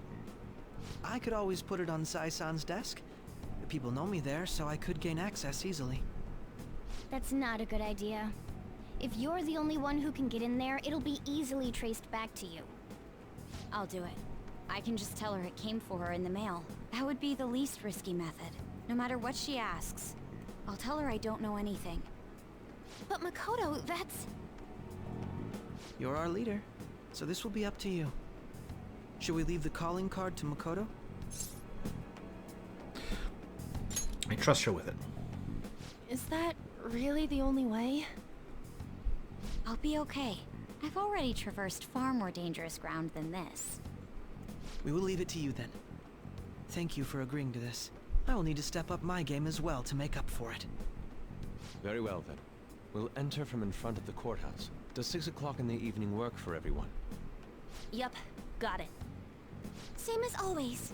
I could always put it on Sai-san's desk. People know me there, so I could gain access easily. That's not a good idea. If you're the only one who can get in there, it'll be easily traced back to you. I'll do it. I can just tell her it came for her in the mail. That would be the least risky method. No matter what she asks, I'll tell her I don't know anything. But Makoto, that's... You're our leader, so this will be up to you. Should we leave the calling card to Makoto? I trust her with it. Is that really the only way? I'll be okay. I've already traversed far more dangerous ground than this. We will leave it to you then. Thank you for agreeing to this. I will need to step up my game as well to make up for it. Very well, then. We'll enter from in front of the courthouse. Does 6 o'clock in the evening work for everyone? Yup, got it. Same as always.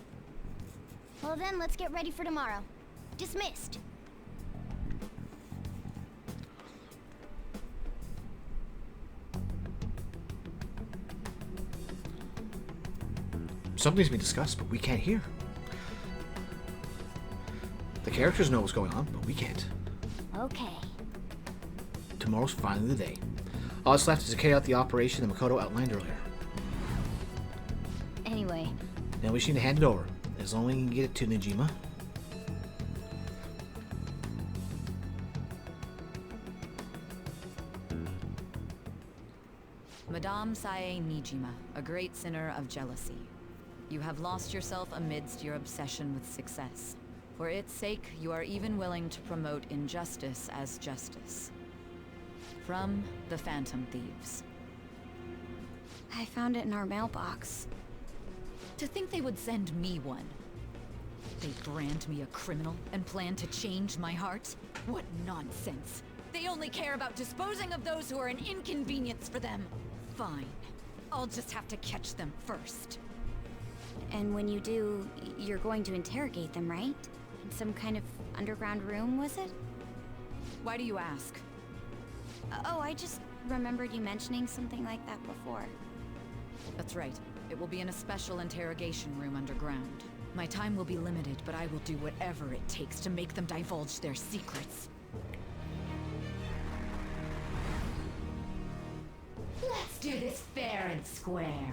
Well then, let's get ready for tomorrow. Dismissed. Something's being discussed, but we can't hear. The characters know what's going on, but we can't. Okay. Tomorrow's finally the day. All that's left is to carry out the operation that Makoto outlined earlier. Anyway. Now we just need to hand it over. As long as we can get it to Nijima. Madame Sae Nijima, a great sinner of jealousy. You have lost yourself amidst your obsession with success. For its sake, you are even willing to promote injustice as justice. From the Phantom Thieves. I found it in our mailbox. To think they would send me one. They brand me a criminal and plan to change my heart? What nonsense! They only care about disposing of those who are an inconvenience for them. Fine. I'll just have to catch them first. And when you do, you're going to interrogate them, right? In some kind of underground room, was it? Why do you ask? Oh, I just remembered you mentioning something like that before. That's right. It will be in a special interrogation room underground. My time will be limited, but I will do whatever it takes to make them divulge their secrets. Let's do this fair and square.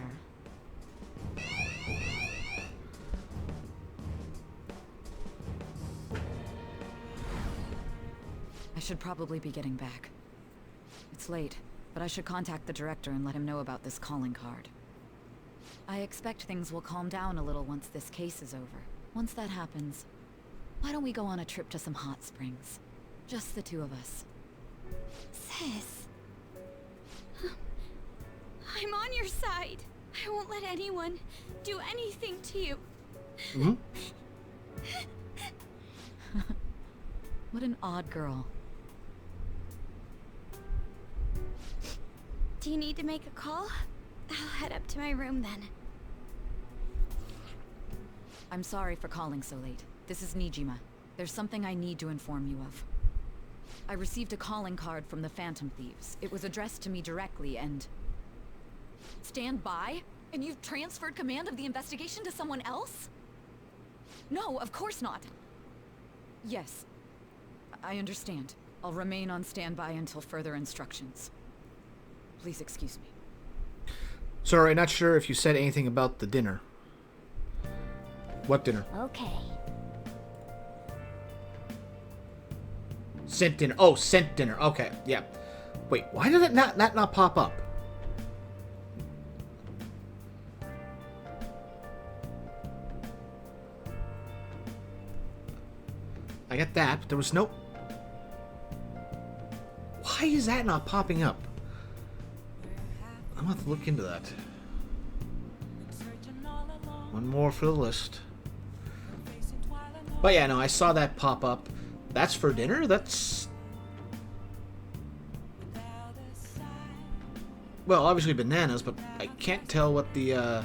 I should probably be getting back. It's late, but I should contact the director and let him know about this calling card. I expect things will calm down a little once this case is over. Once that happens, why don't we go on a trip to some hot springs? Just the two of us. Sis. I'm on your side. I won't let anyone do anything to you. Mm-hmm. What an odd girl. Do you need to make a call? I'll head up to my room then. I'm sorry for calling so late. This is Nijima. There's something I need to inform you of. I received a calling card from the Phantom Thieves. It was addressed to me directly and... Stand by? And you've transferred command of the investigation to someone else? No, of course not. Yes. I understand. I'll remain on standby until further instructions. Please excuse me. Sorry, not sure if you said anything about the dinner. What dinner? Okay. Scent dinner. Oh, scent dinner. Okay, yeah. Wait, why did it not pop up? I get that, but there was no... Why is that not popping up? I'm gonna have to look into that. One more for the list. But yeah, no, I saw that pop up. That's for dinner? That's... Well, obviously bananas, but I can't tell what the,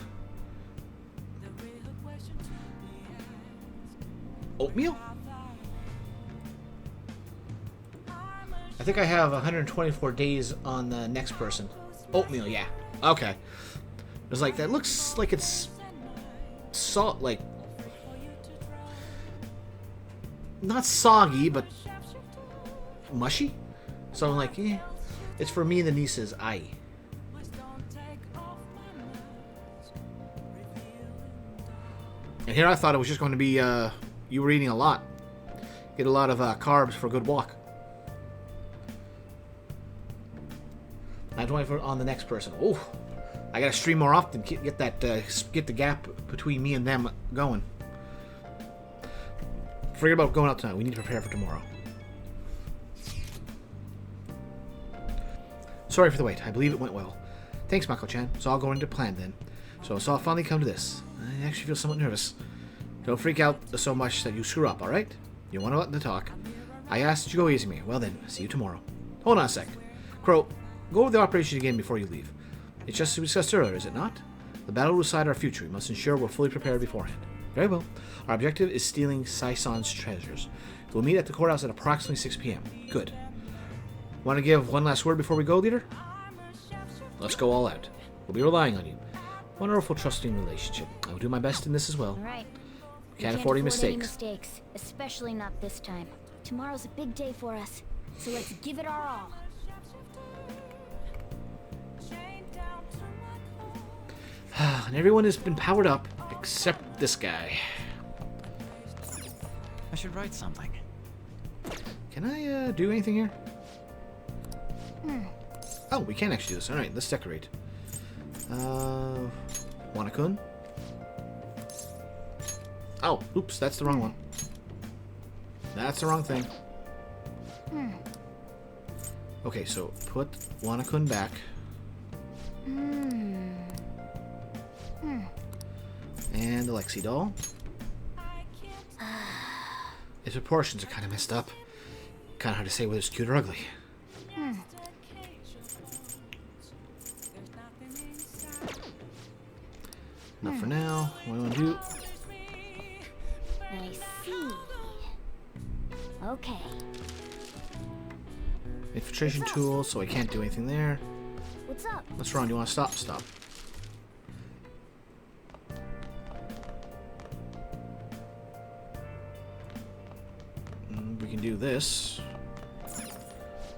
Oatmeal? I think I have 124 days on the next person. Oatmeal, yeah. Okay. It's like, that looks like it's salt, like... Not soggy, but mushy. So I'm like, eh. It's for me and the nieces. Aye. And here I thought it was just going to be, you were eating a lot. Get a lot of carbs for a good walk. 924 on the next person. Oh, I gotta stream more often. Get that, get the gap between me and them going. Forget about going out tonight. We need to prepare for tomorrow. Sorry for the wait. I believe it went well. Thanks, Mako-chan. It's all going to plan then. So it's all finally come to this. I actually feel somewhat nervous. Don't freak out so much that you screw up, alright? You want to let them talk. I asked that you go easy on me. Well then, see you tomorrow. Hold on a sec. Crow, go over the operation again before you leave. It's just as we discussed earlier, is it not? The battle will decide our future. We must ensure we're fully prepared beforehand. Very well. Our objective is stealing Sai-san's treasures. We'll meet at the courthouse at approximately 6 p.m. Good. Want to give one last word before we go, leader? Let's go all out. We'll be relying on you. Wonderful, trusting relationship. I will do my best in this as well. All right. Can't afford any mistakes. Any mistakes, especially not this time. Tomorrow's a big day for us, so let's give it our all. And everyone has been powered up, except this guy. I should write something. Can I do anything here? Oh, we can actually do this. Alright, let's decorate. Wanakun? Oh, oops, that's the wrong one. That's the wrong thing. Okay, so put Wanakun back. And the Lexi doll. Its proportions are kind of messed up. Kind of hard to say whether it's cute or ugly. Not for now. What do I want to do? I see. Okay. Infiltration tool, so I can't do anything there. What's up? What's wrong? Do you want to stop? Stop. We can do this.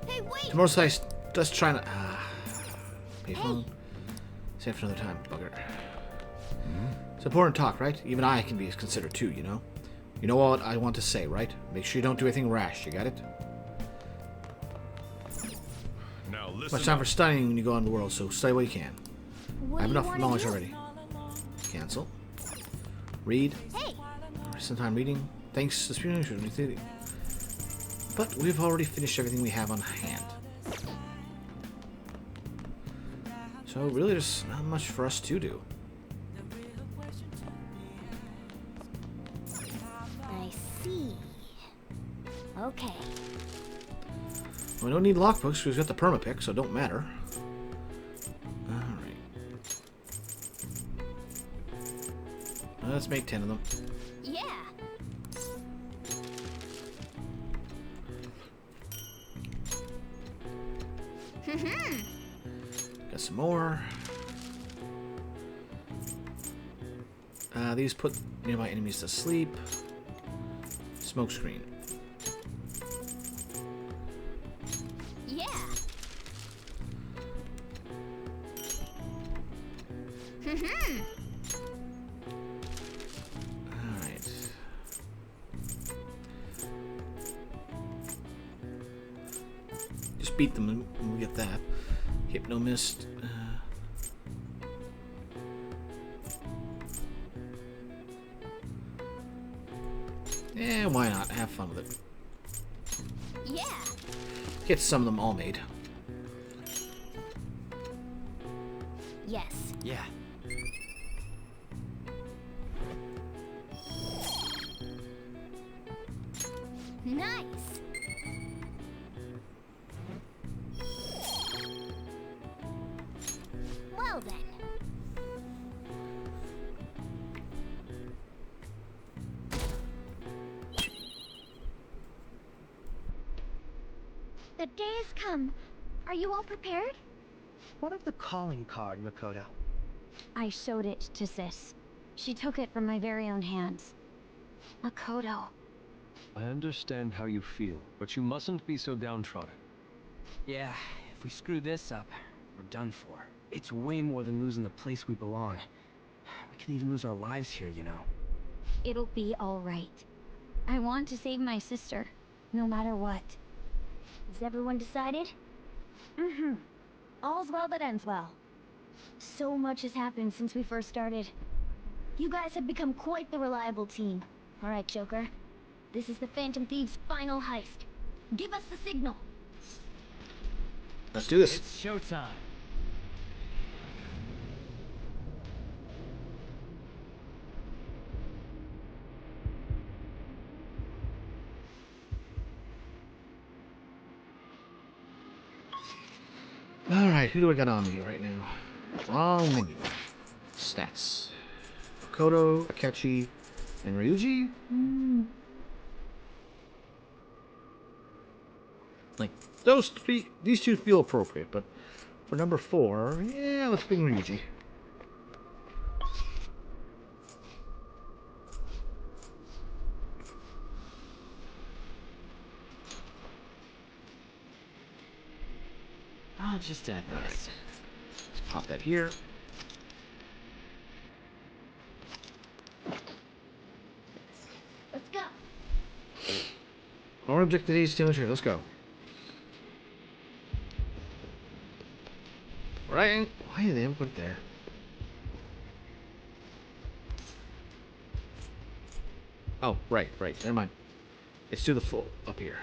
Hey, wait! Tomorrow's slice. Just trying to. Payphone. Save for another time, bugger. It's important talk, right? Even I can be considered too, you know? You know what I want to say, right? Make sure you don't do anything rash, you got it? Now listen. Much time for studying when you go out in the world, so study what you can. I have enough knowledge already. Cancel. Read. Hey. Some time reading. Thanks to the But we've already finished everything we have on hand. So really there's not much for us to do. I see. Okay. We don't need lockbooks because we've got the permapick, so it don't matter. Alright. Let's make 10 of them. Yeah. Got some more. These put nearby enemies to sleep. Smoke screen. Alright. Just beat them and we'll get that. Hypno Mist. Yeah, why not? Have fun with it. Yeah. Get some of them all made. Yes. Yeah. Nice. Well then. The day has come. Are you all prepared? What of the calling card, Makoto? I showed it to Sis. She took it from my very own hands. Makoto. I understand how you feel, but you mustn't be so downtrodden. Yeah, if we screw this up, we're done for. It's way more than losing the place we belong. We could even lose our lives here, you know. It'll be all right. I want to save my sister, no matter what. Is everyone decided? Mm-hmm. All's well that ends well. So much has happened since we first started. You guys have become quite the reliable team. Alright, Joker. This is the Phantom Thieves' final heist. Give us the signal. Let's do this. It's showtime. Alright, who do I got on me right now? Wrong menu. Stats. Makoto, Akechi, and Ryuji? Like, these two feel appropriate, but for number 4, yeah, let's bring Ryuji. I'll just add this. Let's pop that here. Let's go. Our objective is to enter. Let's go. Right? Why did they put it there? Oh, right. Never mind. Let's do the full up here.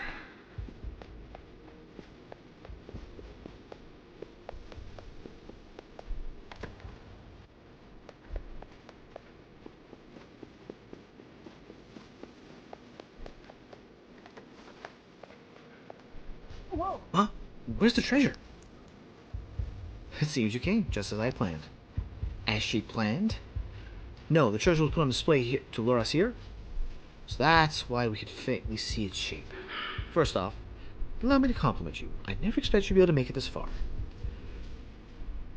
Whoa. Huh? Where's the treasure? It seems you came, just as I planned. As she planned? No, the treasure was put on display here to lure us here. So that's why we could faintly see its shape. First off, allow me to compliment you. I never expected you to be able to make it this far.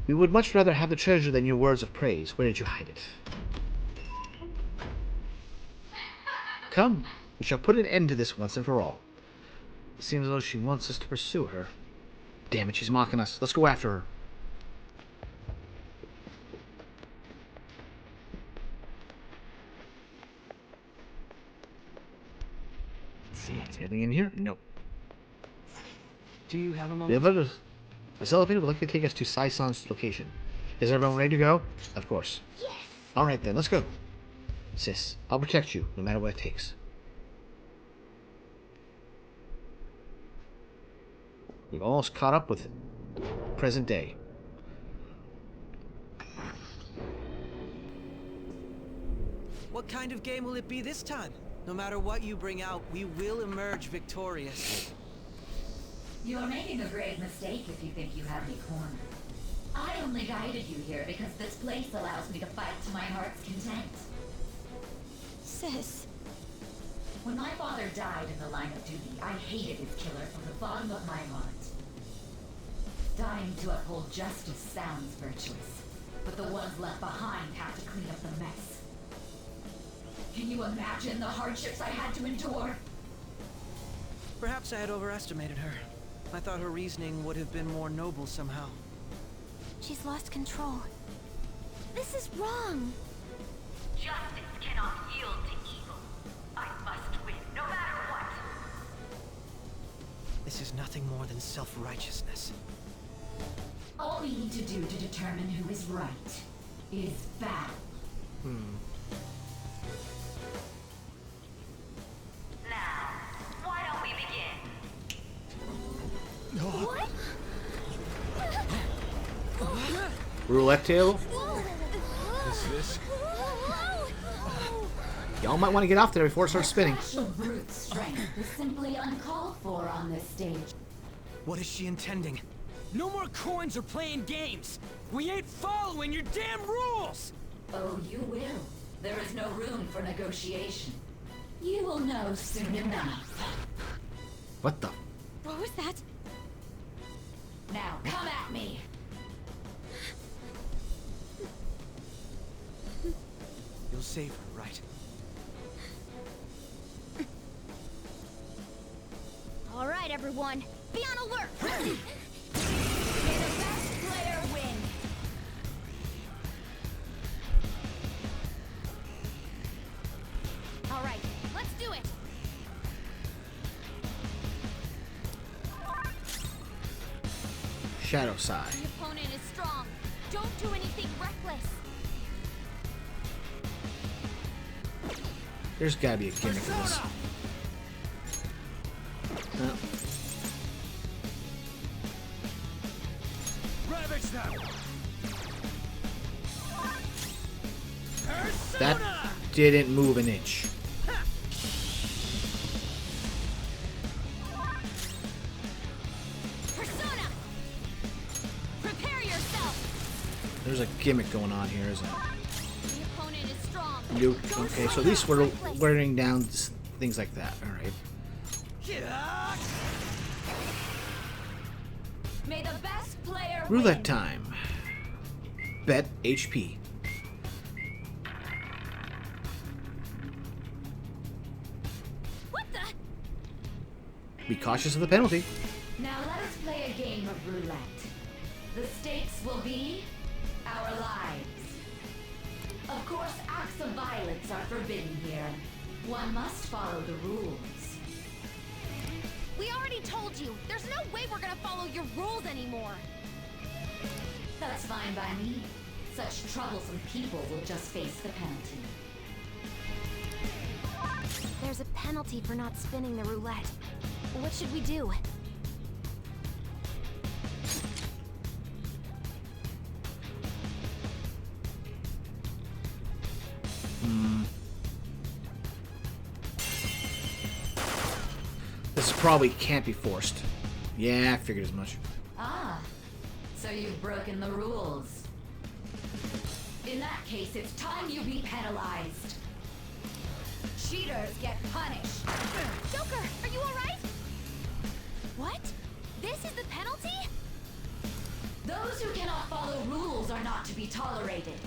We would much rather have the treasure than your words of praise. Where did you hide it? Come, we shall put an end to this once and for all. It seems as though she wants us to pursue her. Damn it, she's mocking us. Let's go after her. Anything in here? Nope. Do you have a The moment? This elevator would likely take us to Sai-san's location. Is everyone ready to go? Of course. Yes. Alright then, let's go. Sis, I'll protect you, no matter what it takes. We've almost caught up with present day. What kind of game will it be this time? No matter what you bring out, we will emerge victorious. You are making a grave mistake if you think you have me cornered. I only guided you here because this place allows me to fight to my heart's content. Sis. When my father died in the line of duty, I hated his killer from the bottom of my heart. Dying to uphold justice sounds virtuous, but the ones left behind have to clean up the mess. Can you imagine the hardships I had to endure? Perhaps I had overestimated her. I thought her reasoning would have been more noble somehow. She's lost control. This wrong? Justice cannot yield to evil. I must win, no matter what. This is nothing more than self-righteousness. All we need to do to determine who is right is battle. Now, why don't we begin? What? Roulette table? This? Y'all might want to get off there before it starts spinning. Special brute strength is simply uncalled for on this stage. What is she intending? No more coins or playing games! We ain't following your damn rules! Oh, you will. There is no room for negotiation. You will know soon enough. What the? What was that? Now, come at me! You'll save her, right? All right, everyone, be on alert. May the best player win! All right, let's do it. Shadow side. The opponent is strong. Don't do anything reckless. There's gotta be a gimmick in this. No. Ravage them! That didn't move an inch. Persona! Prepare yourself. There's a gimmick going on here, isn't it? The opponent is strong. Okay, so at least we're wearing down things like that. All right. May the best player Roulette win! time. Bet HP. What the? Be cautious of the penalty. Now let us play a game of roulette. The stakes will be our lives. Of course, acts of violence are forbidden here. One must follow the rules. We already told you. There's no way we're gonna follow your rules anymore. That's fine by me. Such troublesome people will just face the penalty. There's a penalty for not spinning the roulette. What should we do? This probably can't be forced. Yeah, I figured as much. Ah, so you've broken the rules. In that case, it's time you be penalized. Cheaters get punished. Joker, are you alright? What? This is the penalty? Those who cannot follow rules are not to be tolerated.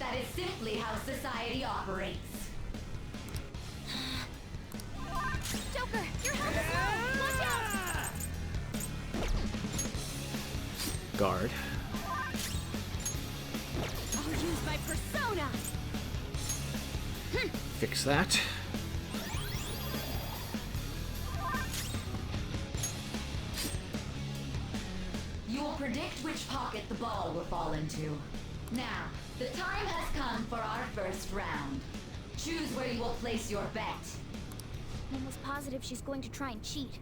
That is simply how society operates. Joker, your health is low! Watch out! Guard. I'll use my persona! Fix that. You will predict which pocket the ball will fall into. Now, the time has come for our first round. Choose where you will place your bet. I'm almost positive she's going to try and cheat.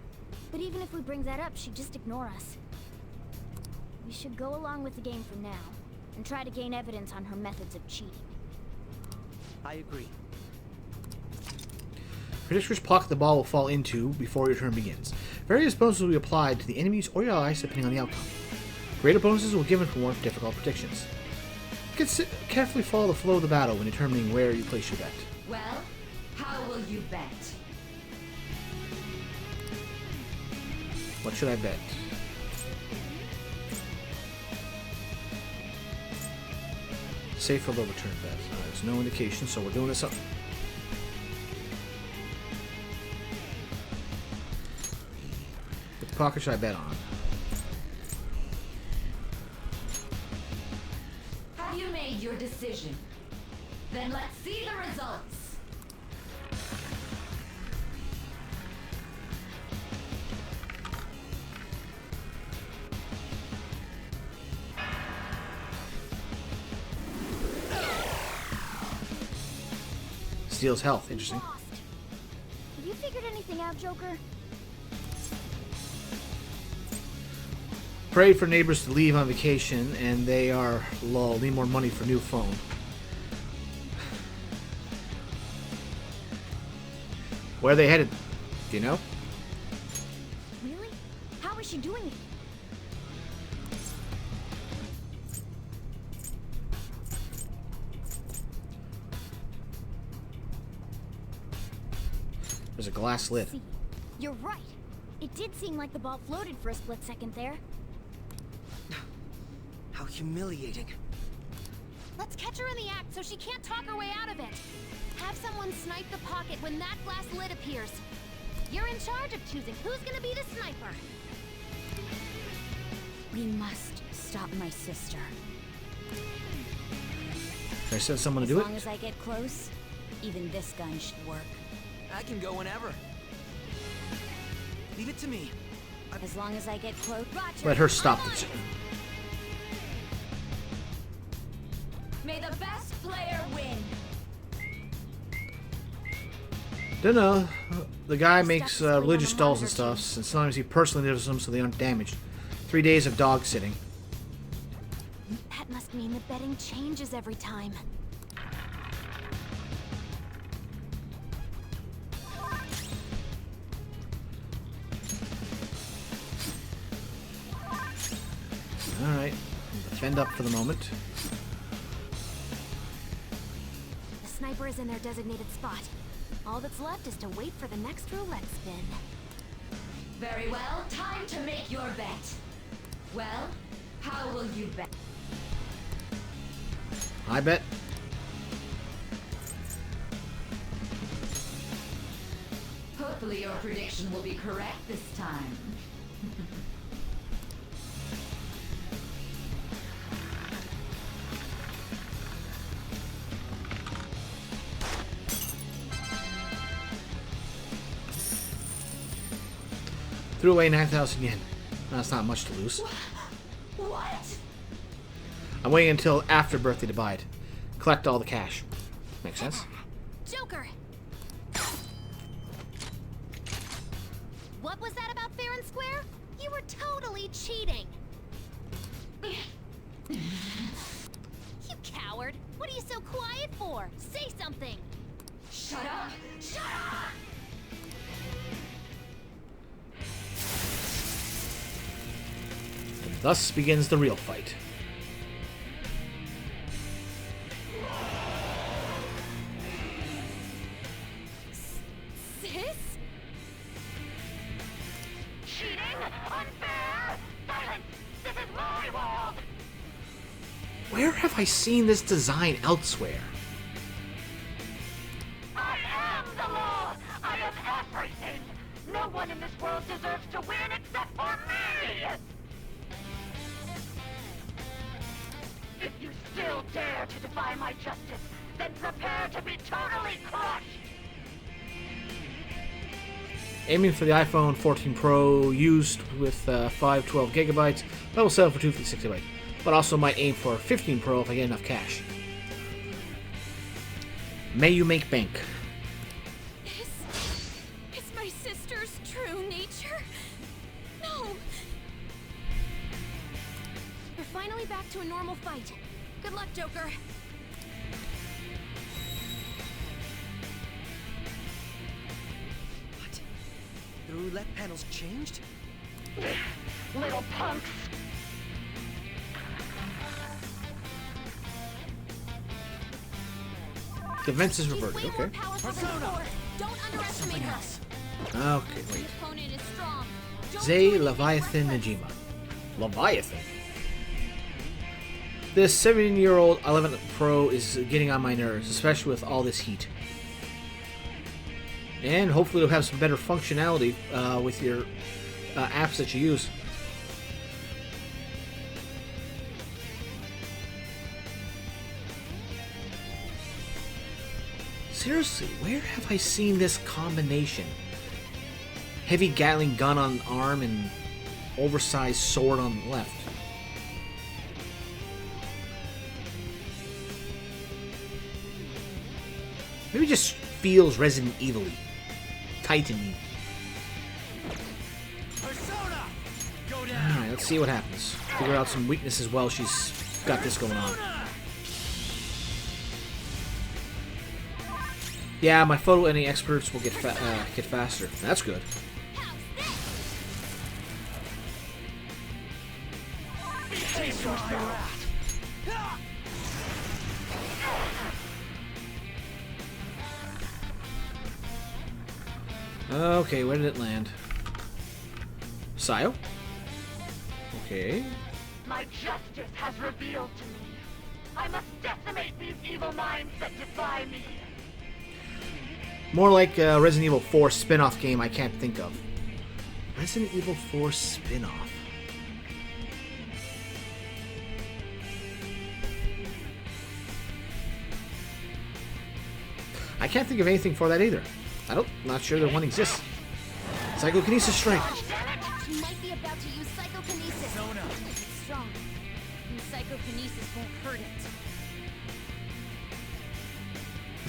But even if we bring that up, she'd just ignore us. We should go along with the game for now, and try to gain evidence on her methods of cheating. I agree. Predict which pocket the ball will fall into before your turn begins. Various bonuses will be applied to the enemies or your allies depending on the outcome. Greater bonuses will be given for more difficult predictions. Carefully follow the flow of the battle when determining where you place your bet. Well, how will you bet? What should I bet? Safe or low return bet. There's no indication, so we're doing this up. What pocket should I bet on? Have you made your decision? decision. Then let's see the results. Steals health. Interesting. Have you figured anything out, Joker? Prayed for neighbors to leave on vacation, and they are lol. Need more money for new phone. Where are they headed? Do you know? Really? How is she doing it? There's a glass lid. See, you're right. It did seem like the ball floated for a split second there. How humiliating. Let's catch her in the act so she can't talk her way out of it. Have someone snipe the pocket when that glass lid appears. You're in charge of choosing who's gonna be the sniper. We must stop my sister. Can I send someone to do As long it? as I get close, even this gun should work. I can go whenever. Leave it to me. As long as I get close. Let her stop it. May the best player win. Don't know. The guy makes religious dolls and stuff, and sometimes he personally does them so they aren't damaged. 3 days of dog sitting. That must mean the betting changes every time. Alright. Defend up for the moment. The sniper is in their designated spot. All that's left is to wait for the next roulette spin. Very well, time to make your bet. Well, how will you bet? I bet. Hopefully your prediction will be correct this time. Threw away 9,000 yen. That's not much to lose. What? I'm waiting until after birthday to buy it. Collect all the cash. Makes sense. Joker! What was that about fair and square? You were totally cheating! You coward! What are you so quiet for? Say something! Shut up! Shut up! And thus begins the real fight. Sis? Cheating? Unfair? Silence! This is my world! Where have I seen this design elsewhere? I am the law! I am everything! No one in this world deserves to win except for me! If you still dare to defy my justice, then prepare to be totally crushed! Aiming for the iPhone 14 Pro used with 512 gigabytes, but will sell for 250 gigabytes. But also might aim for 15 Pro if I get enough cash. May you make bank. Is my sister's true nature? No! We're finally back to a normal fight. Good luck, Joker. What? The roulette panel's changed? Little punks! Defense is reverted. Okay. Don't underestimate her. Okay, wait. The opponent is strong. Zay Leviathan Najima. Leviathan? This 17-year-old 11 Pro is getting on my nerves, especially with all this heat. And hopefully it'll have some better functionality with your apps that you use. seriously, where have I seen this combination? Heavy Gatling gun on arm and oversized sword on the left. Maybe it just feels Resident Evil-y. Titan-y. Alright, let's see what happens. Figure out some weaknesses while she's got this going on. Yeah, my photo editing experts will get faster. That's good. Okay, where did it land? Sayo? Okay. My justice has revealed to me. I must decimate these evil minds that defy me. More like a Resident Evil 4 spin-off game I can't think of. Resident Evil 4 spin-off. I can't think of anything for that either. Not sure that one exists. Psychokinesis strike. She might be about to use psychokinesis. It's strong. And psychokinesis won't hurt it.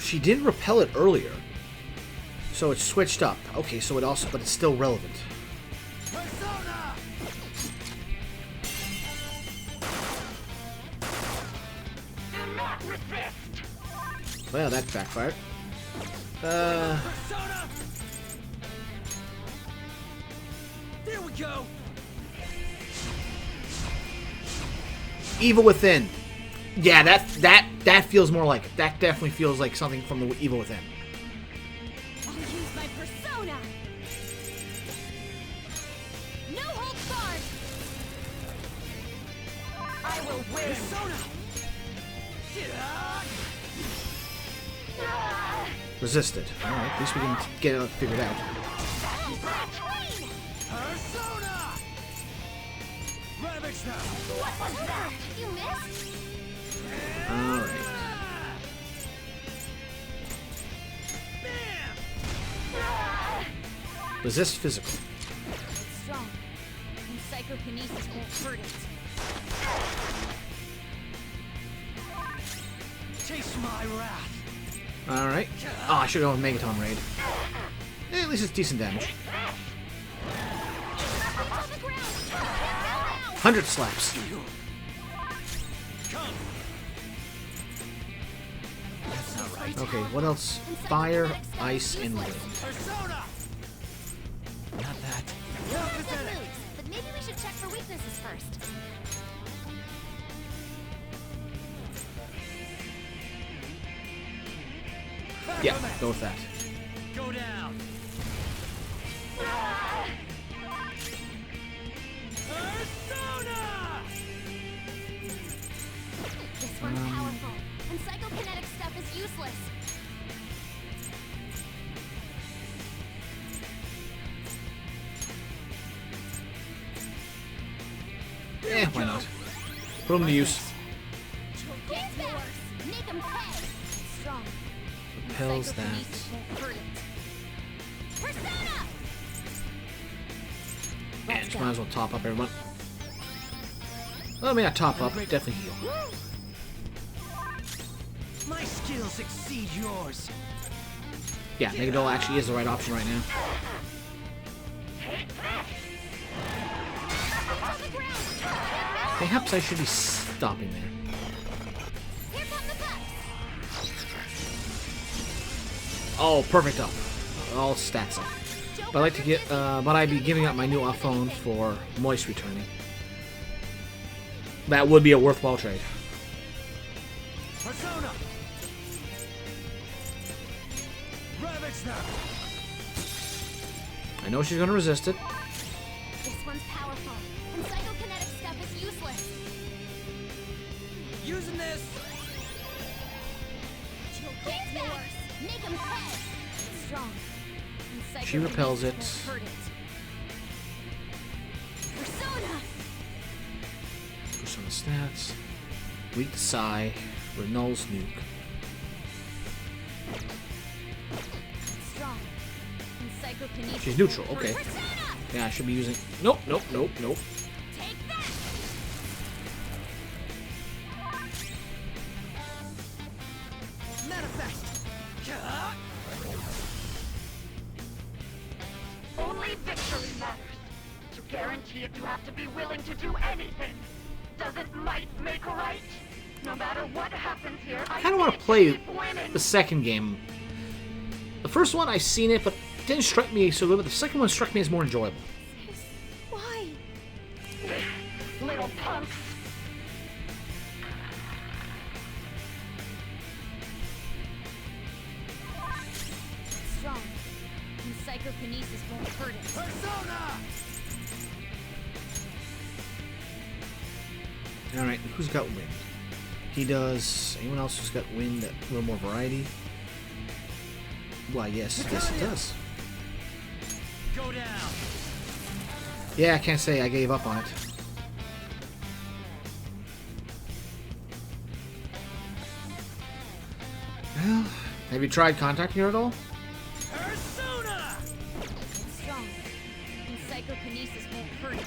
She didn't repel it earlier. So it's switched up. Okay, so but it's still relevant. Persona! Do not resist! Well, that backfired. Persona! There we go! Evil Within. Yeah, that feels more like it. That definitely feels like something from the Evil Within. I'll use my persona. No holds barred. I will win. Persona! Resisted. Alright, at least we can get it figured out. Persona! Ravage now! What was that? You missed? Alright. Resist physical. It's strong. And psychokinesis won't hurt it. Taste my wrath. Alright. Oh, I should go with Megaton Raid. At least it's decent damage. 100 slaps. Okay, what else? Fire, ice, and wind. Not that. Good moves, but maybe we should check for weaknesses first. Yeah, go with that. Go down. Persona! This one's powerful, and psychokinetic stuff is useless. Why not? Put them to use. Get back! Make him pay! Strong. Repels that. Psychokinesis won't hurt it. Persona! Yeah, just might as well top up everyone. Well, I mean, not top up, definitely heal. My skills exceed yours. Yeah, Megadol actually is the right option right now. Perhaps I should be stopping there. Here come the cuts. Oh, perfect up. All stats up. But I like to get, but I'd be giving up my new phone for Moist returning. That would be a worthwhile trade. Persona! Ravage now! I know she's gonna resist it. This one's powerful, and psychokinetic stuff is useless. Using this! Get back! Make him pay! Strong. And She repels it. psychokinesis won't hurt it. Persona! Push on the stats. Weak to Psy. Renul's nuke. Psychokinesis. She's neutral, okay. Yeah, I should be using... Nope, nope, nope, nope. Manifest! Only victory matters. To guarantee it, you have to be willing to do anything. Doesn't might make right? No matter what happens here, I kind of want to play the second game. The first one, I've seen it, but it didn't strike me so good, but the second one struck me as more enjoyable. Why? Little punks. Strong. And psychokinesis won't hurt it. Persona! Alright, who's got wind? He does. Anyone else who's got wind, a little more variety? Why, yes, yes it does. Go down. Yeah, I can't say I gave up on it. Well, have you tried contacting her at all? Persona! Strong. And psychokinesis won't hurt it.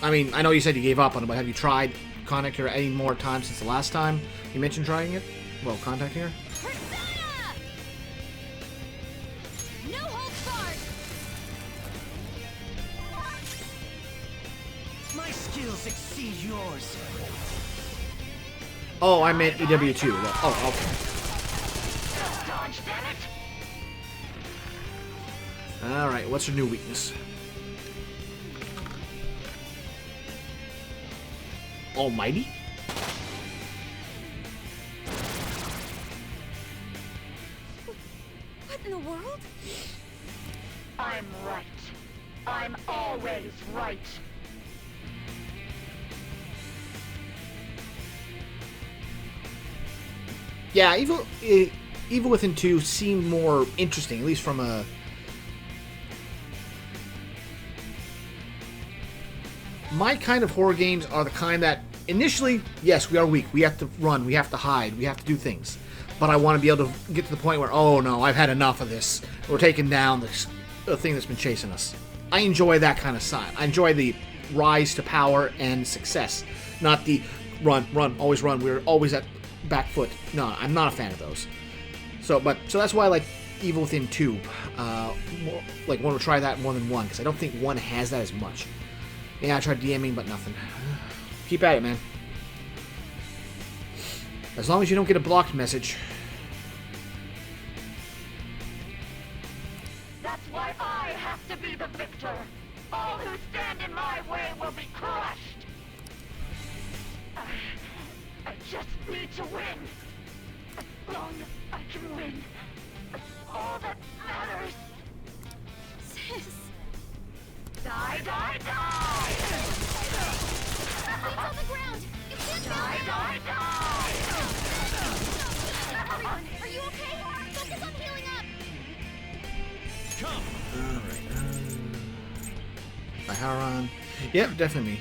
I mean, I know you said you gave up on it, but have you tried contacting her any more times since the last time you mentioned trying it? Well, contacting her? Persona! No holds barred! My skills exceed yours. Oh, I meant EW2. Well, oh, okay. Dodge, damn it! Alright, what's her new weakness? Almighty? What in the world? I'm right. I'm always right. Yeah, Evil Within 2 seemed more interesting, at least from a... My kind of horror games are the kind that, initially, yes, we are weak. We have to run. We have to hide. We have to do things. But I want to be able to get to the point where, oh no, I've had enough of this. We're taking down the thing that's been chasing us. I enjoy that kind of side. I enjoy the rise to power and success. Not the run, always run. We're always at back foot. No, I'm not a fan of those. So that's why I like Evil Within 2. Like, want to try that more than 1, because I don't think 1 has that as much. Yeah, I tried DMing, but nothing. Keep at it, man. As long as you don't get a blocked message. That's why I have to be the victor. All who stand in my way will be crushed. I just need to win. As long as I can win. That's all that matters. Sis. Die, die, die! It's on the ground! You can't Die, die, die! Everyone, are you okay? Focus on healing up! Alright, Baharan. Yep, definitely me.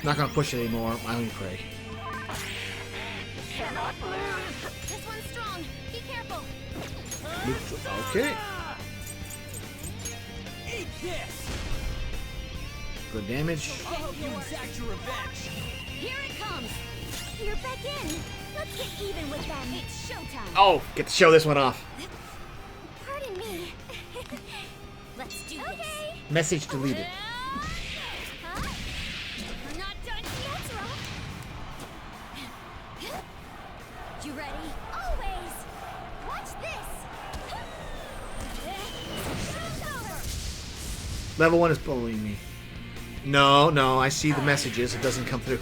Not gonna push it anymore. I only pray. Cannot lose! This one's strong. Be careful. Okay. Eat this! Good damage. I hope you exact your revenge. Here it comes. You're back in. Let's get even with them. It's showtime. Oh, get to show this one off. Pardon me. Let's do this. Message deleted. Huh? We're not done yet. You ready? Always. Watch this. Level 1 is bullying me. No, I see the messages. It doesn't come through.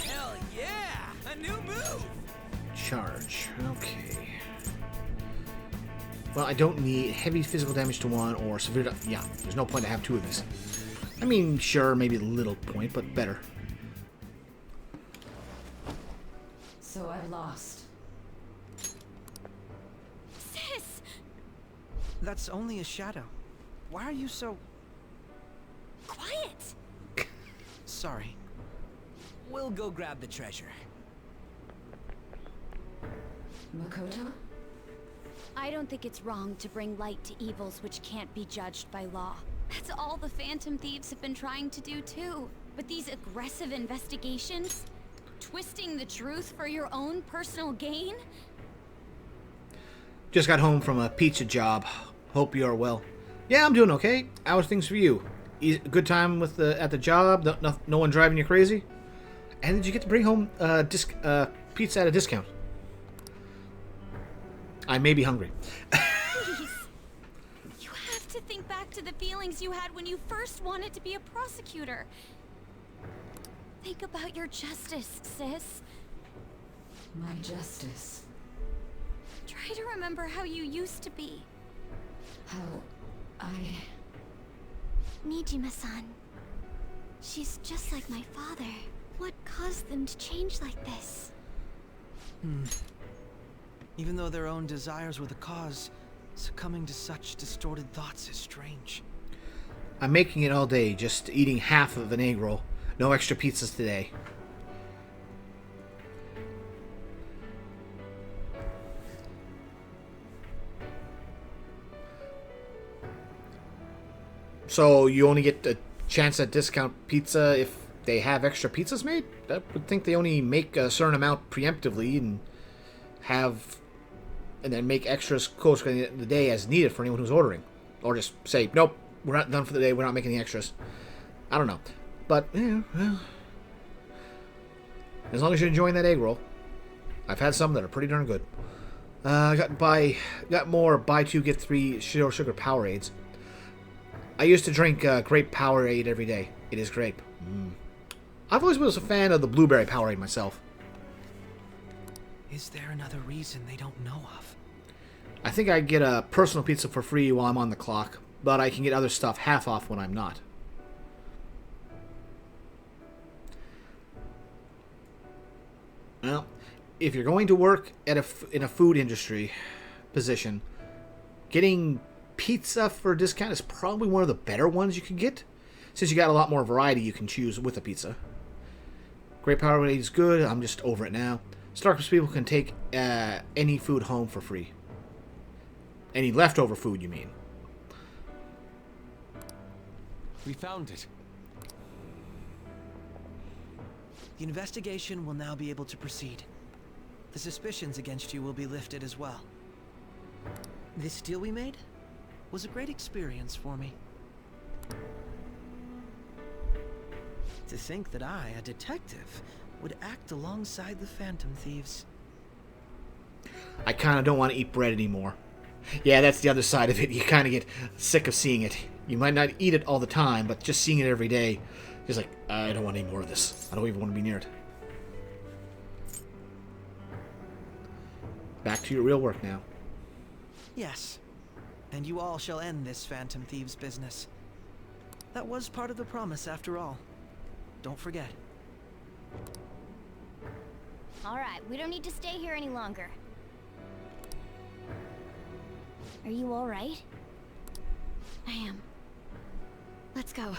Hell yeah! A new move! Charge. Okay. Well, I don't need heavy physical damage to one or severe... Yeah, there's no point to have 2 of these. I mean, sure, maybe a little point, but better. So I've lost. That's only a shadow. Why are you so... Quiet! Sorry. We'll go grab the treasure. Makoto? I don't think it's wrong to bring light to evils which can't be judged by law. That's all the Phantom Thieves have been trying to do too. But these aggressive investigations? Twisting the truth for your own personal gain? Just got home from a pizza job. Hope you are well. Yeah, I'm doing okay. How are things for you? Good time with at the job? No one driving you crazy? And did you get to bring home pizza at a discount? I may be hungry. Please. You have to think back to the feelings you had when you first wanted to be a prosecutor. Think about your justice, sis. My justice. Try to remember how you used to be. How I... Nijima-san. She's just like my father. What caused them to change like this? Even though their own desires were the cause, succumbing to such distorted thoughts is strange. I'm making it all day, just eating half of an egg roll. No extra pizzas today. So you only get a chance at discount pizza if they have extra pizzas made? I would think they only make a certain amount preemptively and then make extras close to the end of the day as needed for anyone who's ordering. Or just say, nope, we're not done for the day, we're not making the extras. I don't know. But, yeah, well, as long as you're enjoying that egg roll. I've had some that are pretty darn good. Got more buy two get three sugar Powerades. I used to drink grape Powerade every day. It is grape. I've always been a fan of the blueberry Powerade myself. Is there another reason they don't know of? I think I get a personal pizza for free while I'm on the clock, but I can get other stuff half off when I'm not. Well, if you're going to work at in a food industry position, getting pizza for a discount is probably one of the better ones you can get, since you got a lot more variety you can choose with a pizza. Great Powerade is good. I'm just over it now. Starcraft people can take any food home for free. Any leftover food, you mean? We found it. The investigation will now be able to proceed. The suspicions against you will be lifted as well. This deal we made was a great experience for me. To think that I, a detective, would act alongside the Phantom Thieves. I kind of don't want to eat bread anymore. Yeah, that's the other side of it. You kind of get sick of seeing it. You might not eat it all the time, but just seeing it every day, just like, I don't want any more of this. I don't even want to be near it. Back to your real work now. Yes. And you all shall end this Phantom Thieves business. That was part of the promise after all. Don't forget. Alright, we don't need to stay here any longer. Are you alright? I am. Let's go.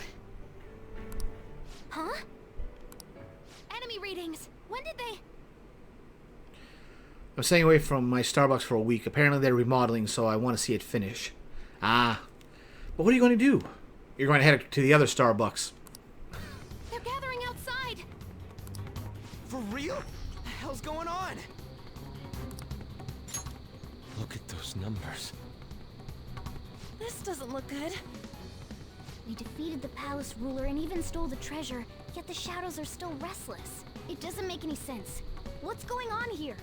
Huh? Enemy readings! When did they... I'm staying away from my Starbucks for a week. Apparently they're remodeling, so I want to see it finish. Ah. But what are you going to do? You're going to head to the other Starbucks. They're gathering outside! For real? What the hell's going on? Look at those numbers. This doesn't look good. We defeated the palace ruler and even stole the treasure, yet the shadows are still restless. It doesn't make any sense. What's going on here?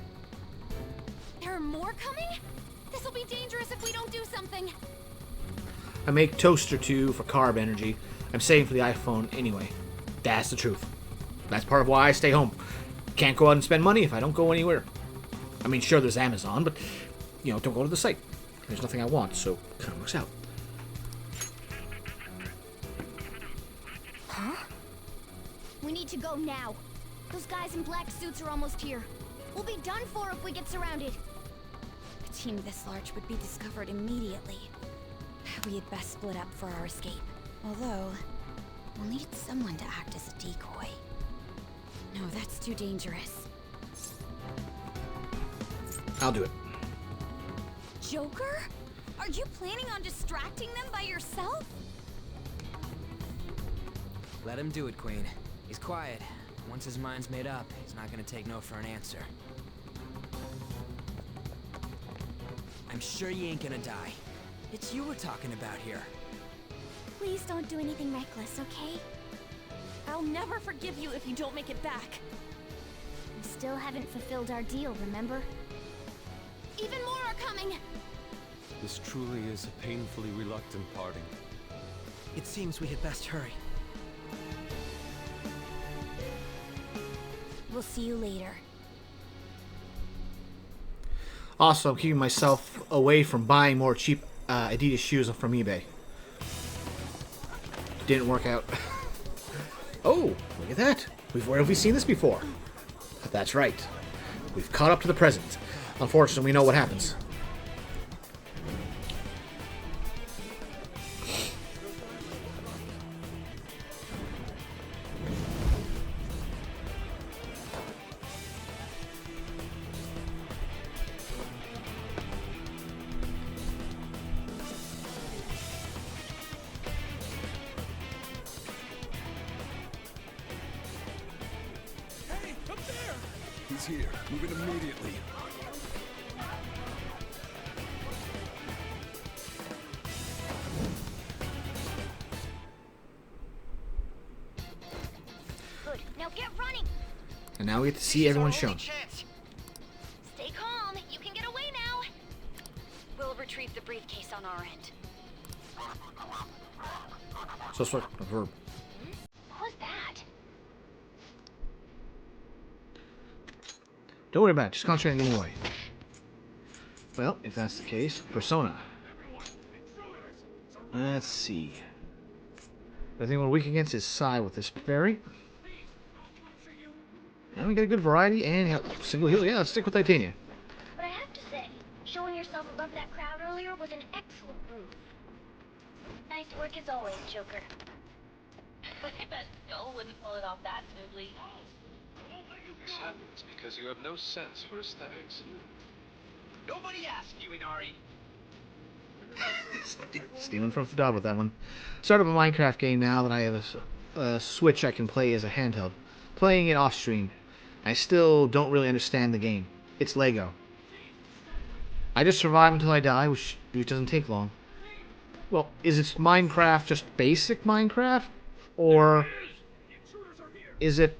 There are more coming? This'll be dangerous if we don't do something. I make toast or two for carb energy. I'm saving for the iPhone anyway. That's the truth. That's part of why I stay home. Can't go out and spend money if I don't go anywhere. I mean, sure, there's Amazon, but, you know, don't go to the site. There's nothing I want, so it kind of works out. Huh? We need to go now. Those guys in black suits are almost here. We'll be done for if we get surrounded. A team this large would be discovered immediately. We had best split up for our escape. Although, we'll need someone to act as a decoy. No, that's too dangerous. I'll do it. Joker? Are you planning on distracting them by yourself? Let him do it, Queen. He's quiet. Once his mind's made up, he's not gonna take no for an answer. I'm sure you ain't gonna die. It's you we're talking about here. Please don't do anything reckless, okay? I'll never forgive you if you don't make it back. We still haven't fulfilled our deal, remember? Even more are coming! This truly is a painfully reluctant parting. It seems we had best hurry. We'll see you later. Also, I'm keeping myself away from buying more cheap Adidas shoes from eBay. Didn't work out. Oh, look at that. Where have we seen this before? That's right. We've caught up to the present. Unfortunately, we know what happens. He's here. Move it immediately. Good. Now get running! And now we get to see everyone shown. Stay calm. You can get away now. We'll retrieve the briefcase on our end. So it's like a verb. What was that? Don't worry about it. Just concentrate on getting away. Well, if that's the case, Persona. Let's see. The thing we're weak against is Psy with this fairy. And we get a good variety and single heal. Yeah, let's stick with Titania. But I have to say, showing yourself above that crowd earlier was an excellent move. Nice work as always, Joker. I bet Joel wouldn't pull it off that smoothly. This happens because you have no sense for aesthetics. Nobody asked you, Inari. Stealing from Fadad with that one. Start up a Minecraft game now that I have a Switch I can play as a handheld. Playing it off stream. I still don't really understand the game. It's Lego. I just survive until I die, which doesn't take long. Well, is it Minecraft just basic Minecraft? Or is it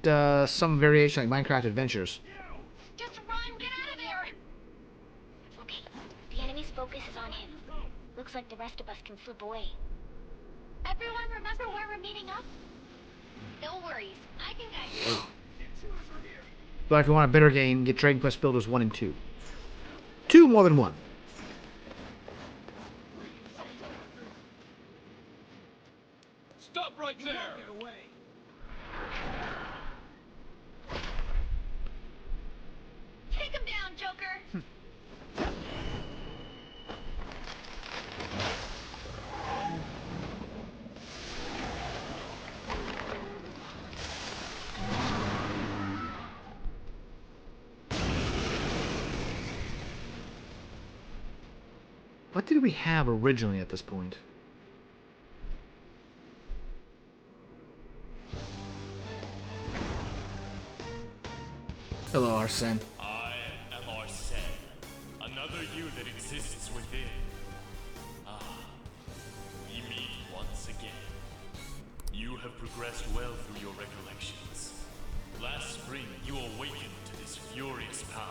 some variation like Minecraft Adventures? Just run! Get out of there! Okay, the enemy's focus is on him. Looks like the rest of us can slip away. Everyone remember where we're meeting up? No worries. I can guide you. But if you want a better game, get Dragon Quest Builders 1 and 2. 2 more than 1. Stop right there! Take him down, Joker! What did we have originally at this point? Hello, Arsene. I am Arsene, another you that exists within. Ah, we meet once again. You have progressed well through your recollections. Last spring, you awakened to this furious power.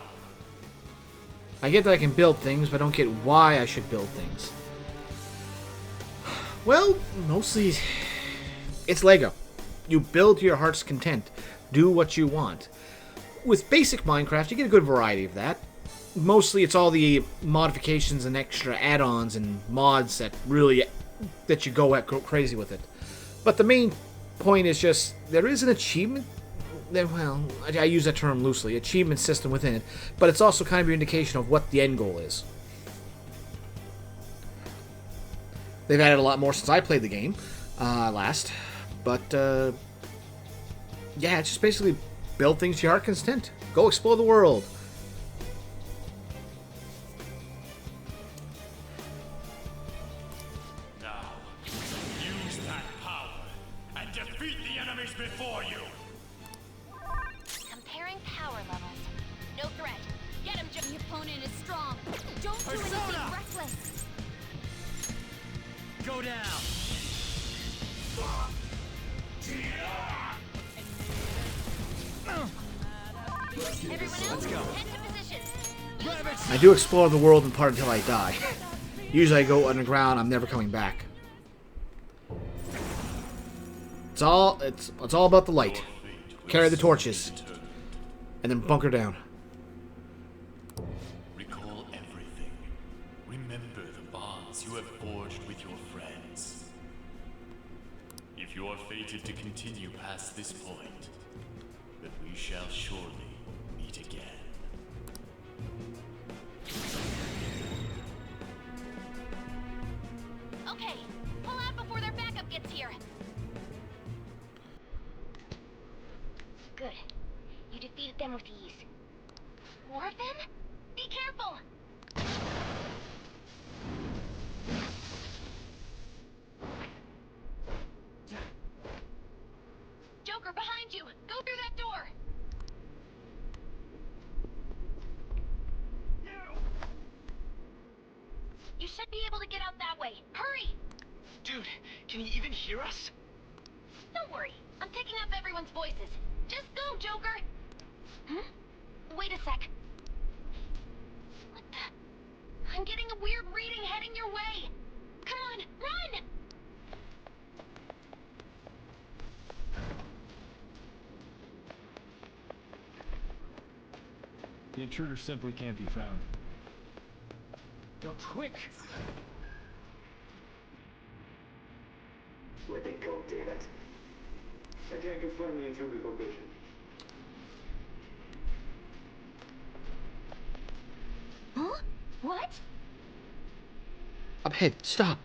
I get that I can build things, but I don't get why I should build things. Well, mostly it's Lego. You build to your heart's content. Do what you want. With basic Minecraft, you get a good variety of that. Mostly it's all the modifications and extra add-ons and mods that you go crazy with it. But the main point is just, there is an achievement. Well, I use that term loosely, achievement system within it, but it's also kind of your indication of what the end goal is. They've added a lot more since I played the game last. But, yeah, it's just basically build things to your heart's content. Go explore the world. Now, use that power and defeat the enemies before you. Comparing power levels. No threat. Get him, The opponent is strong. Don't do anything Persona! reckless. Go down. Everyone else, Let's go. head to positions. I do explore the world in part until I die. Usually I go underground, I'm never coming back. It's all about the light. Carry the torches. And then bunker down. Recall everything. Remember the bonds you have forged with your friends. If you are fated to continue past this point, then we shall surely meet again. Okay, pull out before their backup gets here. Good. You defeated them with ease. More of them? Be careful! Joker, behind you! Go through that door! You should be able to get out that way. Hurry! Dude, can you even hear us? Don't worry. I'm picking up everyone's voices. Just go, Joker! Hmm? Wait a sec. What the? I'm getting a weird reading heading your way. Come on, run! The intruder simply can't be found. Go quick. Let it go, damn it. I can't confirm the intruder's location. Huh? What? Up ahead, stop.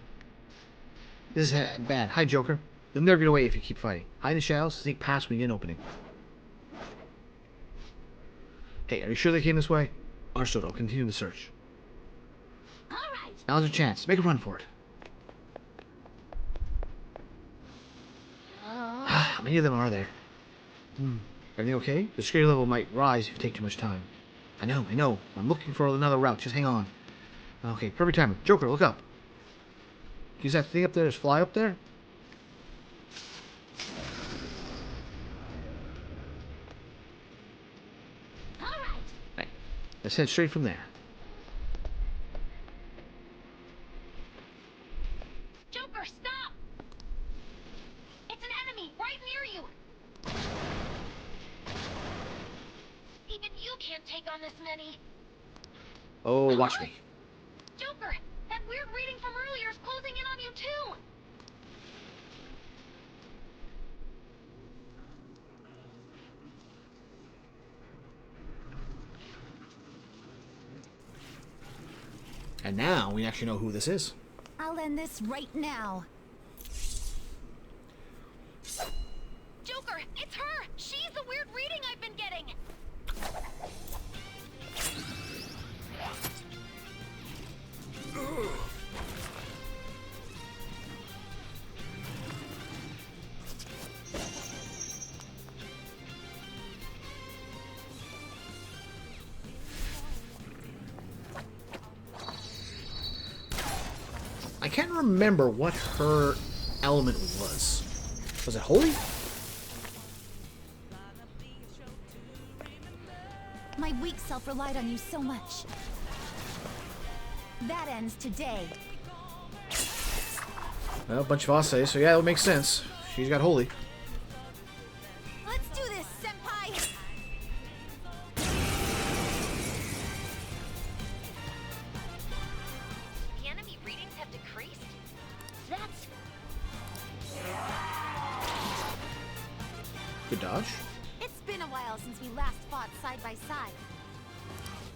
This is bad. Hi, Joker. You'll never get away if you keep fighting. Hide in the shadows, sneak past when you get an opening. Hey, are you sure they came this way? Understood, I'll continue the search. Alright. Now's your chance. Make a run for it. How many of them are there? Everything okay? The security level might rise if you take too much time. I know. I'm looking for another route. Just hang on. Okay, perfect timing. Joker, look up. Use that thing up there. Just fly up there. Right. Let's head straight from there. Joker, stop! It's an enemy right near you! Even you can't take on this many. Oh, watch me. Joker, that weird reading from earlier is closing in on you too! And now we actually know who this is. I'll end this right now. Joker, it's her! She's the weird reading I've been getting! I can't remember what her element was. Was it holy? My weak self relied on you so much. That ends today. Well, a bunch of us say, so yeah, it would make sense. She's got holy. Let's do this, Senpai! The enemy readings have decreased? That's... Good dodge. It's been a while since we last fought side by side.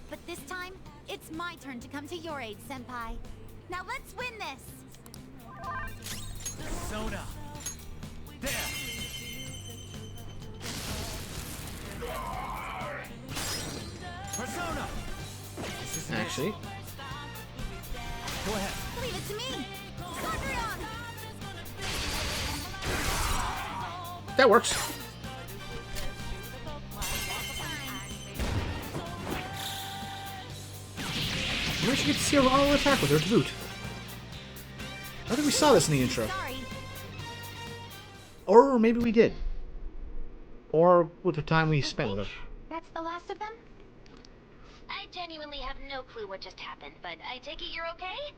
But this time, it's my turn to come to your aid, Senpai. Now let's win this! Persona. There. Persona. Actually, Go ahead. Leave it to me! Cendrillon! that works. I wish you get to see her auto attack with her to boot. I don't think we saw this in the intro. Sorry. Or maybe we did. Or with the time we spent with her. That's the last of them? I genuinely have no clue what just happened, but I take it you're okay?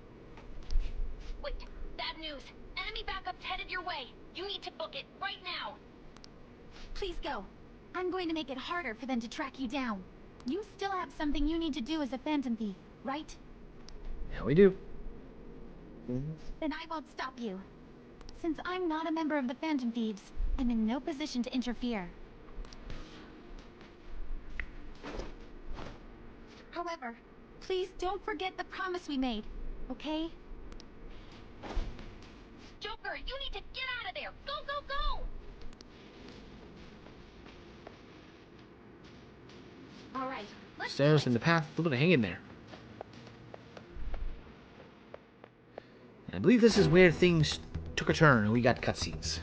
Wait, bad news. Enemy backup's headed your way. You need to book it right now. Please go. I'm going to make it harder for them to track you down. You still have something you need to do as a Phantom Thief, right? Yeah, we do. Then I won't stop you. Since I'm not a member of the Phantom Thieves, I'm in no position to interfere. However, please don't forget the promise we made, okay? Joker, you need to get out of there. Go, go, go! All right, let's Stairs in the path. We're gonna hang in there. And I believe this is where things took a turn and we got cutscenes.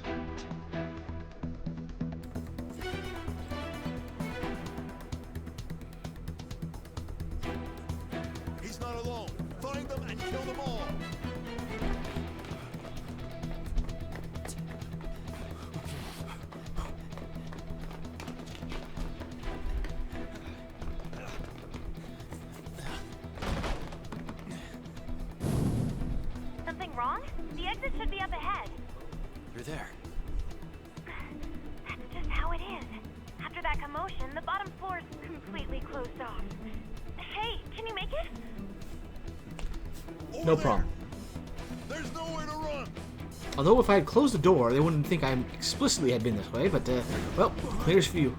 He's not alone. Find them and kill them all. Something wrong? The exit should be up ahead. You're there. That's just how it is. After that commotion, the bottom floor is completely closed off. Hey, can you make it? No problem. There's nowhere to run. Although if I had closed the door, they wouldn't think I explicitly had been this way, but, well, clear's for you.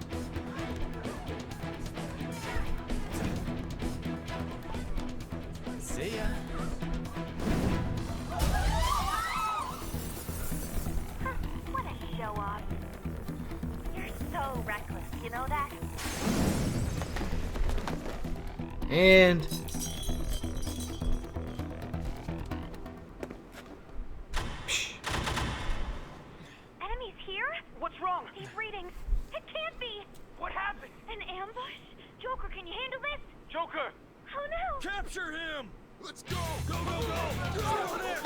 See ya. What a show off. You're so reckless, you know that? And Enemies here? What's wrong? These readings. It can't be. What happened? An ambush? Joker, can you handle this? Joker! Oh no! Capture him. Let's go. Go, go, go. Get over there.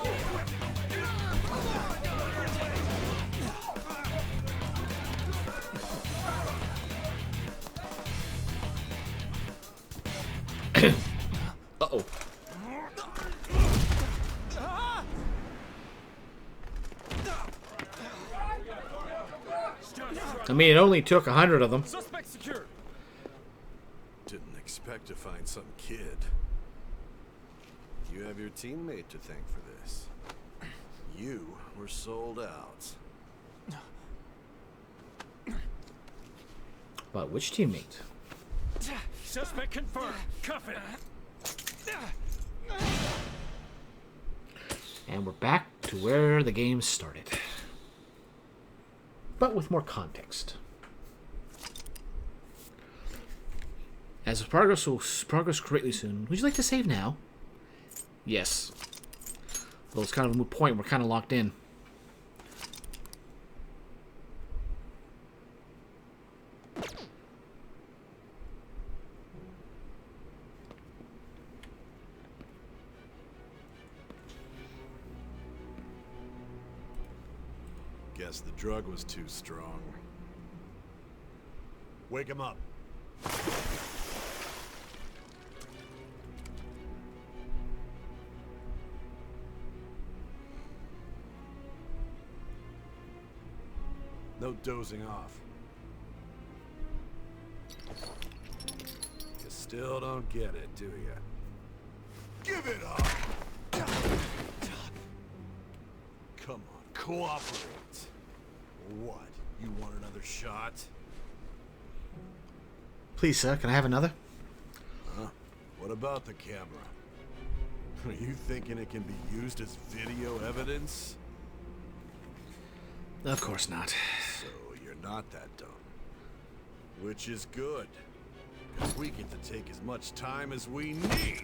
uh-oh. I mean, it only took 100 of them. Suspect secured. Didn't expect to find some kid. You have your teammate to thank for this. You were sold out. But which teammate? Suspect confirmed. Cuff it. And we're back to where the game started. But with more context. As progress will progress greatly soon. Would you like to save now? Yes. Well, it's kind of a moot point. We're kind of locked in. Guess the drug was too strong. Wake him up. No dozing off. You still don't get it, do you? Give it up! Come on, cooperate. What? You want another shot? Please, sir, can I have another? Huh? What about the camera? Are you thinking it can be used as video evidence? Of course not. So you're not that dumb. Which is good. Because we get to take as much time as we need.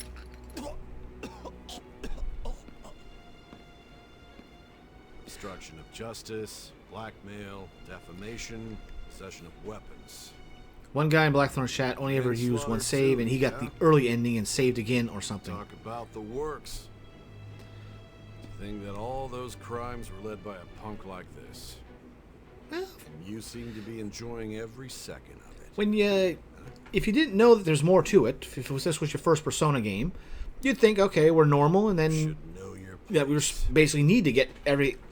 Obstruction of justice, blackmail, defamation, possession of weapons. One guy in Blackthorn's chat only ever used one save, and he got the early ending and saved again or something. Talk about the works. To think that all those crimes were led by a punk like this. And you seem to be enjoying every second of it. When you, if you didn't know that there's more to it, if this was your first Persona game, you'd think, okay, we're normal, and then yeah, we basically need to get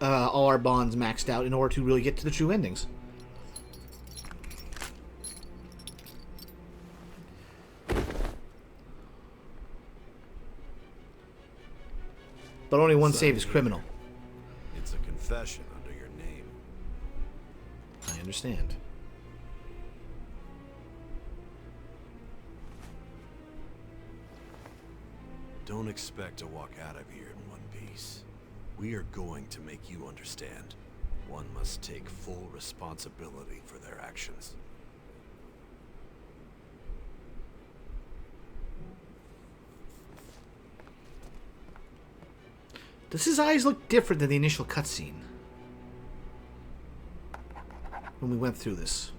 all our bonds maxed out in order to really get to the true endings. But only one save is criminal. It's a confession under your name. I understand. Don't expect to walk out of here in one piece. We are going to make you understand. One must take full responsibility for their actions. Does his eyes look different than the initial cutscene? When we went through this.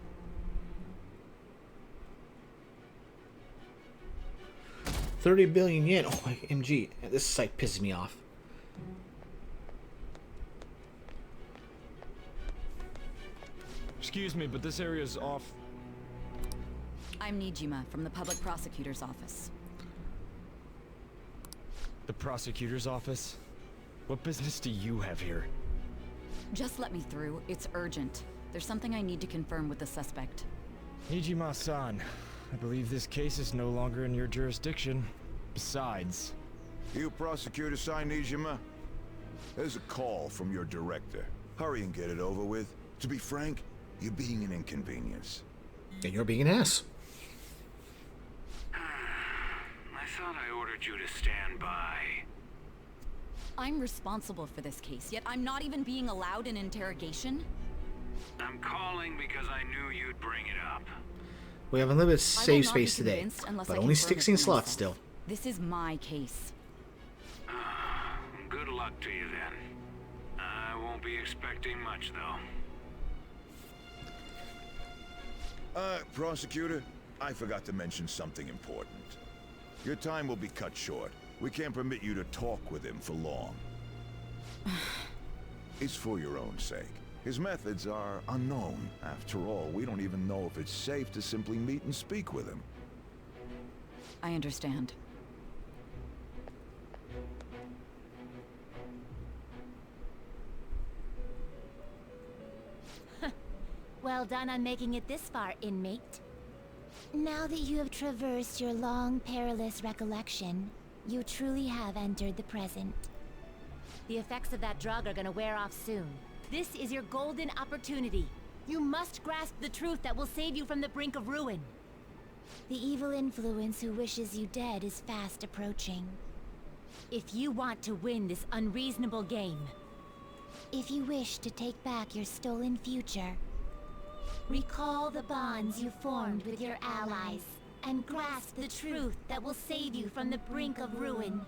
$30 billion yen. Oh my MG. This site pisses me off. Excuse me, but this area's off. I'm Nijima from the Public Prosecutor's Office. The prosecutor's office? What business do you have here? Just let me through. It's urgent. There's something I need to confirm with the suspect. Nijima-san, I believe this case is no longer in your jurisdiction. Besides... You prosecutor, Sai Nijima? There's a call from your director. Hurry and get it over with. To be frank, you're being an inconvenience. And you're being an ass. I thought I ordered you to stand by. I'm responsible for this case, yet I'm not even being allowed an interrogation? I'm calling because I knew you'd bring it up. We have unlimited save space today, but only 16 slots still. This is my case. Good luck to you then. I won't be expecting much though. Prosecutor, I forgot to mention something important. Your time will be cut short. We can't permit you to talk with him for long. It's for your own sake. His methods are unknown. After all, we don't even know if it's safe to simply meet and speak with him. I understand. Well done on making it this far, inmate. Now that you have traversed your long, perilous recollection, you truly have entered the present. The effects of that drug are gonna wear off soon. This is your golden opportunity. You must grasp the truth that will save you from the brink of ruin. The evil influence who wishes you dead is fast approaching. If you want to win this unreasonable game, if you wish to take back your stolen future, recall the bonds you formed with your allies, and grasp the truth that will save you from the brink of ruin.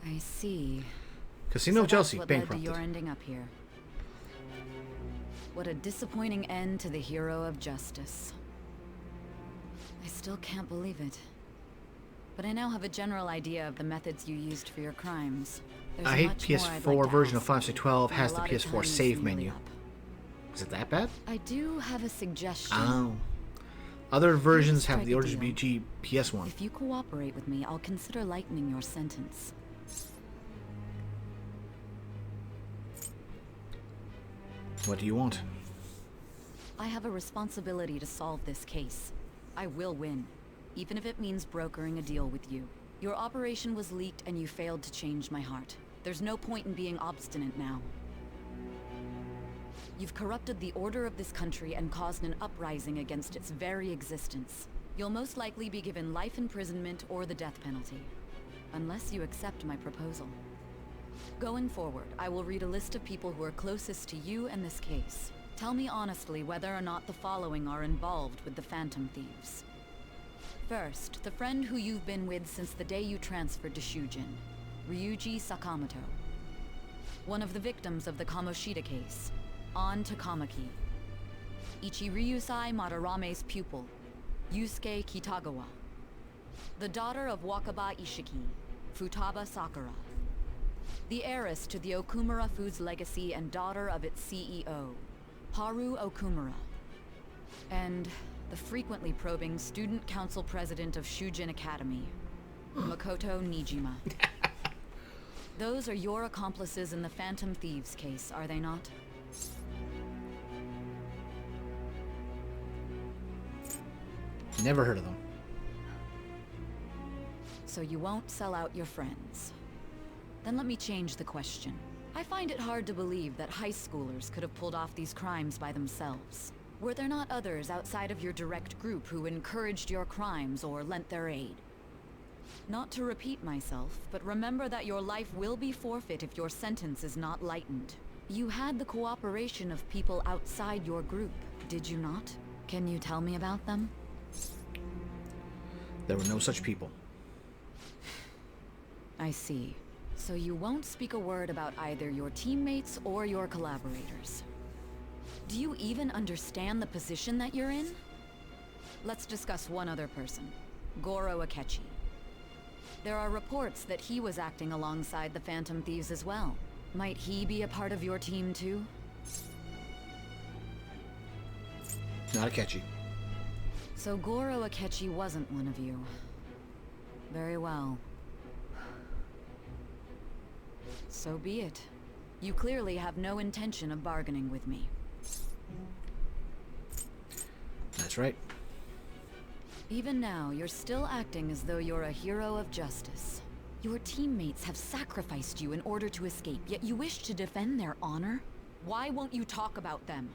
I see. Casino of Chelsea, that's what led to bankrupted. your ending up here. What a disappointing end to the hero of justice. I still can't believe it. But I now have a general idea of the methods you used for your crimes. There's I hate much more I'd PS4 like to version of ask, 5.12 but has a the lot of PS4 time save is menu. nearly up. Is it that bad? I do have a suggestion. Oh. Other versions have the strike a OGBG PS1. If you cooperate with me, I'll consider lightening your sentence. What do you want? I have a responsibility to solve this case. I will win, even if it means brokering a deal with you. Your operation was leaked and you failed to change my heart. There's no point in being obstinate now. You've corrupted the order of this country and caused an uprising against its very existence. You'll most likely be given life imprisonment or the death penalty. Unless you accept my proposal. Going forward, I will read a list of people who are closest to you and this case. Tell me honestly whether or not the following are involved with the Phantom Thieves. First, the friend who you've been with since the day you transferred to Shujin, Ryuji Sakamoto. One of the victims of the Kamoshida case, An Takamaki. Ichiryusai Madarame's pupil, Yusuke Kitagawa. The daughter of Wakaba Ishiki, Futaba Sakura. The heiress to the Okumura Foods legacy and daughter of its CEO, Haru Okumura. And the frequently probing student council president of Shujin Academy, Makoto Nijima. Those are your accomplices in the Phantom Thieves case, are they not? Never heard of them. So you won't sell out your friends. Then let me change the question. I find it hard to believe that high schoolers could have pulled off these crimes by themselves. Were there not others outside of your direct group who encouraged your crimes or lent their aid? Not to repeat myself, but remember that your life will be forfeit if your sentence is not lightened. You had the cooperation of people outside your group, did you not? Can you tell me about them? There were no such people. I see. So you won't speak a word about either your teammates or your collaborators. Do you even understand the position that you're in? Let's discuss one other person, Goro Akechi. There are reports that he was acting alongside the Phantom Thieves as well. Might he be a part of your team too? Not Akechi. So Goro Akechi wasn't one of you. Very well. So be it. You clearly have no intention of bargaining with me. That's right. Even now, you're still acting as though you're a hero of justice. Your teammates have sacrificed you in order to escape, yet you wish to defend their honor? Why won't you talk about them?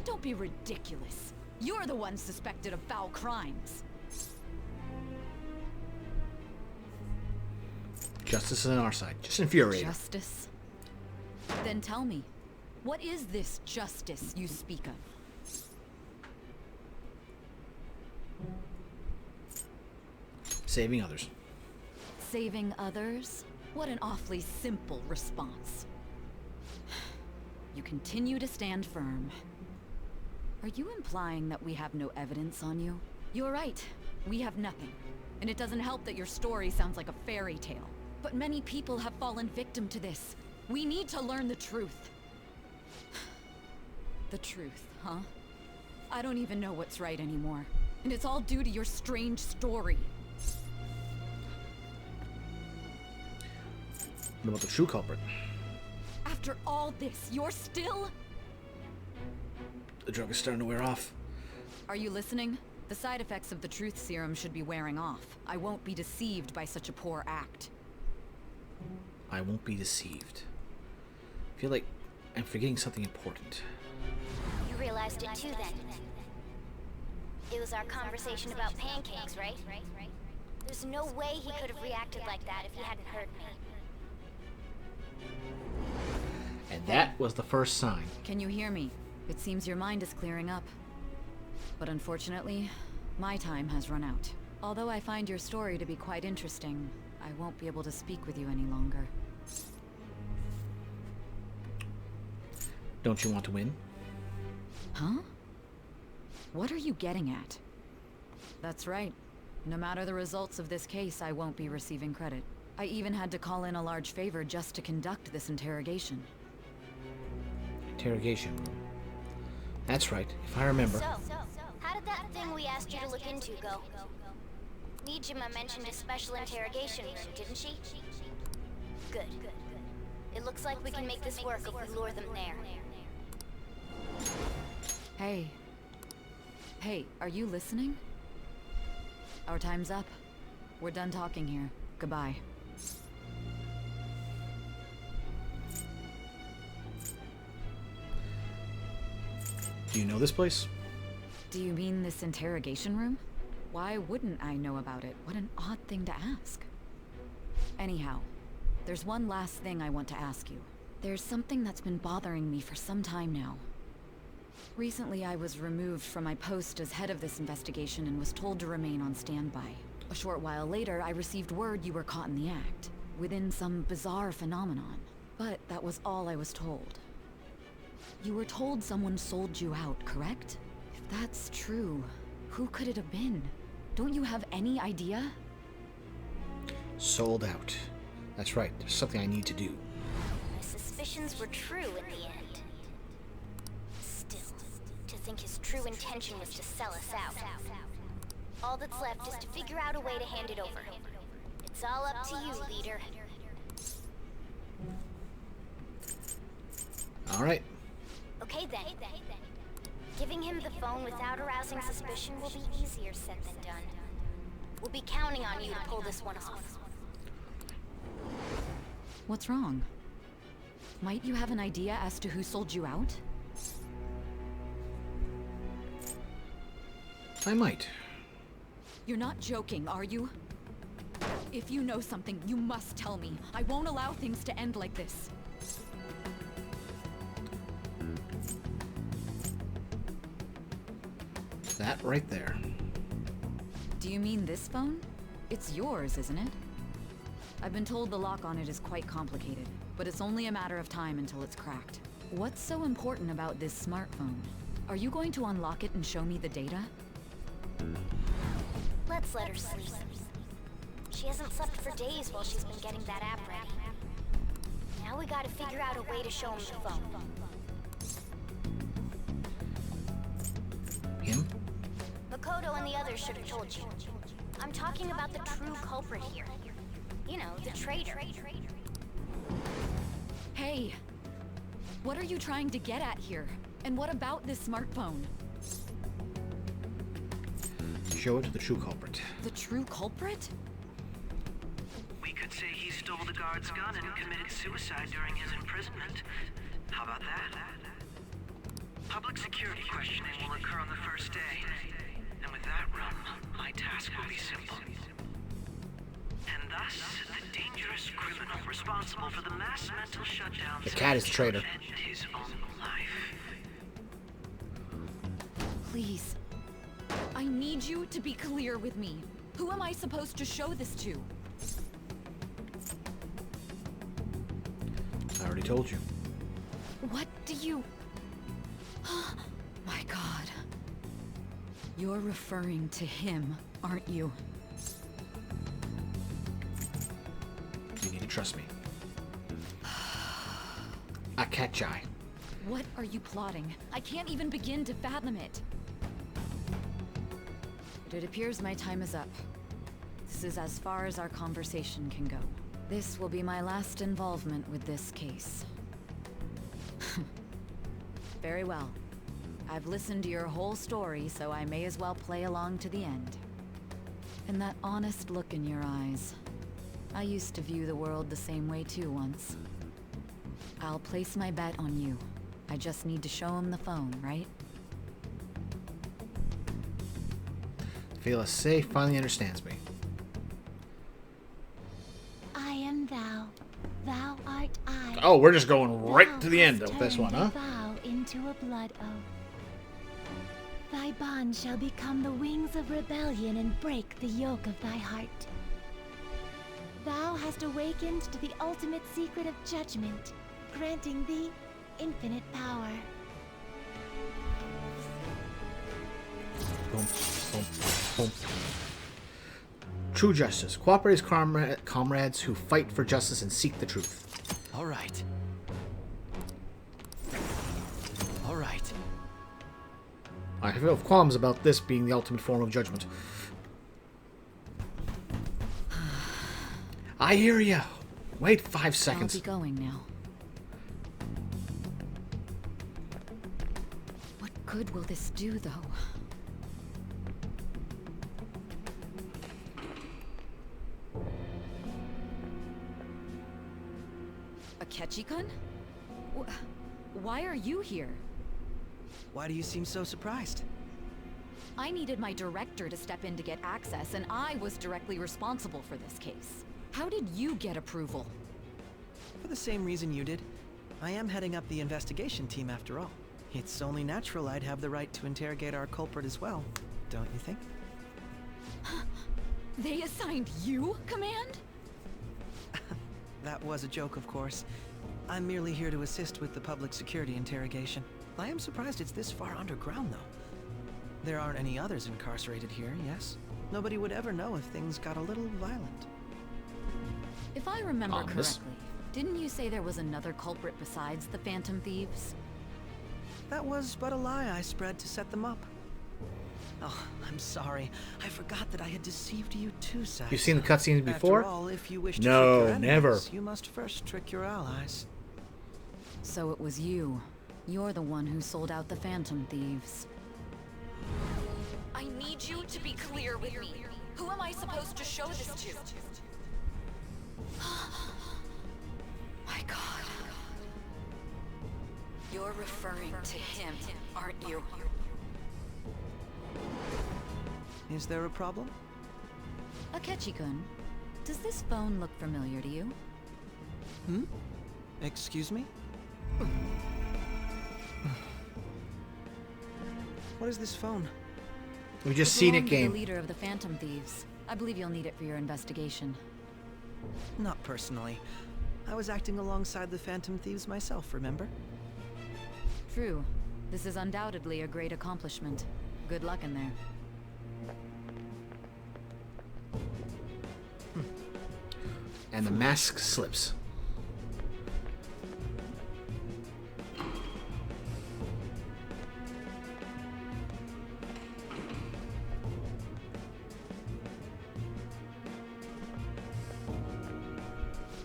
Don't be ridiculous. You're the one suspected of foul crimes. Justice is on our side. Just infuriating. Justice? Then tell me, what is this justice you speak of? Saving others. Saving others? What an awfully simple response. You continue to stand firm. Are you implying that we have no evidence on you? You're right. We have nothing. And it doesn't help that your story sounds like a fairy tale. But many people have fallen victim to this. We need to learn the truth. The truth, huh? I don't even know what's right anymore. And it's all due to your strange story. What about the true culprit? After all this, you're still... The drug is starting to wear off. Are you listening? The side effects of the truth serum should be wearing off. I won't be deceived by such a poor act. I won't be deceived. I feel like I'm forgetting something important. You realized it too then. It was our conversation about pancakes, right? There's no way he could have reacted like that if he hadn't heard me. And that was the first sign. Can you hear me? It seems your mind is clearing up. But unfortunately, my time has run out. Although I find your story to be quite interesting, I won't be able to speak with you any longer. Don't you want to win? Huh? What are you getting at? That's right. No matter the results of this case, I won't be receiving credit. I even had to call in a large favor just to conduct this interrogation. Interrogation room. That's right, if I remember. So, how did that thing we asked you to look into go? Nijima mentioned a special interrogation room, didn't she? Good. It looks like we can make this work if we lure them there. Hey. Hey, are you listening? Our time's up. We're done talking here. Goodbye. Do you know this place? Do you mean this interrogation room? Why wouldn't I know about it? What an odd thing to ask. Anyhow, there's one last thing I want to ask you. There's something that's been bothering me for some time now. Recently, I was removed from my post as head of this investigation and was told to remain on standby. A short while later, I received word you were caught in the act, within some bizarre phenomenon. But that was all I was told. You were told someone sold you out, correct? If that's true, who could it have been? Don't you have any idea? Sold out. That's right, there's something I need to do. My suspicions were true in the end. Still, to think his true intention was to sell us out. All that's left is to figure out a way to hand it over. It's all up to you, leader. Alright. Okay then. Giving him the phone without arousing suspicion will be easier said than done. We'll be counting on you to pull this one off. What's wrong? Might you have an idea as to who sold you out? I might. You're not joking, are you? If you know something, you must tell me. I won't allow things to end like this. That right there. Do you mean this phone? It's yours, isn't it? I've been told the lock on it is quite complicated, but it's only a matter of time until it's cracked. What's so important about this smartphone? Are you going to unlock it and show me the data? Let's let her sleep. She hasn't slept for days while she's been getting that app ready. Now we gotta figure out a way to show him the phone. Him? Makoto and the others should have told you. I'm talking about the true culprit here. You know, the traitor. Hey! What are you trying to get at here? And what about this smartphone? Show it to the true culprit. The true culprit? We could say he stole the guard's gun and committed suicide during his imprisonment. How about that? Public security questioning will occur on the first day. And with that room, my task will be simple. And thus, the dangerous criminal responsible for the mass mental shutdown. The cat is the traitor. His own life. Please. I need you to be clear with me. Who am I supposed to show this to? I already told you. What do you... My God. You're referring to him, aren't you? You need to trust me. Akechai. What are you plotting? I can't even begin to fathom it. But it appears my time is up. This is as far as our conversation can go. This will be my last involvement with this case. Very well. I've listened to your whole story, so I may as well play along to the end. And that honest look in your eyes. I used to view the world the same way too once. I'll place my bet on you. I just need to show him the phone, right? Fela safe finally understands me. I am thou. Thou art I. Oh, we're just going right Thou to the end hast of this one, huh? turned a vow into a blood oath. Thy bond shall become the wings of rebellion and break the yoke of thy heart. Thou hast awakened to the ultimate secret of judgment, granting thee infinite power. Boom, boom, boom. True justice. Cooperate as comrades who fight for justice and seek the truth. All right. All right. I have qualms about this being the ultimate form of judgment. I hear ya. Wait 5 seconds. I'll be going now. What good will this do, though? Akechi-kun? Why are you here? Why do you seem so surprised? I needed my director to step in to get access, and I was directly responsible for this case. How did you get approval? For the same reason you did. I am heading up the investigation team after all. It's only natural I'd have the right to interrogate our culprit as well, don't you think? They assigned you command? That was a joke, of course. I'm merely here to assist with the public security interrogation. I am surprised it's this far underground, though. There aren't any others incarcerated here, yes? Nobody would ever know if things got a little violent. If I remember correctly, didn't you say there was another culprit besides the Phantom Thieves? That was but a lie I spread to set them up. Oh, I'm sorry. I forgot that I had deceived you too, Sakusa. You've seen the cutscenes before? After all, if you wish to No, trick your enemies, never. You must first trick your allies. So it was you. You're the one who sold out the Phantom Thieves. I need you to be clear with me. Who am I supposed to show this to? My God. You're referring to him, aren't you? Is there a problem? Akechi-kun, does this phone look familiar to you? Hmm? Excuse me? What is this phone? We just seen it, belonged to game. The leader of the Phantom Thieves. I believe you'll need it for your investigation. Not personally. I was acting alongside the Phantom Thieves myself, remember? True. This is undoubtedly a great accomplishment. Good luck in there. And the mask slips.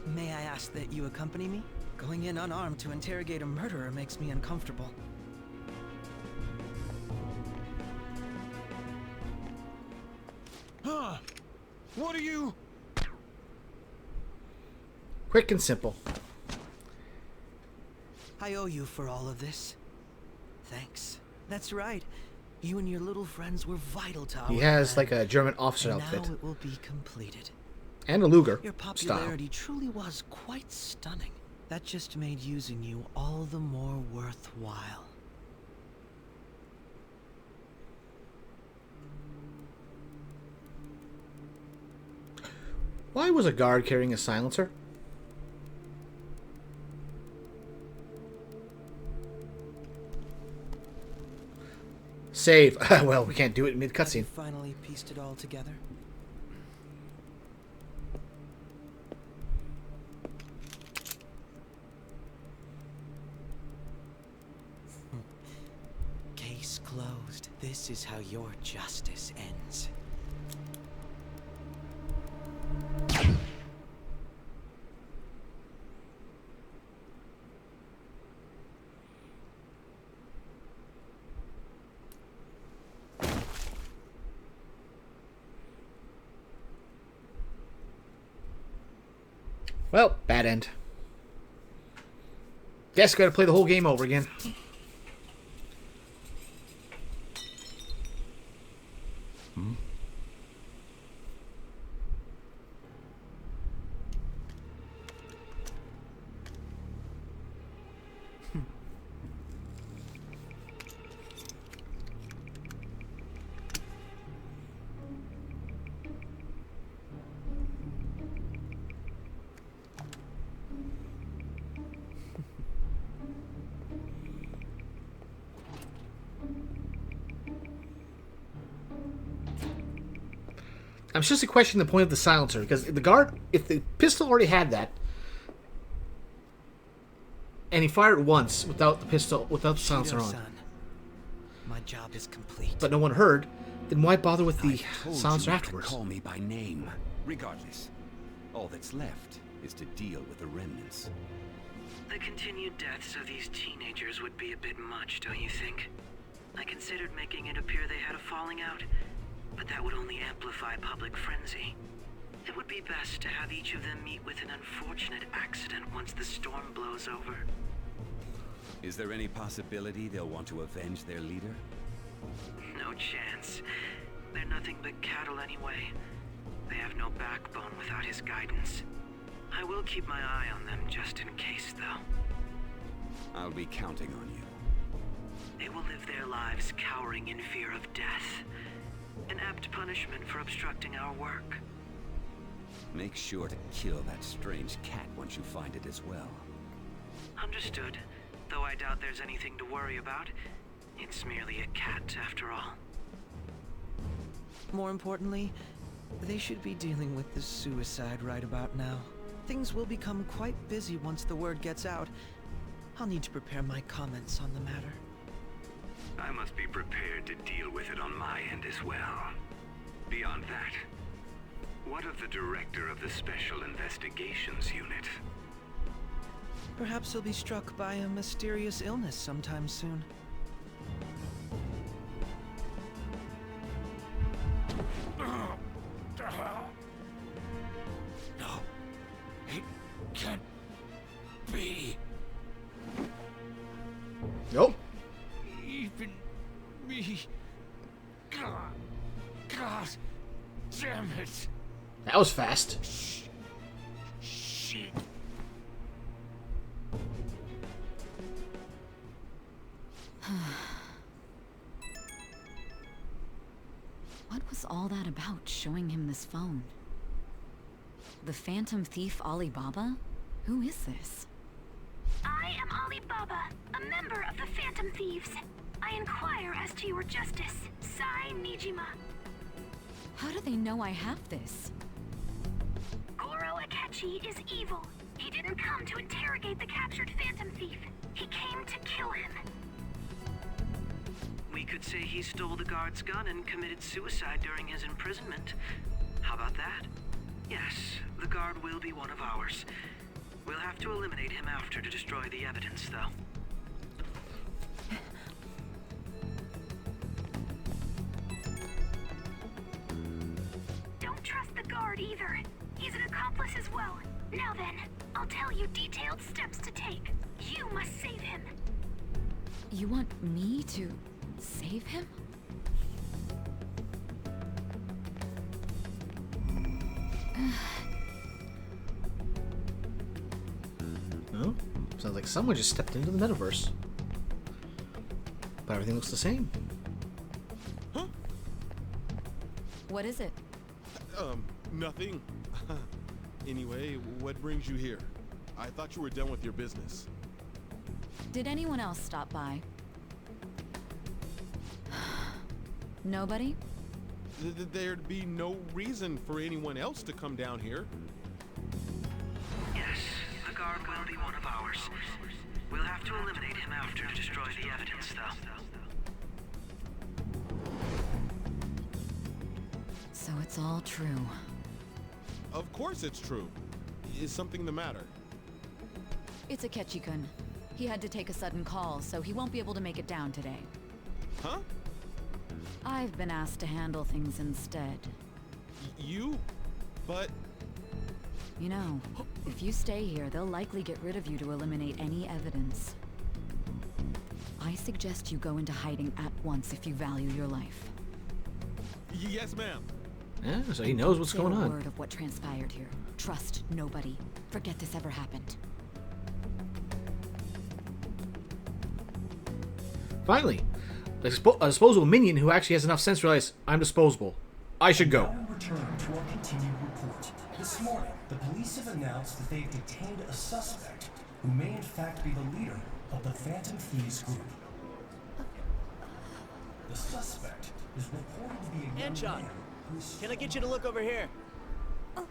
May I ask that you accompany me? Going in unarmed to interrogate a murderer makes me uncomfortable. Huh? What are you? Quick and simple. I owe you for all of this. Thanks. That's right. You and your little friends were vital to our He has plan. like a German officer And outfit. now it will be completed. And a Luger Your style. popularity truly was quite stunning. That just made using you all the more worthwhile. Why was a guard carrying a silencer? Save. Well, we can't do it mid cutscene. Finally pieced it all together. Case closed. This is how your justice ends. Well, bad end. Guess gotta play the whole game over again. I'm seriously questioning the point of the silencer, because the guard, if the pistol already had that, and he fired once without the pistol, without the silencer on, Shido-san, my job is complete. but no one heard, then why bother with the Told silencer you not to afterwards? call me by name. Regardless, all that's left is to deal with the remnants. The continued deaths of these teenagers would be a bit much, don't you think? I considered making it appear they had a falling out, but that would only amplify public frenzy. It would be best to have each of them meet with an unfortunate accident once the storm blows over. Is there any possibility they'll want to avenge their leader? No chance. They're nothing but cattle anyway. They have no backbone without his guidance. I will keep my eye on them just in case, though. I'll be counting on you. They will live their lives cowering in fear of death. An apt punishment for obstructing our work. Make sure to kill that strange cat once you find it as well. Understood. Though I doubt there's anything to worry about. It's merely a cat, after all. More importantly, they should be dealing with the suicide right about now. Things will become quite busy once the word gets out. I'll need to prepare my comments on the matter. I must be prepared to deal with it on my end as well. Beyond that, what of the director of the Special Investigations Unit? Perhaps he'll be struck by a mysterious illness sometime soon. No, it can't be. Nope. Even me. God damn it. That was fast. Shit. What was all that about, showing him this phone? The Phantom Thief Alibaba? Who is this? I am Alibaba, a member of the Phantom Thieves. I inquire as to your justice, Sai Nijima. How do they know I have this? Goro Akechi is evil. He didn't come to interrogate the captured Phantom Thief. He came to kill him. We could say he stole the guard's gun and committed suicide during his imprisonment. How about that? Yes, the guard will be one of ours. We'll have to eliminate him after to destroy the evidence, though. Don't trust the guard either. He's an accomplice as well. Now then, I'll tell you detailed steps to take. You must save him. You want me to save him? Oh, sounds like someone just stepped into the metaverse. But everything looks the same. Huh? What is it? Nothing. Anyway, what brings you here? I thought you were done with your business. Did anyone else stop by? Nobody? There'd be no reason for anyone else to come down here. Yes, the guard will be one of ours. We'll have to eliminate him after to destroy the evidence, though. So it's all true. Of course it's true. Is something the matter? It's Akechi-kun. He had to take a sudden call, so he won't be able to make it down today. Huh? I've been asked to handle things instead. You? But... You know, if you stay here, they'll likely get rid of you to eliminate any evidence. I suggest you go into hiding at once if you value your life. Yes, ma'am. Yeah, so he knows what's going Say a on. word of what transpired here. Trust nobody. Forget this ever happened. Finally, a disposable minion who actually has enough sense to realize I'm disposable. I should go. Now return to our continued report. This morning, the police have announced that they've detained a suspect who may in fact be the leader of the Phantom Thieves group. The suspect is reported to be a young Anchon, man who's... can I get you to look over here? Oh,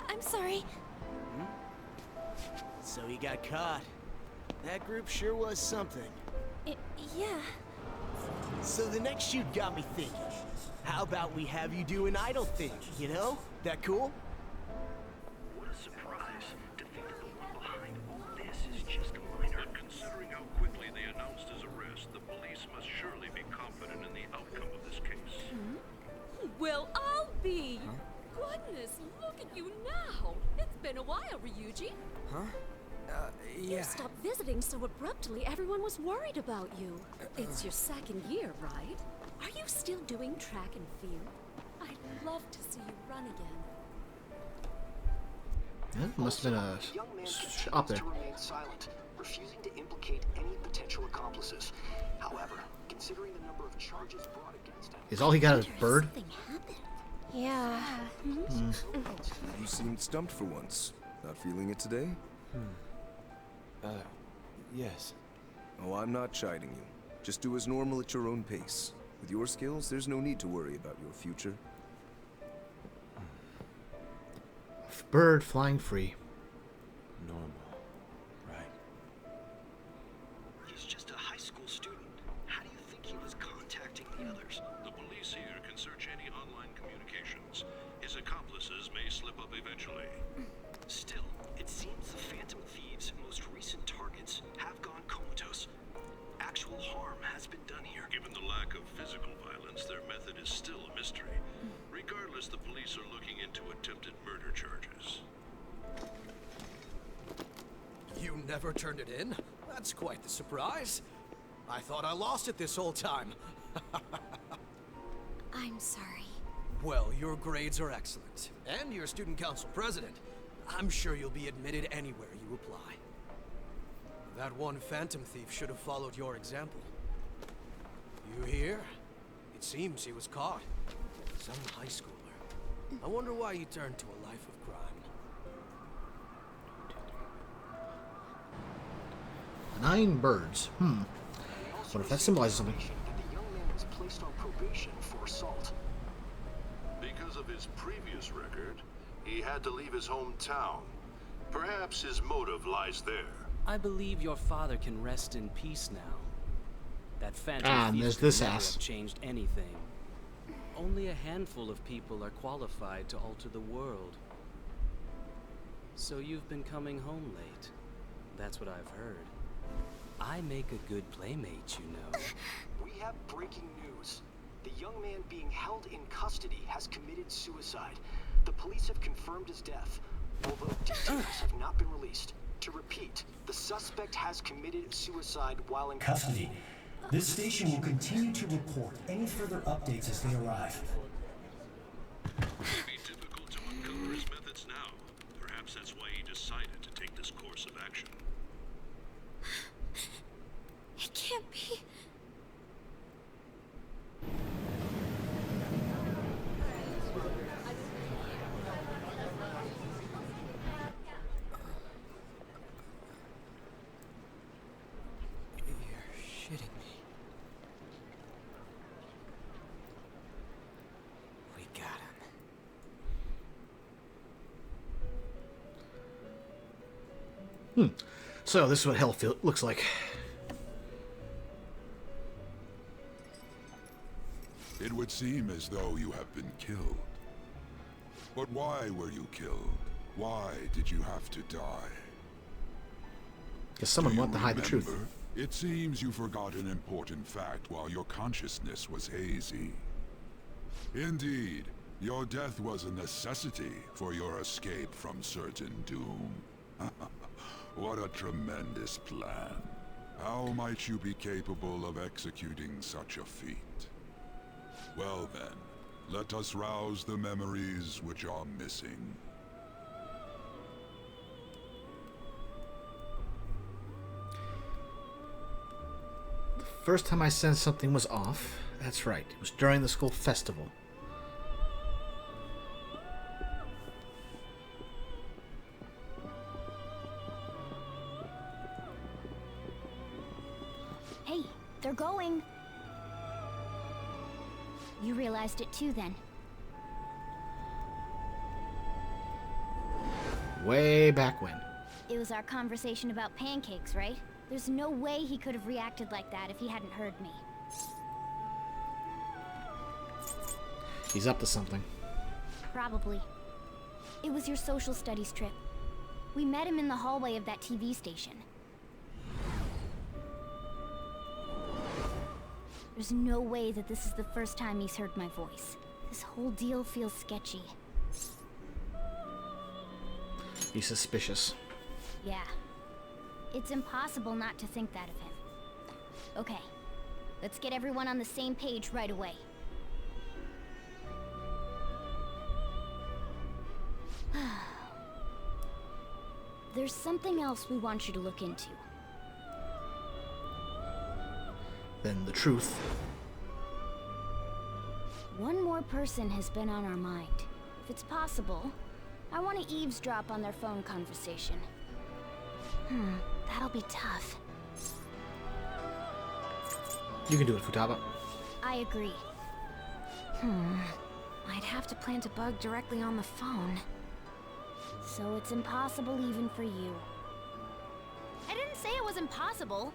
I'm sorry. So he got caught. That group sure was something. Yeah. So the next shoot got me thinking. How about we have you do an idle thing, you know? That cool? What a surprise to think that the one behind all this is just a minor. But considering how quickly they announced his arrest, the police must surely be confident in the outcome of this case. Well, I'll be. What? goodness, look at you now. It's been a while, Ryuji. Huh? You Yeah. stopped visiting so abruptly, everyone was worried about you. It's your second year, right? Are you still doing track and field? I'd love to see you run again. Yeah, must have been a The young man up continues there. to remain silent, refusing to implicate any potential accomplices. However, considering the number of charges brought against him, Is all he got a bird? Yeah. You seemed stumped for once. Not feeling it today? Yes. Oh, I'm not chiding you. Just do as normal at your own pace. With your skills, there's no need to worry about your future. Bird flying free. Normal. he's just a high school student. How do you think he was contacting the others? The police here can search any online communications. His accomplices may slip up eventually. Still, it seems the Phantom Thieves' most recent targets have gone comatose. Actual harm has been done here. Given the lack of physical violence, their method is still a mystery. Regardless, the police are looking into attempted murder charges. You never turned it in? That's quite the surprise. I thought I lost it this whole time. I'm sorry. Well, your grades are excellent. And you're student council president. I'm sure you'll be admitted anywhere you apply. That one Phantom Thief should have followed your example. You hear? It seems he was caught. Some high schooler. I wonder why he turned to a life of crime. 9 birds. What if that symbolizes something? That the young man was placed on probation for assault. Because of his previous record, he had to leave his hometown. Perhaps his motive lies there. I believe your father can rest in peace now. That Phantom And Thief there's could this never ass. have changed anything. Only a handful of people are qualified to alter the world. So you've been coming home late. That's what I've heard. I make a good playmate, you know. We have breaking news. The young man being held in custody has committed suicide. The police have confirmed his death, although details have not been released. To repeat, the suspect has committed suicide while in Custody. This station will continue to report any further updates as they arrive. It may be difficult to uncover his methods now. Perhaps that's why he decided to take this course of action. It can't be. You're shitting me. We got him. So this is what hell looks like. It would seem as though you have been killed. But why were you killed? Why did you have to die? Because someone Do you wanted to hide the truth. remember? It seems you forgot an important fact while your consciousness was hazy. Indeed, your death was a necessity for your escape from certain doom. What a tremendous plan. How might you be capable of executing such a feat? Well then, let us rouse the memories which are missing. First time I sensed something was off. That's right. It was during the school festival. Hey, they're going. You realized it too then. Way back when. It was our conversation about pancakes, right? There's no way he could have reacted like that if he hadn't heard me. He's up to something. Probably. It was your social studies trip. We met him in the hallway of that TV station. There's no way that this is the first time he's heard my voice. This whole deal feels sketchy. He's suspicious. Yeah. It's impossible not to think that of him. Okay. Let's get everyone on the same page right away. There's something else we want you to look into. Then the truth. One more person has been on our mind. If it's possible, I want to eavesdrop on their phone conversation. That'll be tough. You can do it, Futaba. I agree. I'd have to plant a bug directly on the phone. So it's impossible even for you. I didn't say it was impossible.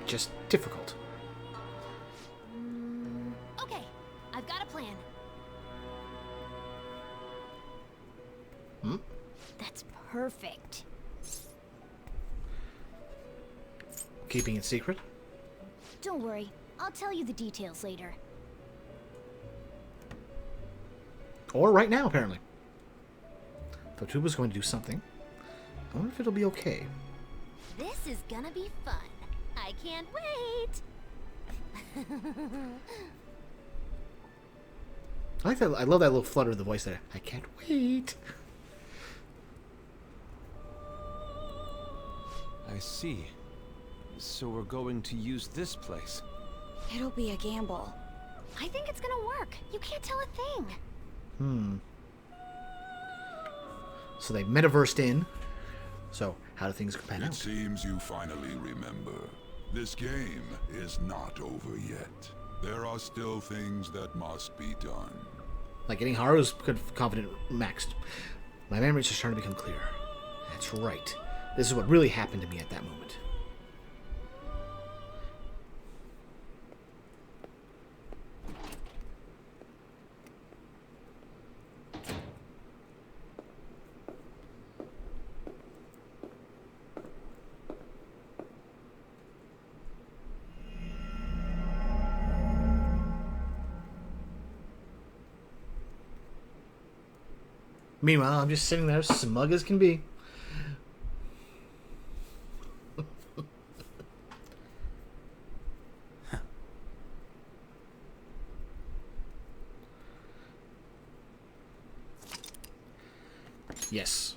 Just difficult. Okay, I've got a plan. That's perfect. Keeping it secret? Don't worry, I'll tell you the details later. Or right now, apparently. Futuba's going to do something. I wonder if it'll be okay. This is gonna be fun. I can't wait. I like that. I love that little flutter of the voice there. I can't wait. I see. So we're going to use this place. It'll be a gamble. I think it's gonna work. You can't tell a thing. So they metaversed in. So how do things pan It out? seems you finally remember. This game is not over yet. There are still things that must be done. Like getting Haru's confident maxed. My memories are starting to become clear. That's right. This is what really happened to me at that moment. Meanwhile, I'm just sitting there, smug as can be. Yes.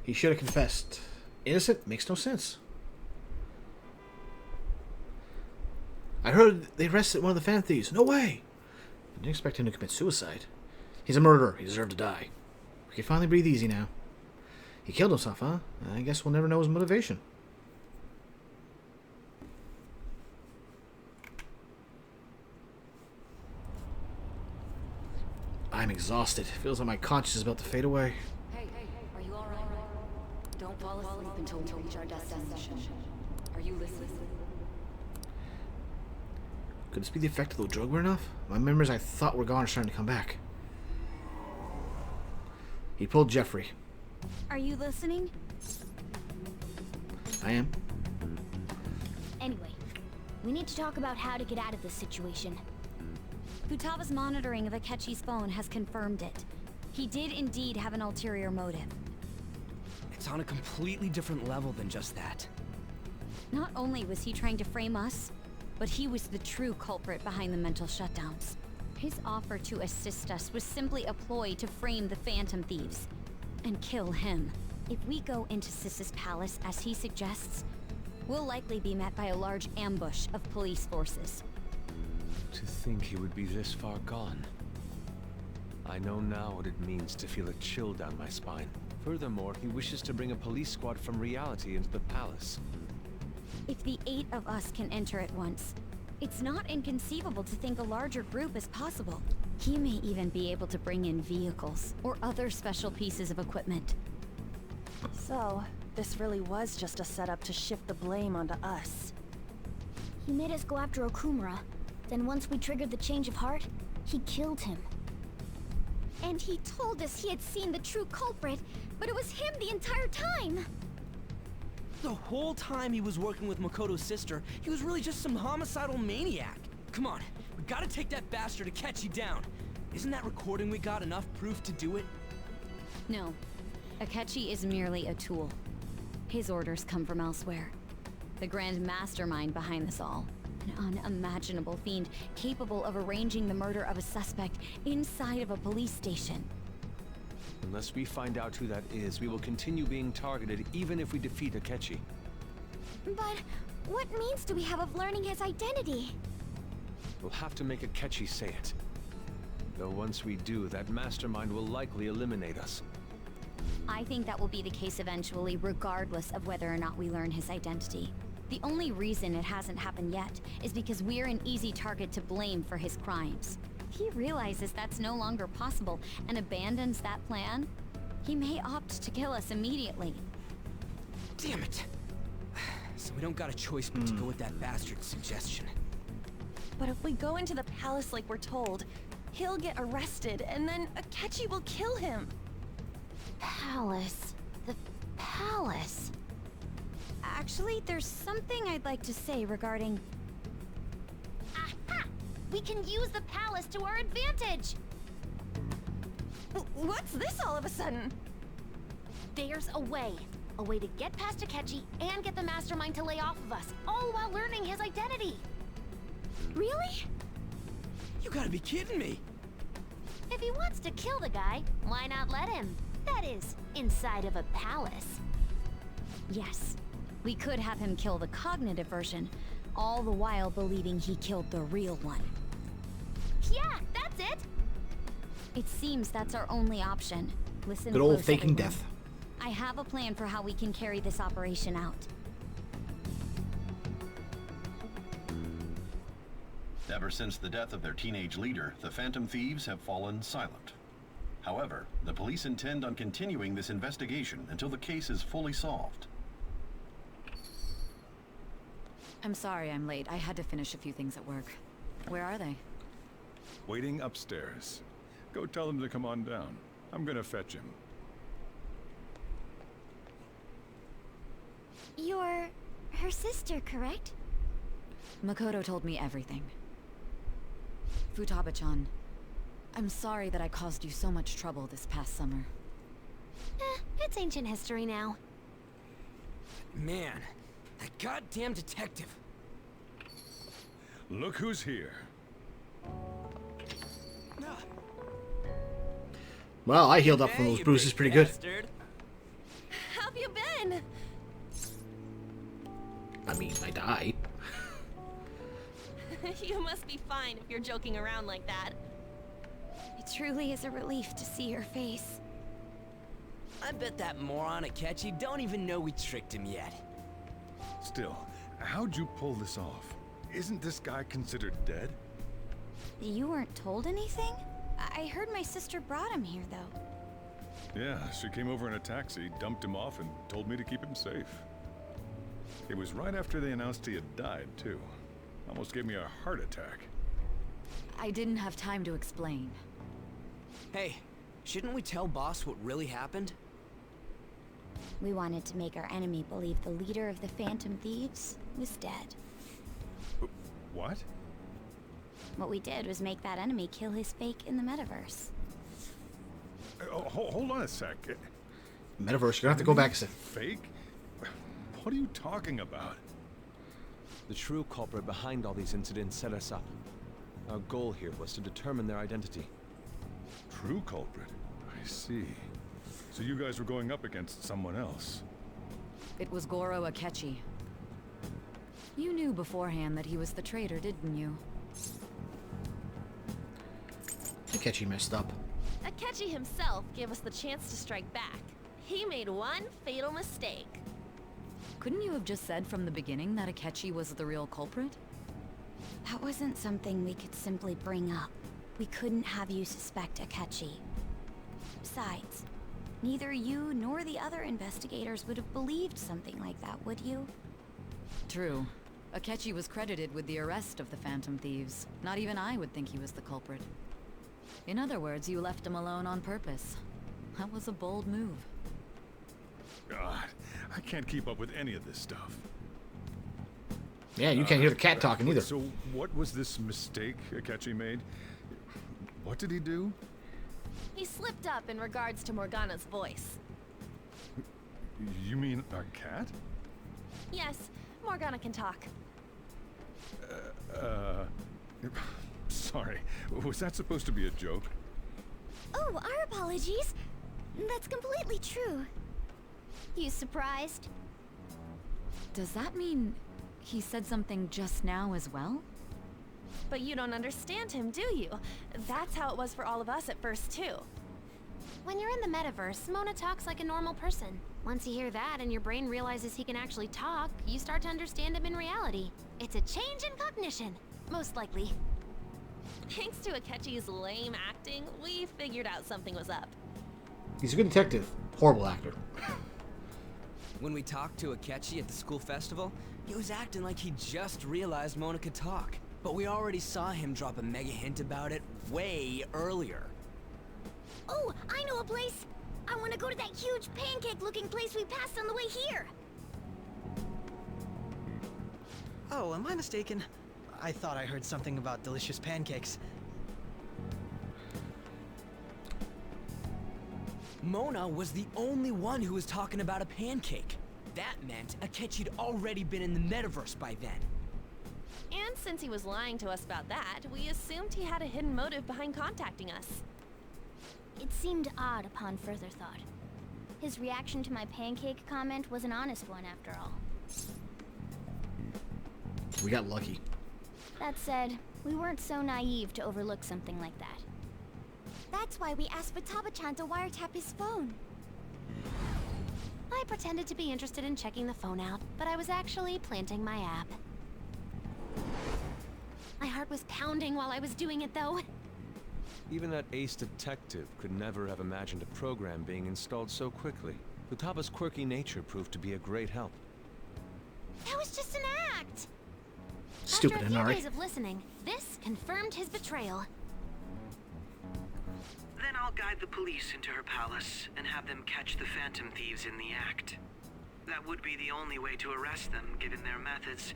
He should have confessed. Innocent makes no sense. I heard they arrested one of the fan thieves. No way! I didn't expect him to commit suicide. He's a murderer. He deserved to die. We can finally breathe easy now. He killed himself, huh? I guess we'll never know his motivation. I'm exhausted. Feels like my conscience is about to fade away. Hey, are you alright? Don't fall asleep until we reach our destination. Are you listening? Could this be the effect of the drug wear enough? My memories I thought were gone are starting to come back. He pulled Jeffrey. Are you listening? I am. Anyway, we need to talk about how to get out of this situation. Futaba's monitoring of Akechi's phone has confirmed it. He did indeed have an ulterior motive. It's on a completely different level than just that. Not only was he trying to frame us, but he was the true culprit behind the mental shutdowns. His offer to assist us was simply a ploy to frame the Phantom Thieves and kill him. If we go into Sis's palace as he suggests, we'll likely be met by a large ambush of police forces. To think he would be this far gone. I know now what it means to feel a chill down my spine. Furthermore, he wishes to bring a police squad from reality into the palace. If the 8 of us can enter at once, it's not inconceivable to think a larger group is possible. He may even be able to bring in vehicles or other special pieces of equipment. So, this really was just a setup to shift the blame onto us. He made us go after Okumura. Then once we triggered the change of heart, he killed him. And he told us he had seen the true culprit, but it was him the entire time! The whole time he was working with Makoto's sister, he was really just some homicidal maniac. Come on, we gotta take that bastard Akechi down. Isn't that recording we got enough proof to do it? No. Akechi is merely a tool. His orders come from elsewhere. The grand mastermind behind this all. An unimaginable fiend capable of arranging the murder of a suspect inside of a police station. Unless we find out who that is, we will continue being targeted even if we defeat Akechi. But what means do we have of learning his identity? We'll have to make Akechi say it. Though once we do, that mastermind will likely eliminate us. I think that will be the case eventually, regardless of whether or not we learn his identity. The only reason it hasn't happened yet is because we're an easy target to blame for his crimes. If he realizes that's no longer possible and abandons that plan, he may opt to kill us immediately. Damn it! So we don't got a choice but to go with that bastard's suggestion. But if we go into the palace like we're told, he'll get arrested and then Akechi will kill him. Palace. The palace. Actually, there's something I'd like to say regarding... Aha! We can use the palace to our advantage! What's this all of a sudden? There's a way. A way to get past Akechi and get the mastermind to lay off of us, all while learning his identity. Really? You gotta be kidding me! If he wants to kill the guy, why not let him? That is, inside of a palace. Yes. We could have him kill the cognitive version, all the while believing he killed the real one. Yeah, that's it! It seems that's our only option. Listen Good old close, faking everyone. death. I have a plan for how we can carry this operation out. Ever since the death of their teenage leader, the Phantom Thieves have fallen silent. However, the police intend on continuing this investigation until the case is fully solved. I'm sorry I'm late. I had to finish a few things at work. Where are they? Waiting upstairs. Go tell them to come on down. I'm gonna fetch him. You're her sister, correct? Makoto told me everything. Futaba-chan, I'm sorry that I caused you so much trouble this past summer. It's ancient history now. Man, that goddamn detective. Look who's here. Well, I healed up from those bruises pretty good. How have you been? I mean, I died. You must be fine if you're joking around like that. It truly is a relief to see your face. I bet that moron Akechi don't even know we tricked him yet. Still, how'd you pull this off? Isn't this guy considered dead? You weren't told anything? I heard my sister brought him here, though. Yeah, she came over in a taxi, dumped him off, and told me to keep him safe. It was right after they announced he had died, too. Almost gave me a heart attack. I didn't have time to explain. Hey, shouldn't we tell boss what really happened? We wanted to make our enemy believe the leader of the Phantom Thieves was dead. What? What we did was make that enemy kill his fake in the metaverse. Hold on a sec. Metaverse, you're gonna have to go back a sec. Fake? What are you talking about? The true culprit behind all these incidents set us up. Our goal here was to determine their identity. True culprit? I see. So you guys were going up against someone else? It was Goro Akechi. You knew beforehand that he was the traitor, didn't you? Akechi messed up. Akechi himself gave us the chance to strike back. He made one fatal mistake. Couldn't you have just said from the beginning that Akechi was the real culprit? That wasn't something we could simply bring up. We couldn't have you suspect Akechi. Besides, neither you nor the other investigators would have believed something like that, would you? True. Akechi was credited with the arrest of the Phantom Thieves. Not even I would think he was the culprit. In other words, you left him alone on purpose. That was a bold move. God, I can't keep up with any of this stuff. Yeah, you can't hear the cat talking either. So what was this mistake Akechi made? What did he do? He slipped up in regards to Morgana's voice. You mean a cat? Yes, Morgana can talk. Sorry. Was that supposed to be a joke? Oh, our apologies. That's completely true. You surprised? Does that mean he said something just now as well? But you don't understand him, do you? That's how it was for all of us at first, too. When you're in the metaverse, Mona talks like a normal person. Once you hear that and your brain realizes he can actually talk, you start to understand him in reality. It's a change in cognition, most likely. Thanks to Akechi's lame acting, we figured out something was up. He's a good detective. Horrible actor. When we talked to Akechi at the school festival, he was acting like he just realized Mona could talk. But we already saw him drop a mega hint about it way earlier. Oh, I know a place! I want to go to that huge pancake-looking place we passed on the way here! Oh, am I mistaken? I thought I heard something about delicious pancakes. Mona was the only one who was talking about a pancake. That meant Akechi'd already been in the metaverse by then. And since he was lying to us about that, we assumed he had a hidden motive behind contacting us. It seemed odd upon further thought. His reaction to my pancake comment was an honest one after all. We got lucky. That said, we weren't so naive to overlook something like that. That's why we asked Futaba-chan to wiretap his phone. I pretended to be interested in checking the phone out, but I was actually planting my app. My heart was pounding while I was doing it, though. Even that ace detective could never have imagined a program being installed so quickly. Futaba's quirky nature proved to be a great help. That was just an act! Stupid After a few Inari. days of listening, this confirmed his betrayal. Then I'll guide the police into her palace and have them catch the Phantom Thieves in the act. That would be the only way to arrest them, given their methods.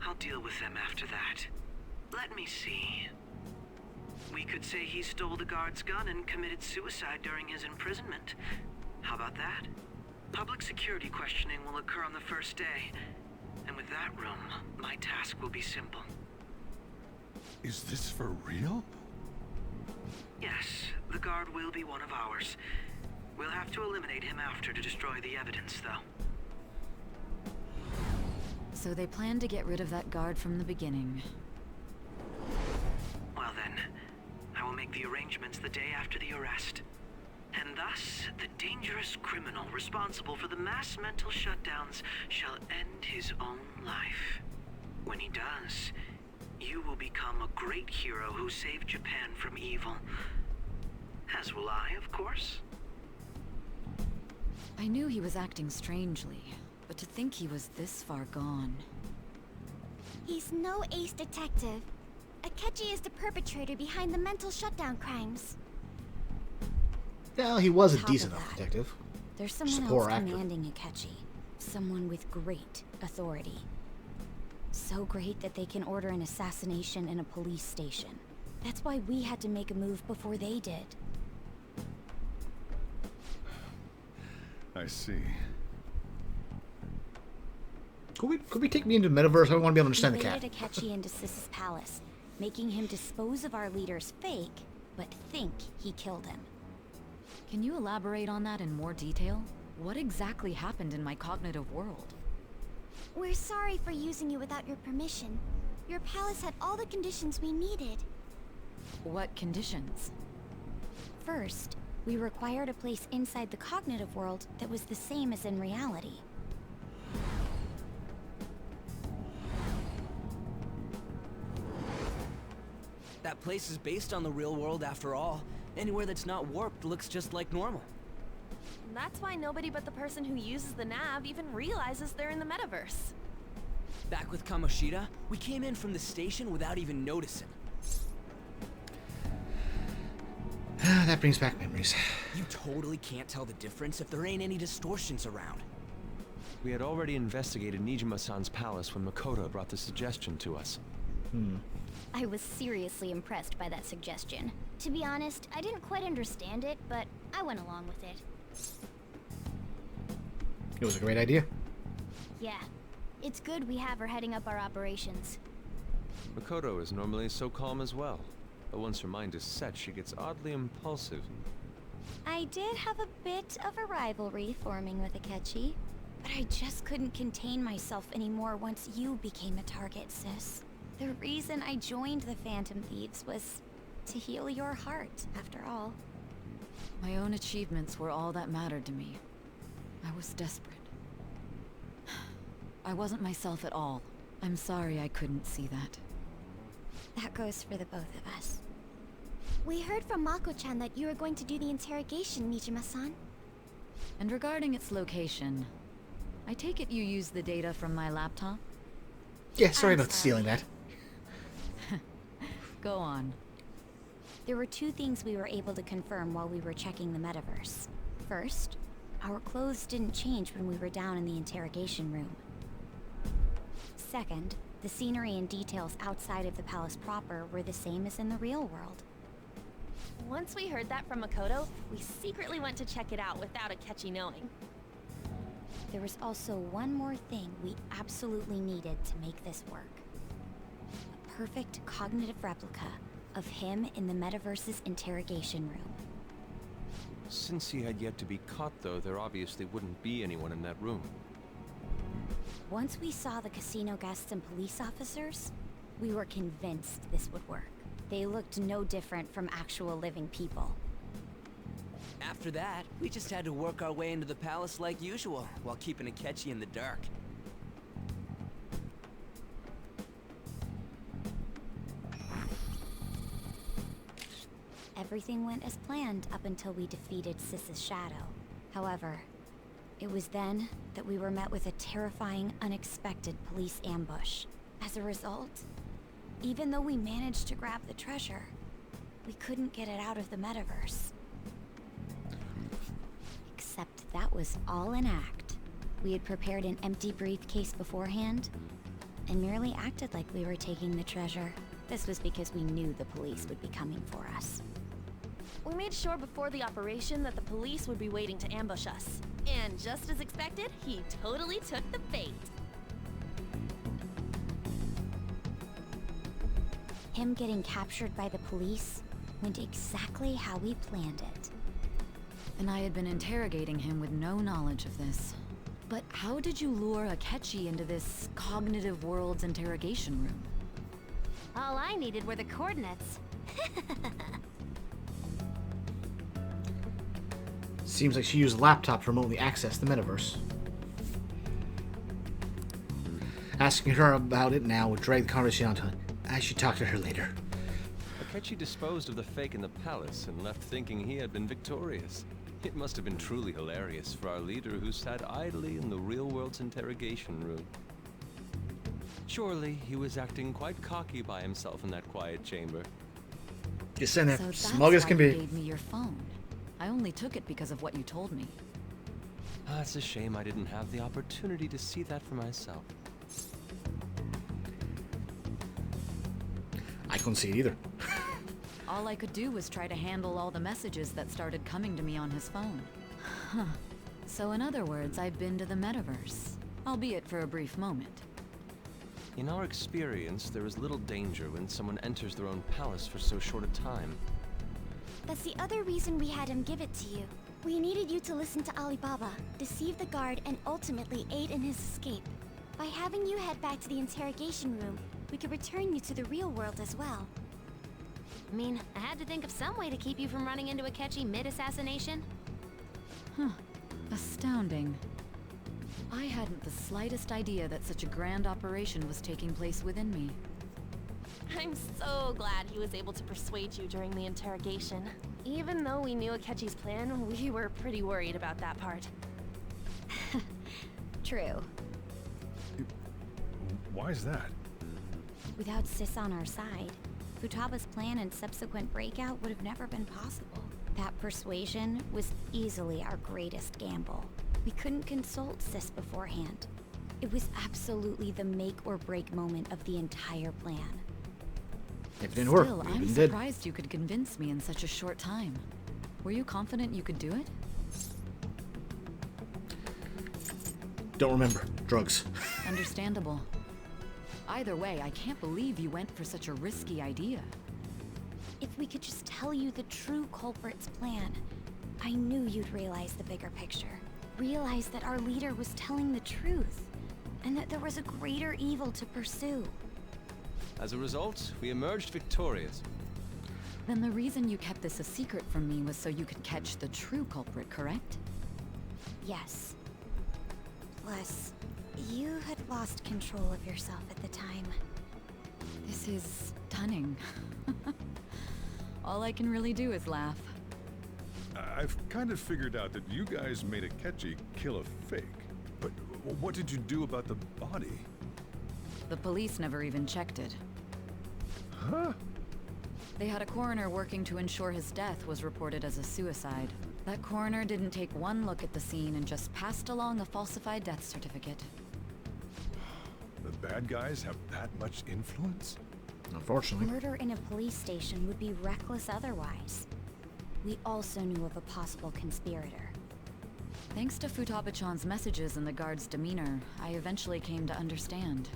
I'll deal with them after that. Let me see. We could say he stole the guard's gun and committed suicide during his imprisonment. How about that? Public security questioning will occur on the first day. And with that room, my task will be simple. Is this for real? Yes, the guard will be one of ours. We'll have to eliminate him after to destroy the evidence, though. So they planned to get rid of that guard from the beginning. Well then, I will make the arrangements the day after the arrest. And thus, the dangerous criminal responsible for the mass mental shutdowns shall end his own life. When he does, you will become a great hero who saved Japan from evil. As will I, of course. I knew he was acting strangely, but to think he was this far gone. He's no ace detective. Akechi is the perpetrator behind the mental shutdown crimes. Well, he was a Top decent of enough that, detective. There's Just a someone poor else actor. commanding Akechi. Someone with great authority. So great that they can order an assassination in a police station. That's why we had to make a move before they did. I see. Could we take me into the metaverse? I want to be able to understand the cat. Invaded Akechi into Sis's palace, making him dispose of our leader's fake, but think he killed him. Can you elaborate on that in more detail? What exactly happened in my cognitive world? We're sorry for using you without your permission. Your palace had all the conditions we needed. What conditions? First, we required a place inside the cognitive world that was the same as in reality. That place is based on the real world after all. Anywhere that's not warped looks just like normal. And that's why nobody but the person who uses the nav even realizes they're in the metaverse. Back with Kamoshida, we came in from the station without even noticing. That brings back memories. You totally can't tell the difference if there ain't any distortions around. We had already investigated Nijima-san's palace when Makoto brought the suggestion to us. I was seriously impressed by that suggestion. To be honest, I didn't quite understand it, but I went along with it. It was a great idea. Yeah. It's good we have her heading up our operations. Makoto is normally so calm as well, but once her mind is set, she gets oddly impulsive. I did have a bit of a rivalry forming with Akechi, but I just couldn't contain myself anymore once you became a target, sis. The reason I joined the Phantom Thieves was to heal your heart, after all. My own achievements were all that mattered to me. I was desperate. I wasn't myself at all. I'm sorry I couldn't see that. That goes for the both of us. We heard from Mako-chan that you were going to do the interrogation, Nijima-san. And regarding its location, I take it you used the data from my laptop? Yeah, sorry about stealing that. Go on. There were two things we were able to confirm while we were checking the metaverse. First, our clothes didn't change when we were down in the interrogation room. Second, the scenery and details outside of the palace proper were the same as in the real world. Once we heard that from Makoto, we secretly went to check it out without Akechi knowing. There was also one more thing we absolutely needed to make this work. A perfect cognitive replica of him in the metaverse's interrogation room. Since he had yet to be caught, though, there obviously wouldn't be anyone in that room. Once we saw the casino guests and police officers, we were convinced this would work. They looked no different from actual living people. After that, we just had to work our way into the palace like usual, while keeping Akechi in the dark. Everything went as planned up until we defeated Sis's shadow. However, it was then that we were met with a terrifying, unexpected police ambush. As a result, even though we managed to grab the treasure, we couldn't get it out of the metaverse. Except that was all an act. We had prepared an empty briefcase beforehand, and merely acted like we were taking the treasure. This was because we knew the police would be coming for us. We made sure before the operation that the police would be waiting to ambush us. And just as expected, he totally took the bait. Him getting captured by the police went exactly how we planned it. And I had been interrogating him with no knowledge of this. But how did you lure Akechi into this cognitive world's interrogation room? All I needed were the coordinates. Seems like she used a laptop to remotely access the metaverse. Asking her about it now would drag the conversation on to I should talk to her later. Akechi disposed of the fake in the palace and left thinking he had been victorious. It must have been truly hilarious for our leader who sat idly in the real world's interrogation room. Surely he was acting quite cocky by himself in that quiet chamber. Just saying that So smug that's as can why you be. gave me your phone. I only took it because of what you told me. It's a shame I didn't have the opportunity to see that for myself. I couldn't see it either. All I could do was try to handle all the messages that started coming to me on his phone. Huh. So in other words, I've been to the metaverse, albeit for a brief moment. In our experience, there is little danger when someone enters their own palace for so short a time. That's the other reason we had him give it to you. We needed you to listen to Alibaba, deceive the guard, and ultimately aid in his escape. By having you head back to the interrogation room, we could return you to the real world as well. I mean, I had to think of some way to keep you from running into Akechi mid-assassination. Huh. Astounding. I hadn't the slightest idea that such a grand operation was taking place within me. I'm so glad he was able to persuade you during the interrogation. Even though we knew Akechi's plan, we were pretty worried about that part. True. Why is that? Without Sis on our side, Futaba's plan and subsequent breakout would have never been possible. That persuasion was easily our greatest gamble. We couldn't consult Sis beforehand. It was absolutely the make or break moment of the entire plan. If it didn't work, Still, we I'm did. surprised you could convince me in such a short time. Were you confident you could do it? Don't remember. Drugs. Understandable. Either way, I can't believe you went for such a risky idea. If we could just tell you the true culprit's plan, I knew you'd realize the bigger picture. Realize that our leader was telling the truth, and that there was a greater evil to pursue. As a result, we emerged victorious. Then the reason you kept this a secret from me was so you could catch the true culprit, correct? Yes. Plus, you had lost control of yourself at the time. This is stunning. All I can really do is laugh. I've kind of figured out that you guys made Akechi kill a fake. But what did you do about the body? The police never even checked it. Huh? They had a coroner working to ensure his death was reported as a suicide. That coroner didn't take one look at the scene and just passed along a falsified death certificate. The bad guys have that much influence? Unfortunately. Murder in a police station would be reckless otherwise. We also knew of a possible conspirator. Thanks to Futaba-chan's messages and the guard's demeanor, I eventually came to understand.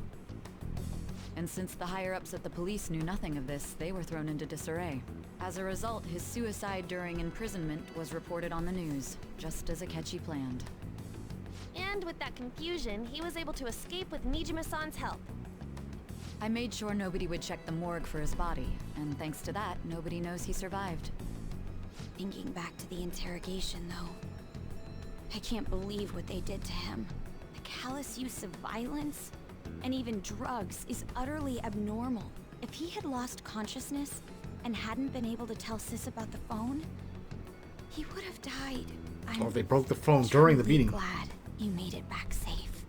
And since the higher-ups at the police knew nothing of this, they were thrown into disarray. As a result, his suicide during imprisonment was reported on the news, just as Akechi planned. And with that confusion, he was able to escape with Nijima-san's help. I made sure nobody would check the morgue for his body, and thanks to that, nobody knows he survived. Thinking back to the interrogation, though, I can't believe what they did to him. The callous use of violence, and even drugs, is utterly abnormal. If he had lost consciousness and hadn't been able to tell Sis about the phone, he would have died. Or if they broke the phone during the beating. Glad you made it back safe.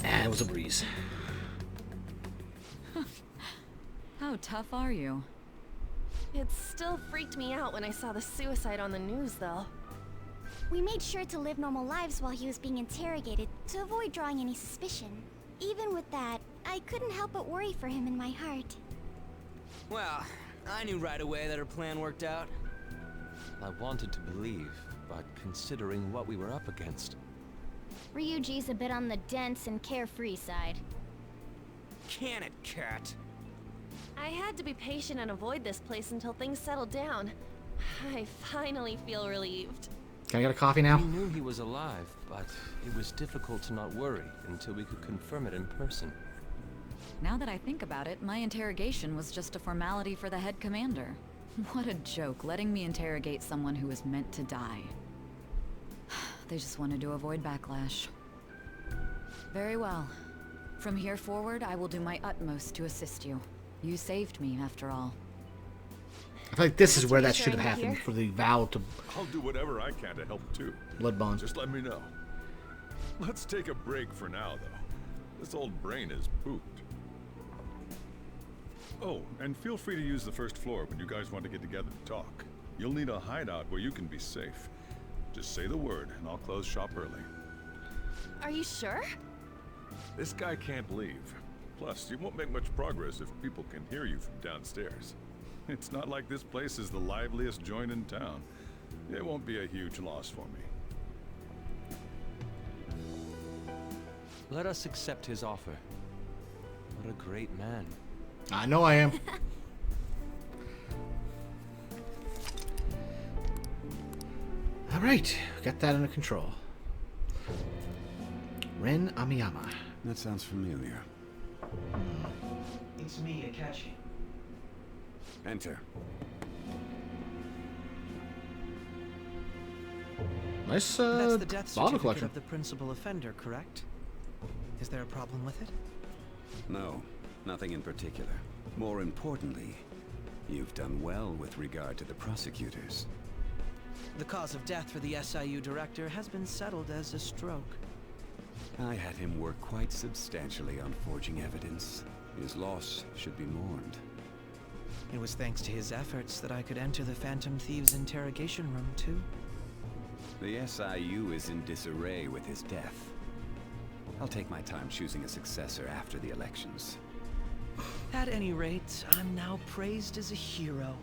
It was a breeze. How tough are you? It still freaked me out when I saw the suicide on the news, though. We made sure to live normal lives while he was being interrogated to avoid drawing any suspicion. Even with that, I couldn't help but worry for him in my heart. Well, I knew right away that her plan worked out. I wanted to believe, but considering what we were up against... Ryuji's a bit on the dense and carefree side. Can it, Cat? I had to be patient and avoid this place until things settled down. I finally feel relieved. Can I get a coffee now? We knew he was alive, but it was difficult to not worry until we could confirm it in person. Now that I think about it, my interrogation was just a formality for the head commander. What a joke, letting me interrogate someone who was meant to die. They just wanted to avoid backlash. Very well. From here forward, I will do my utmost to assist you. You saved me, after all. I feel like this is where that should have happened for the vow to... I'll do whatever I can to help too. Blood bond. Just let me know. Let's take a break for now, though. This old brain is pooped. Oh, and feel free to use the first floor when you guys want to get together to talk. You'll need a hideout where you can be safe. Just say the word, and I'll close shop early. Are you sure? This guy can't leave. Plus, you won't make much progress if people can hear you from downstairs. It's not like this place is the liveliest joint in town. It won't be a huge loss for me. Let us accept his offer. What a great man. I know I am. All right, got that under control. Ren Amiyama. That sounds familiar. It's me, Akechi. Enter. Nice That's the death bottle certificate collection. of the principal offender, correct? Is there a problem with it? No, nothing in particular. More importantly, you've done well with regard to the prosecutors. The cause of death for the SIU director has been settled as a stroke. I had him work quite substantially on forging evidence. His loss should be mourned. It was thanks to his efforts that I could enter the Phantom Thieves' interrogation room, too. The SIU is in disarray with his death. I'll take my time choosing a successor after the elections. At any rate, I'm now praised as a hero,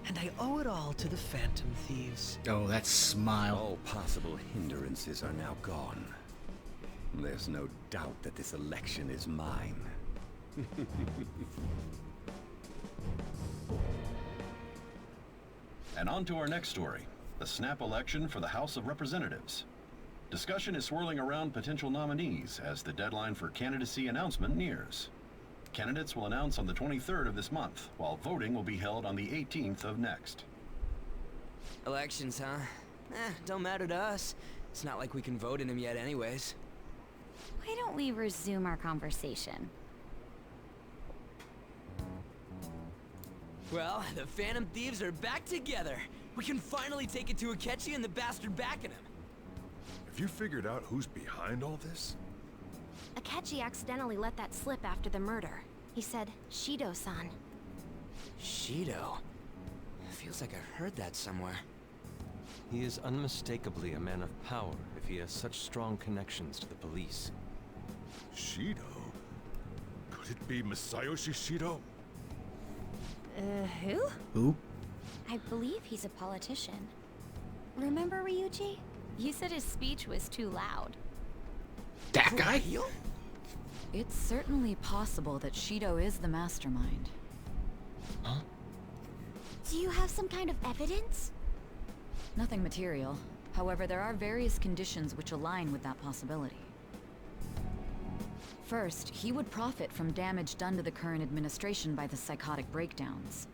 and I owe it all to the Phantom Thieves. Oh, that smile. All possible hindrances are now gone. There's no doubt that this election is mine. And on to our next story, the snap election for the House of Representatives. Discussion is swirling around potential nominees as the deadline for candidacy announcement nears. Candidates will announce on the 23rd of this month, while voting will be held on the 18th of next. Elections, huh? Don't matter to us. It's not like we can vote in them yet anyways. Why don't we resume our conversation? Well, the Phantom Thieves are back together. We can finally take it to Akechi and the bastard backing him. Have you figured out who's behind all this? Akechi accidentally let that slip after the murder. He said, Shido-san. Shido? Feels like I've heard that somewhere. He is unmistakably a man of power if he has such strong connections to the police. Shido? Could it be Masayoshi Shido? Who? Who? I believe he's a politician. Remember Ryuji? You said his speech was too loud. That guy? It's certainly possible that Shido is the mastermind. Huh? Do you have some kind of evidence? Nothing material. However, there are various conditions which align with that possibility. First, he would profit from damage done to the current administration by the psychotic breakdowns.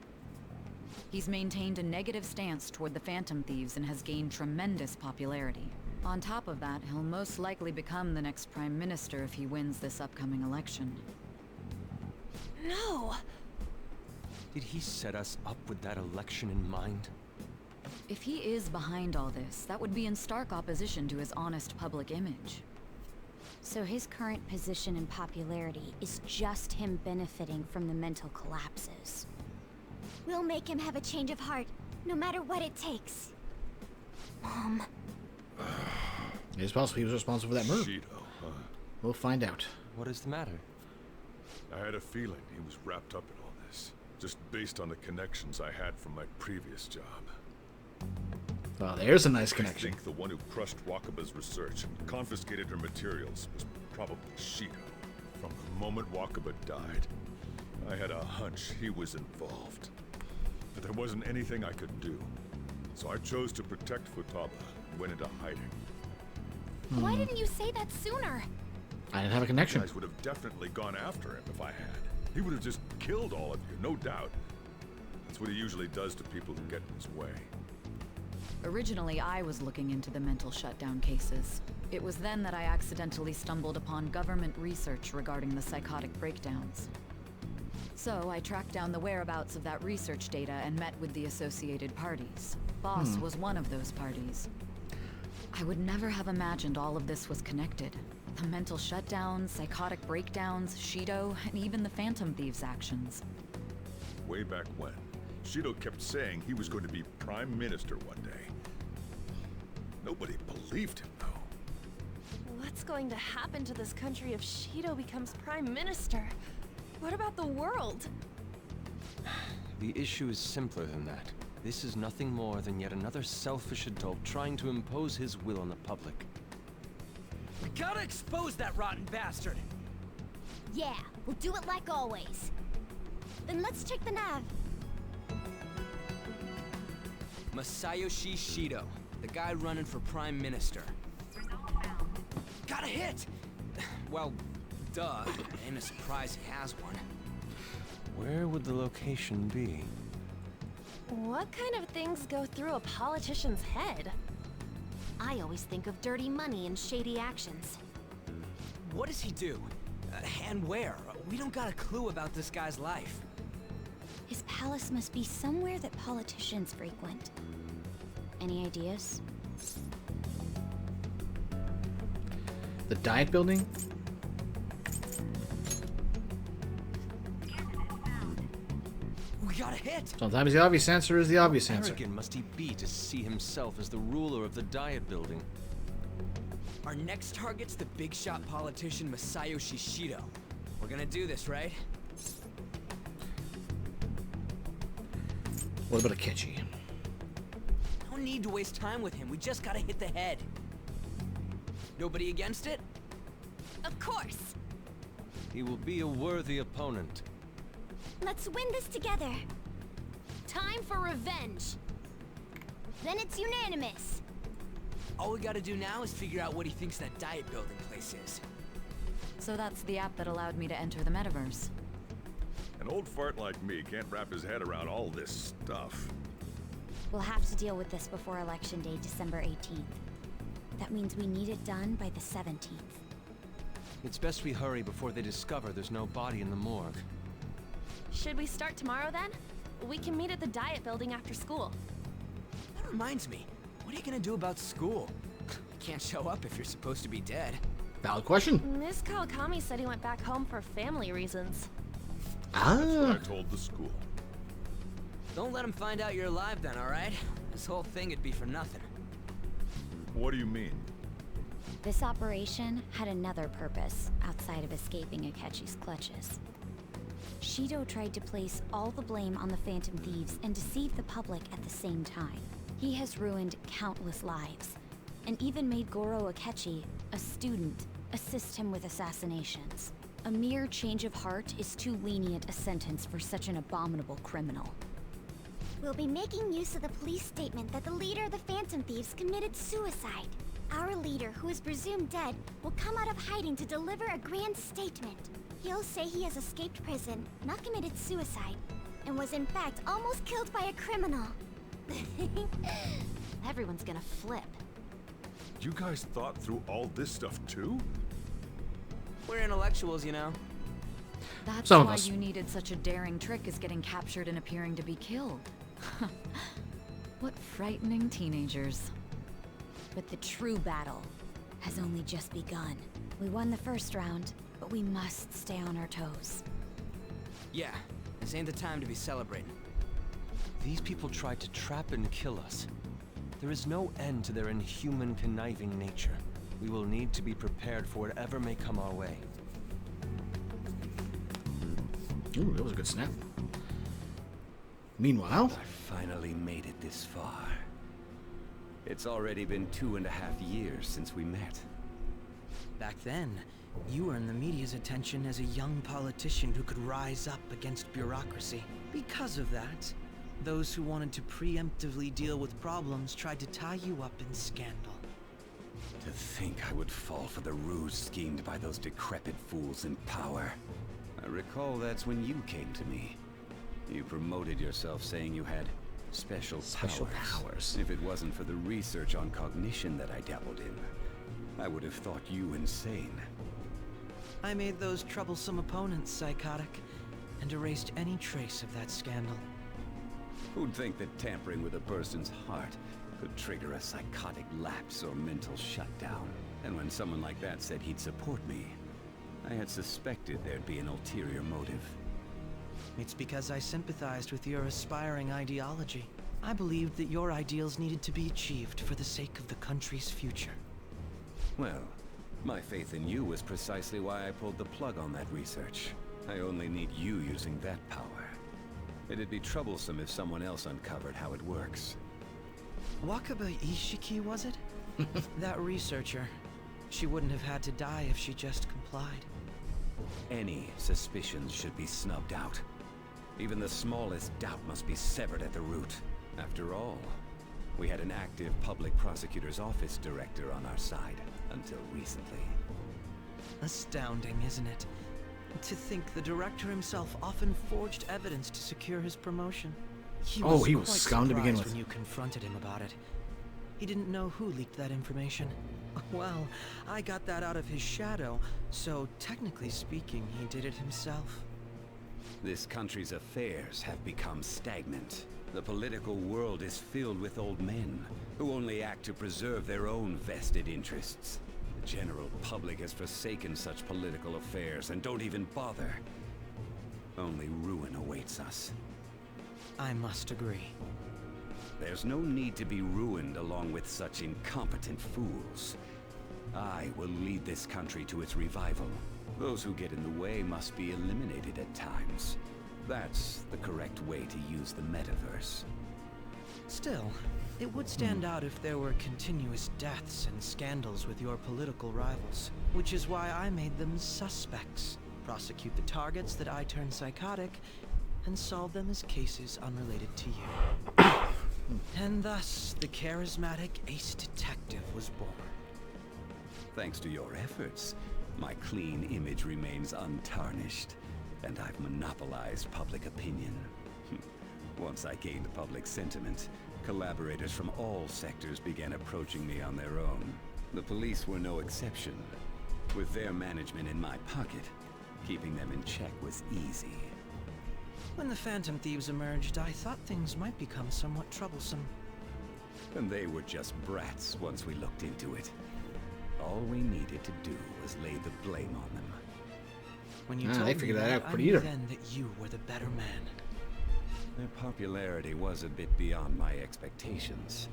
He's maintained a negative stance toward the Phantom Thieves and has gained tremendous popularity. On top of that, he'll most likely become the next Prime Minister if he wins this upcoming election. No! Did he set us up with that election in mind? If he is behind all this, that would be in stark opposition to his honest public image. So his current position and popularity is just him benefiting from the mental collapses. We'll make him have a change of heart, no matter what it takes. Mom. It's possible he was responsible for that murder. Shido, huh? We'll find out. What is the matter? I had a feeling he was wrapped up in all this, just based on the connections I had from my previous job. Well, there's a nice connection. I think the one who crushed Wakaba's research and confiscated her materials was probably Shido. From the moment Wakaba died, I had a hunch he was involved. But there wasn't anything I could do. So I chose to protect Futaba and went into hiding. Why didn't you say that sooner? I didn't have a connection. You guys would have definitely gone after him if I had. He would have just killed all of you, no doubt. That's what he usually does to people who get in his way. Originally, I was looking into the mental shutdown cases. It was then that I accidentally stumbled upon government research regarding the psychotic breakdowns. So I tracked down the whereabouts of that research data and met with the associated parties. Boss was one of those parties. I would never have imagined all of this was connected. The mental shutdowns, psychotic breakdowns, Shido, and even the Phantom Thieves' actions. Way back when, Shido kept saying he was going to be Prime Minister one day. Nobody believed him, though. What's going to happen to this country if Shido becomes Prime Minister? What about the world? The issue is simpler than that. This is nothing more than yet another selfish adult trying to impose his will on the public. We gotta expose that rotten bastard! Yeah, we'll do it like always. Then let's check the nav. Masayoshi Shido, the guy running for Prime Minister. Got a hit! Well, duh. Ain't a surprise he has one. Where would the location be? What kind of things go through a politician's head? I always think of dirty money and shady actions. What does he do? And where? We don't got a clue about this guy's life. His palace must be somewhere that politicians frequent. Any ideas? The Diet Building? We got a hit. Sometimes the obvious answer is the obvious answer. How arrogant must he be to see himself as the ruler of the Diet Building? Our next target's the big shot politician Masayoshi Shido. We're gonna do this, right? What about Akechi? No need to waste time with him. We just gotta hit the head. Nobody against it? Of course. He will be a worthy opponent. Let's win this together. Time for revenge. Then it's unanimous. All we gotta do now is figure out what he thinks that Diet Building place is. So that's the app that allowed me to enter the metaverse. An old fart like me can't wrap his head around all this stuff. We'll have to deal with this before Election Day, December 18th. That means we need it done by the 17th. It's best we hurry before they discover there's no body in the morgue. Should we start tomorrow then? We can meet at the Diet Building after school. That reminds me. What are you gonna do about school? You can't show up if you're supposed to be dead. Valid question. Miss Kawakami said he went back home for family reasons. That's what I told the school. Don't let him find out you're alive then, alright? This whole thing would be for nothing. What do you mean? This operation had another purpose outside of escaping Akechi's clutches. Shido tried to place all the blame on the Phantom Thieves and deceive the public at the same time. He has ruined countless lives, and even made Goro Akechi, a student, assist him with assassinations. A mere change of heart is too lenient a sentence for such an abominable criminal. We'll be making use of the police statement that the leader of the Phantom Thieves committed suicide. Our leader, who is presumed dead, will come out of hiding to deliver a grand statement. He'll say he has escaped prison, not committed suicide, and was in fact almost killed by a criminal. Everyone's gonna flip. You guys thought through all this stuff too? We're intellectuals, you know. That's Some of why us. you needed such a daring trick as getting captured and appearing to be killed. What frightening teenagers. But the true battle has only just begun. We won the first round, but we must stay on our toes. Yeah, this ain't the time to be celebrating. These people tried to trap and kill us. There is no end to their inhuman, conniving nature. We will need to be prepared for whatever may come our way. Ooh, that was a good snap. Meanwhile, I finally made it this far. It's already been 2.5 years since we met. Back then, you earned the media's attention as a young politician who could rise up against bureaucracy. Because of that, those who wanted to preemptively deal with problems tried to tie you up in scandal. To think I would fall for the ruse schemed by those decrepit fools in power. I recall that's when you came to me. You promoted yourself saying you had special powers. If it wasn't for the research on cognition that I dabbled in, I would have thought you insane. I made those troublesome opponents psychotic, and erased any trace of that scandal. Who'd think that tampering with a person's heart could trigger a psychotic lapse or mental shutdown? And when someone like that said he'd support me, I had suspected there'd be an ulterior motive. It's because I sympathized with your aspiring ideology. I believed that your ideals needed to be achieved for the sake of the country's future. Well, my faith in you was precisely why I pulled the plug on that research. I only need you using that power. It'd be troublesome if someone else uncovered how it works. Wakaba Ishiki, was it? That researcher. She wouldn't have had to die if she just complied. Any suspicions should be snubbed out. Even the smallest doubt must be severed at the root. After all, we had an active public prosecutor's office director on our side until recently. Astounding, isn't it? To think the director himself often forged evidence to secure his promotion. He was he was quite scum to begin surprised with. when you confronted him about it. He didn't know who leaked that information. Well, I got that out of his shadow, so technically speaking, he did it himself. This country's affairs have become stagnant. The political world is filled with old men who only act to preserve their own vested interests. The general public has forsaken such political affairs and don't even bother. Only ruin awaits us. I must agree. There's no need to be ruined along with such incompetent fools. I will lead this country to its revival. Those who get in the way must be eliminated at times. That's the correct way to use the metaverse. Still, it would stand out if there were continuous deaths and scandals with your political rivals, which is why I made them suspects. Prosecute the targets that I turn psychotic, and solve them as cases unrelated to you. And thus, the charismatic ace detective was born. Thanks to your efforts, my clean image remains untarnished, and I've monopolized public opinion. Once I gained public sentiment, collaborators from all sectors began approaching me on their own. The police were no exception. With their management in my pocket, keeping them in check was easy. When the Phantom Thieves emerged, I thought things might become somewhat troublesome. And they were just brats once we looked into it. All we needed to do was lay the blame on them. When you told they me figured that out I pretty knew either. then that you were the better man. Their popularity was a bit beyond my expectations,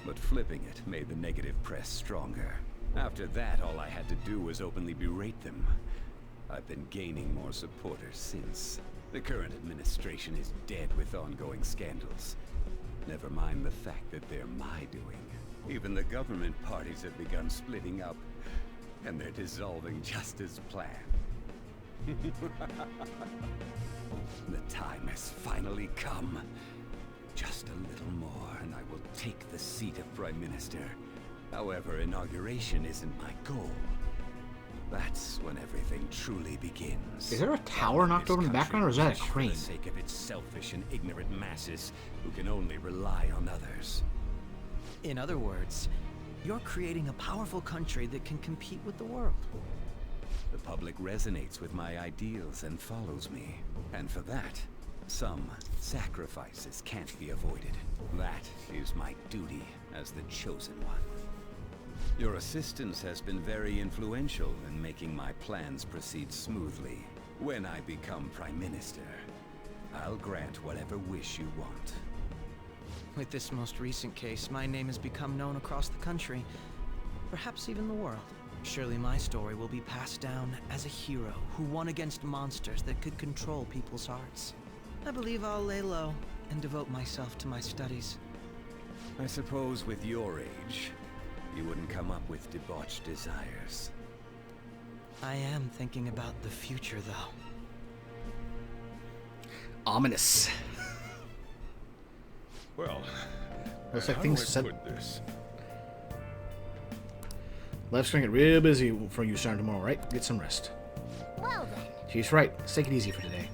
but flipping it made the negative press stronger. After that, all I had to do was openly berate them. I've been gaining more supporters since. The current administration is dead with ongoing scandals. Never mind the fact that they're my doing. Even the government parties have begun splitting up, and they're dissolving just as planned. The time has finally come. Just a little more, and I will take the seat of Prime Minister. However, inauguration isn't my goal. That's when everything truly begins. Is there a tower knocked over in the background, or is that a crane? For the sake of its selfish and ignorant masses who can only rely on others. In other words, you're creating a powerful country that can compete with the world. The public resonates with my ideals and follows me. And for that, some sacrifices can't be avoided. That is my duty as the chosen one. Your assistance has been very influential in making my plans proceed smoothly. When I become Prime Minister, I'll grant whatever wish you want. With this most recent case, my name has become known across the country, perhaps even the world. Surely my story will be passed down as a hero who won against monsters that could control people's hearts. I believe I'll lay low and devote myself to my studies. I suppose with your age, you wouldn't come up with debauched desires. I am thinking about the future, though. Ominous. Well, looks like how things do I said. put this? Life's gonna get real busy for you starting tomorrow, right? Get some rest. Well then. She's right. Let's take it easy for today.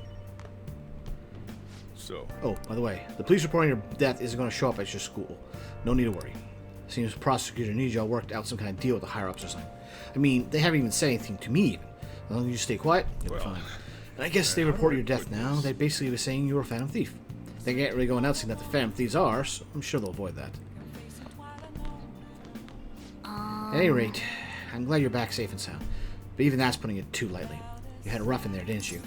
So. Oh, by the way, the police reporting your death isn't going to show up at your school. No need to worry. Seems the prosecutor needs y'all worked out some kind of deal with the higher-ups or something. I mean, they haven't even said anything to me even. As long as you stay quiet, you'll be fine. And I guess they report your death now. They basically were saying you were a Phantom Thief. They can't really go announcing that the Phantom Thieves are, so I'm sure they'll avoid that. At any rate, I'm glad you're back safe and sound. But even that's putting it too lightly. You had a rough in there, didn't you?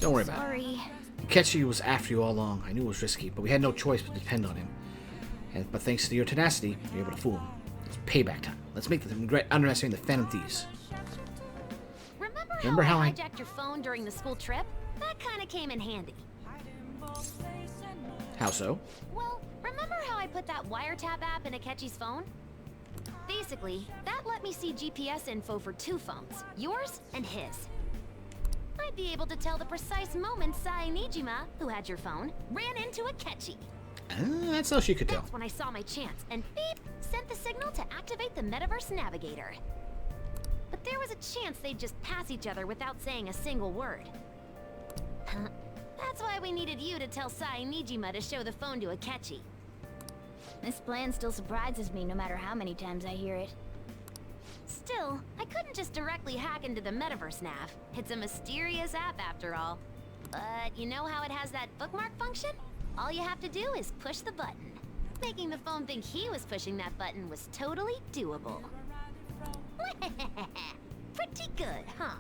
Don't worry about it. Sorry. Ketchy was after you all along. I knew it was risky, but we had no choice but to depend on him. But thanks to your tenacity, you're able to fool him. It's payback time. Let's make them regret underestimating the Phantom Thieves. Remember how I hijacked your phone during the school trip? That kind of came in handy. How so? Well, remember how I put that wiretap app in Akechi's phone? Basically, that let me see GPS info for two phones, yours and his. I'd be able to tell the precise moment Sae Nijima, who had your phone, ran into Akechi. That's all she could tell. That's when I saw my chance, and beep, sent the signal to activate the Metaverse Navigator. But there was a chance they'd just pass each other without saying a single word. That's why we needed you to tell Sae Nijima to show the phone to Akechi. This plan still surprises me no matter how many times I hear it. Still, I couldn't just directly hack into the Metaverse Nav. It's a mysterious app after all. But you know how it has that bookmark function? All you have to do is push the button. Making the phone think he was pushing that button was totally doable. Pretty good, huh?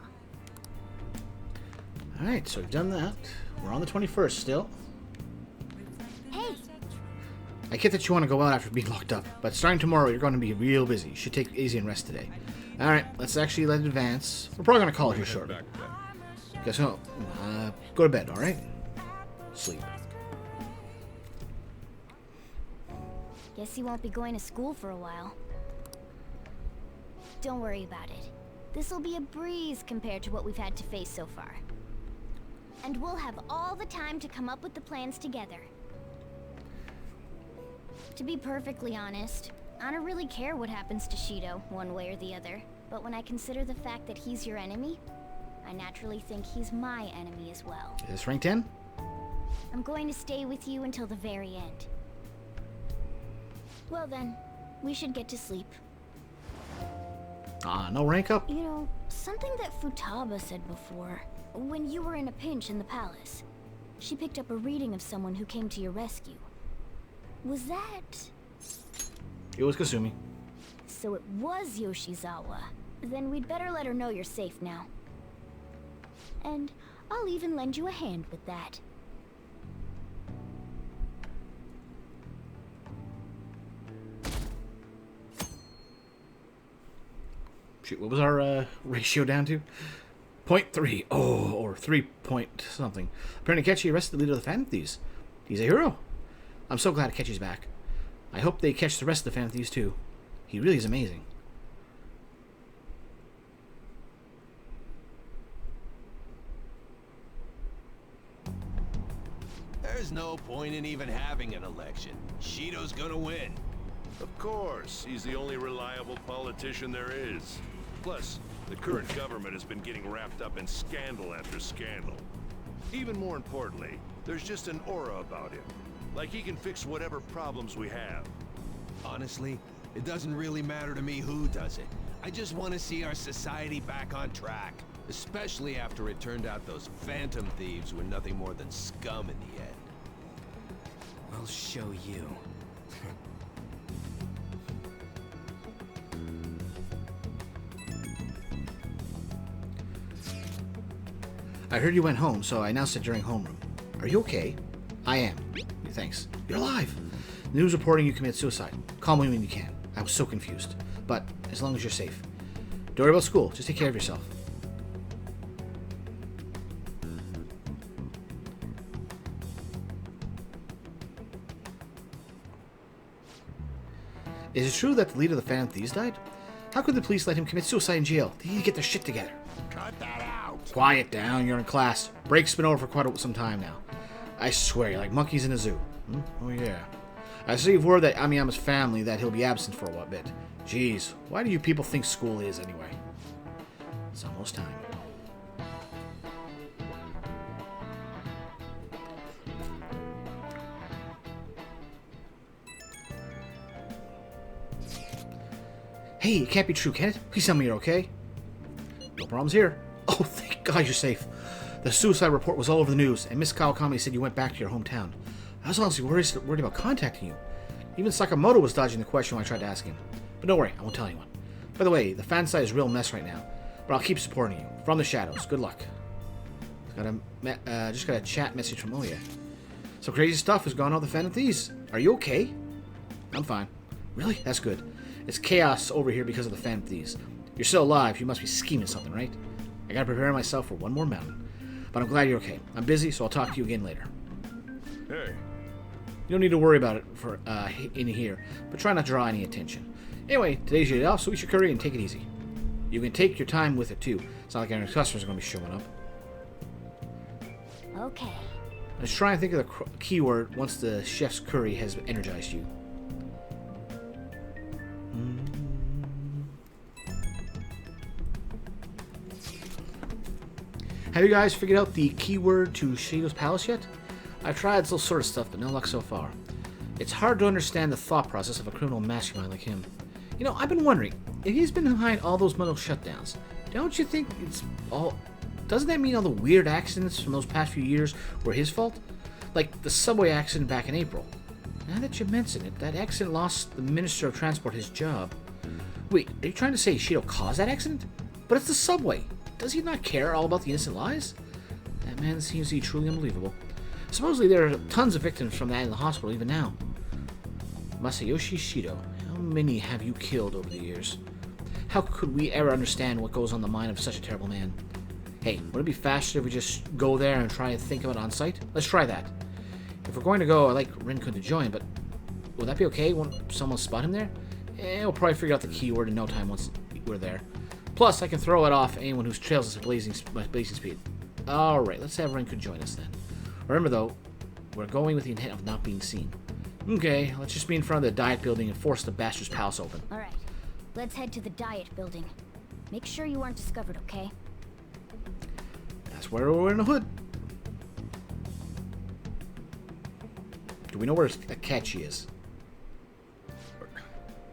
Alright, so we've done that. We're on the 21st still. Hey! I get that you want to go out after being locked up, but starting tomorrow you're going to be real busy. You should take it easy and rest today. Alright, let's actually let it advance. We're probably going to call it here shortly. Guess what? Go to bed, alright? Sleep. Guess you won't be going to school for a while. Don't worry about it. This'll be a breeze compared to what we've had to face so far. And we'll have all the time to come up with the plans together. To be perfectly honest, I don't really care what happens to Shido, one way or the other. But when I consider the fact that he's your enemy, I naturally think he's my enemy as well. Is this rank 10? I'm going to stay with you until the very end. Well then, we should get to sleep. No rank up? You know, something that Futaba said before, when you were in a pinch in the palace, she picked up a reading of someone who came to your rescue. Was that... It was Kasumi. So it was Yoshizawa. Then we'd better let her know you're safe now. And I'll even lend you a hand with that. Shoot, what was our ratio down to? 0.3. Oh, or 3 point something. Apparently Akechi arrested the leader of the Phantom Thieves. He's a hero. I'm so glad Akechi's back. I hope they catch the rest of the Phantom Thieves too. He really is amazing. There's no point in even having an election. Shido's gonna win. Of course, he's the only reliable politician there is. Plus, the current government has been getting wrapped up in scandal after scandal. Even more importantly, there's just an aura about him. Like he can fix whatever problems we have. Honestly, it doesn't really matter to me who does it. I just want to see our society back on track. Especially after it turned out those Phantom Thieves were nothing more than scum in the end. I'll show you. I heard you went home, so I announced it during homeroom. Are you okay? I am. Thanks. You're alive. News reporting you committed suicide. Call me when you can. I was so confused. But as long as you're safe. Don't worry about school. Just take care of yourself. Is it true that the leader of the Phantom Thieves died? How could the police let him commit suicide in jail? They need to get their shit together. Cut that out! Quiet down, you're in class. Break's been over for quite some time now. I swear, you're like monkeys in a zoo. Oh yeah. I received word that Amiyama's family that he'll be absent for a bit. Jeez, why do you people think school is anyway? It's almost time. Hey, it can't be true, can it? Please tell me you're okay. No problems here. Oh, thank God you're safe. The suicide report was all over the news, and Miss Kawakami said you went back to your hometown. I was honestly worried about contacting you. Even Sakamoto was dodging the question when I tried to ask him. But don't worry, I won't tell anyone. By the way, the fan site is a real mess right now, but I'll keep supporting you. From the shadows. Good luck. Just got a chat message from Oya. Some crazy stuff has gone on with the Phantom Thieves. Are you okay? I'm fine. Really? That's good. It's chaos over here because of the Phantom Thieves. You're still alive. You must be scheming something, right? I gotta prepare myself for one more mountain. But I'm glad you're okay. I'm busy, so I'll talk to you again later. Hey. You don't need to worry about it for in here, but try not to draw any attention. Anyway, today's your day off, so eat your curry and take it easy. You can take your time with it too. It's not like our customers are going to be showing up. Okay. Let's try and think of the keyword once the chef's curry has energized you. Have you guys figured out the keyword to Shido's Palace yet? I've tried this sort of stuff, but no luck so far. It's hard to understand the thought process of a criminal mastermind like him. You know, I've been wondering, if he's been behind all those mental shutdowns, don't you think it's all... Doesn't that mean all the weird accidents from those past few years were his fault? Like the subway accident back in April. Now that you mention it, that accident lost the Minister of Transport his job. Wait, are you trying to say Shido caused that accident? But it's the subway. Does he not care all about the innocent lives? That man seems to be truly unbelievable. Supposedly there are tons of victims from that in the hospital even now. Masayoshi Shido, how many have you killed over the years? How could we ever understand what goes on the mind of such a terrible man? Hey, would it be faster if we just go there and try to think of it on site? Let's try that. If we're going to go, I'd like Rinkun to join, but will that be okay? Won't someone spot him there? We'll probably figure out the keyword in no time once we're there. Plus, I can throw it off anyone who trails us at blazing speed. Alright, let's have Rinkun join us then. Remember though, we're going with the intent of not being seen. Okay, let's just be in front of the Diet Building and force the Bastard's Palace open. Alright, let's head to the Diet Building. Make sure you aren't discovered, okay? That's where we're in the hood. Do we know where Akechi is?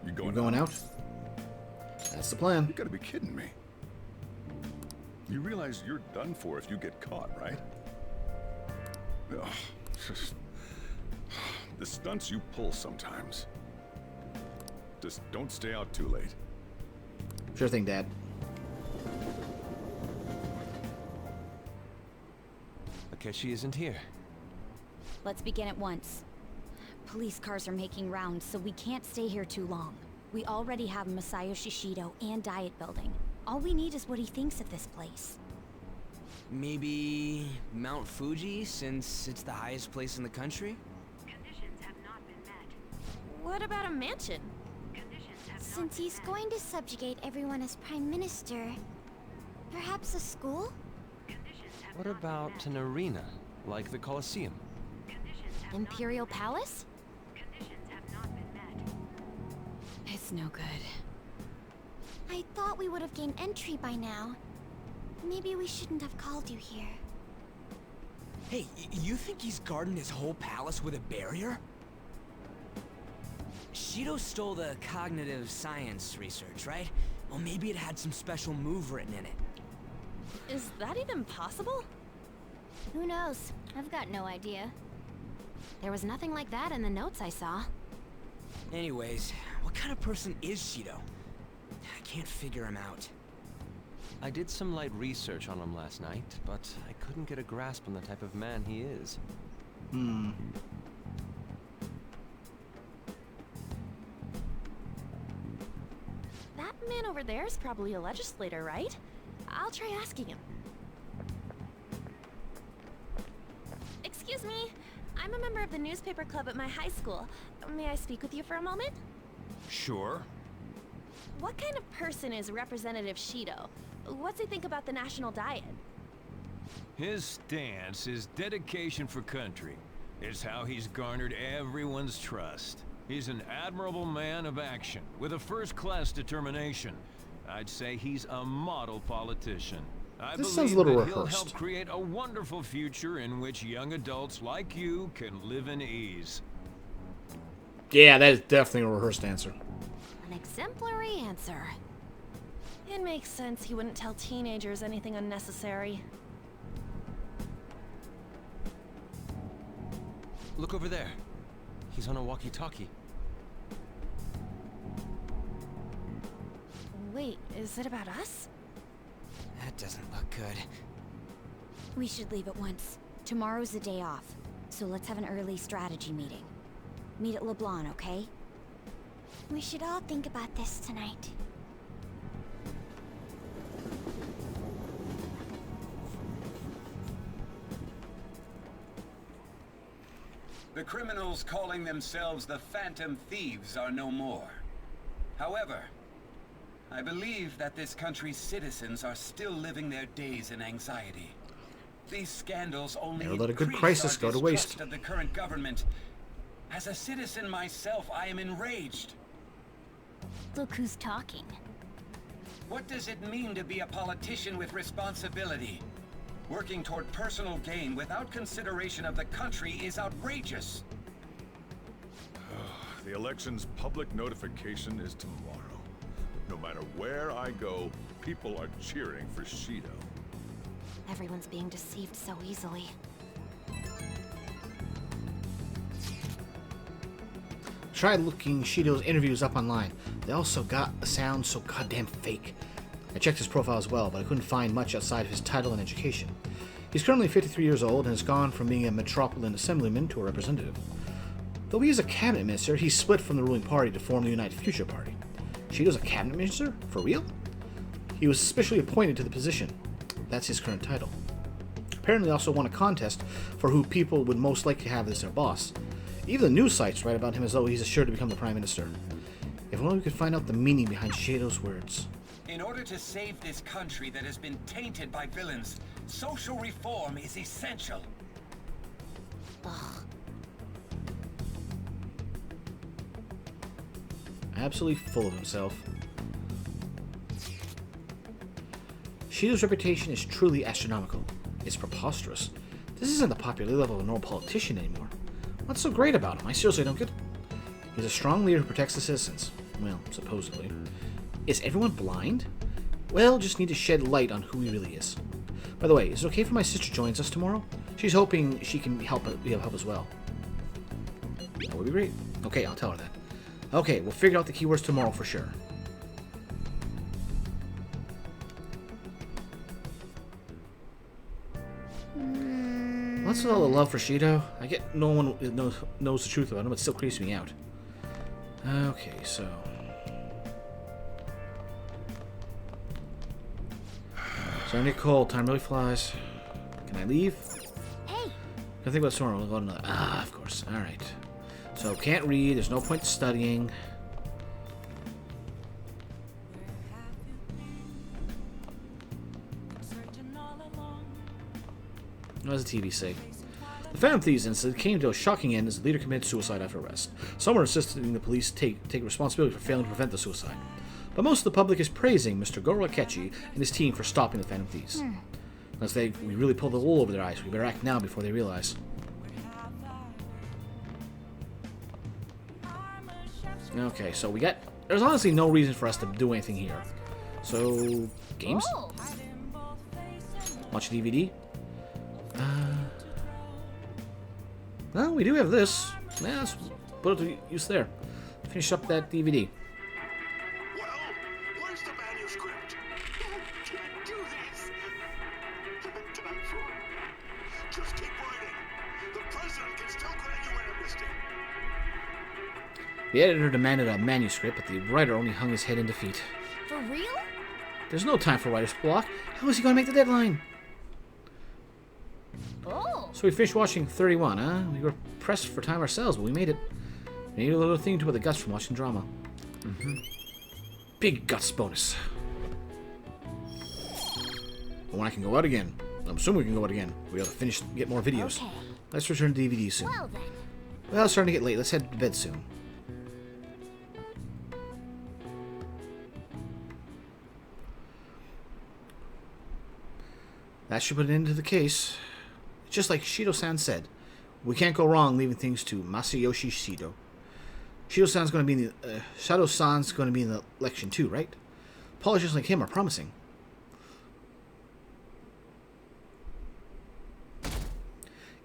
You going out? That's the plan. You gotta be kidding me. You realize you're done for if you get caught, right? Ugh, the stunts you pull sometimes. Just don't stay out too late. Sure thing, Dad. Akechi isn't here. Let's begin at once. Police cars are making rounds, so we can't stay here too long. We already have Masayoshi Shido and Diet Building. All we need is what he thinks of this place. Maybe Mount Fuji, since it's the highest place in the country? What about a mansion? Since he's going to subjugate everyone as Prime Minister, perhaps a school? What about an arena, like the Colosseum? Imperial Palace? It's no good. I thought we would have gained entry by now. Maybe we shouldn't have called you here. Hey, you think he's guarding his whole palace with a barrier? Shido stole the cognitive science research, right? Well, maybe it had some special move written in it. Is that even possible? Who knows? I've got no idea. There was nothing like that in the notes I saw. Anyways, what kind of person is Shido? I can't figure him out. I did some light research on him last night, but I couldn't get a grasp on the type of man he is. That man over there is probably a legislator, right? I'll try asking him. Excuse me. I'm a member of the newspaper club at my high school. May I speak with you for a moment? Sure. What kind of person is Representative Shido? What's he think about the National Diet? His stance is dedication for country. It's how he's garnered everyone's trust. He's an admirable man of action, with a first-class determination. I'd say he's a model politician. I This believe sounds a little that he'll rehearsed. help create a wonderful future in which young adults like you can live in ease. Yeah, that is definitely a rehearsed answer. An exemplary answer. It makes sense he wouldn't tell teenagers anything unnecessary. Look over there. He's on a walkie-talkie. Wait, is it about us? That doesn't look good. We should leave at once. Tomorrow's the day off, so let's have an early strategy meeting. Meet at LeBlanc, okay? We should all think about this tonight. The criminals calling themselves the Phantom Thieves are no more. However, I believe that this country's citizens are still living their days in anxiety. These scandals only Never let a good increase crisis our go to waste. distrust of the current government. As a citizen myself, I am enraged. Look who's talking. What does it mean to be a politician with responsibility? Working toward personal gain without consideration of the country is outrageous. The election's public notification is tomorrow. No matter where I go, people are cheering for Shido. Everyone's being deceived so easily. Try looking Shido's interviews up online. They also got a sound so goddamn fake. I checked his profile as well, but I couldn't find much outside of his title and education. He's currently 53 years old and has gone from being a metropolitan assemblyman to a representative. Though he is a cabinet minister, he's split from the ruling party to form the United Future Party. Shido's a cabinet minister? For real? He was specially appointed to the position. That's his current title. Apparently also won a contest for who people would most like to have as their boss. Even the news sites write about him as though he's assured to become the Prime Minister. If only we could find out the meaning behind Shido's words. In order to save this country that has been tainted by villains, social reform is essential. Ugh. Absolutely full of himself. Shido's reputation is truly astronomical. It's preposterous. This isn't the popularity level of a normal politician anymore. What's so great about him? I seriously don't get it. He's a strong leader who protects the citizens. Well, supposedly. Is everyone blind? Well, just need to shed light on who he really is. By the way, is it okay if my sister joins us tomorrow? She's hoping she can help as well. That would be great. Okay, I'll tell her that. Okay, we'll figure out the keywords tomorrow for sure. What's with all the love for Shido? I get no one knows the truth about him, but it still creeps me out. Okay, so... Starting to get cold. Time really flies. Can I leave? Hey! I think about tomorrow. We'll go to another... Ah, of course. Alright. So, can't read. There's no point studying. What does the TV say? The Phantom Thieves incident came to a shocking end as the leader committed suicide after arrest. Some were insisting the police take responsibility for failing to prevent the suicide. But most of the public is praising Mr. Goro Akechi and his team for stopping the Phantom Thieves. Unless we really pull the wool over their eyes, we better act now before they realize. Okay, so we got... There's honestly no reason for us to do anything here. So... Games? Watch DVD? Well, we do have this. Yeah, let's put it to use there. Finish up that DVD. Well, where's the manuscript? Can I do this? I'm done for. Just keep writing. The president can still grant you an amnesty. The editor demanded a manuscript, but the writer only hung his head in defeat. For real? There's no time for writer's block. How is he going to make the deadline? Oh. So we finished watching 31, huh? We were pressed for time ourselves, but we made it. We need a little thing to put the guts from watching drama. Big guts bonus. But when I can go out again, I'm assuming we can go out again. We have to finish, get more videos. Okay. Let's return to DVD soon. Well then. Well, it's starting to get late. Let's head to bed soon. That should put an end to the case. Just like Shido-san said, we can't go wrong leaving things to Masayoshi Shido. Shido-san's going to be in the Shadow-san's going to be in the election too, right? Politicians like him are promising.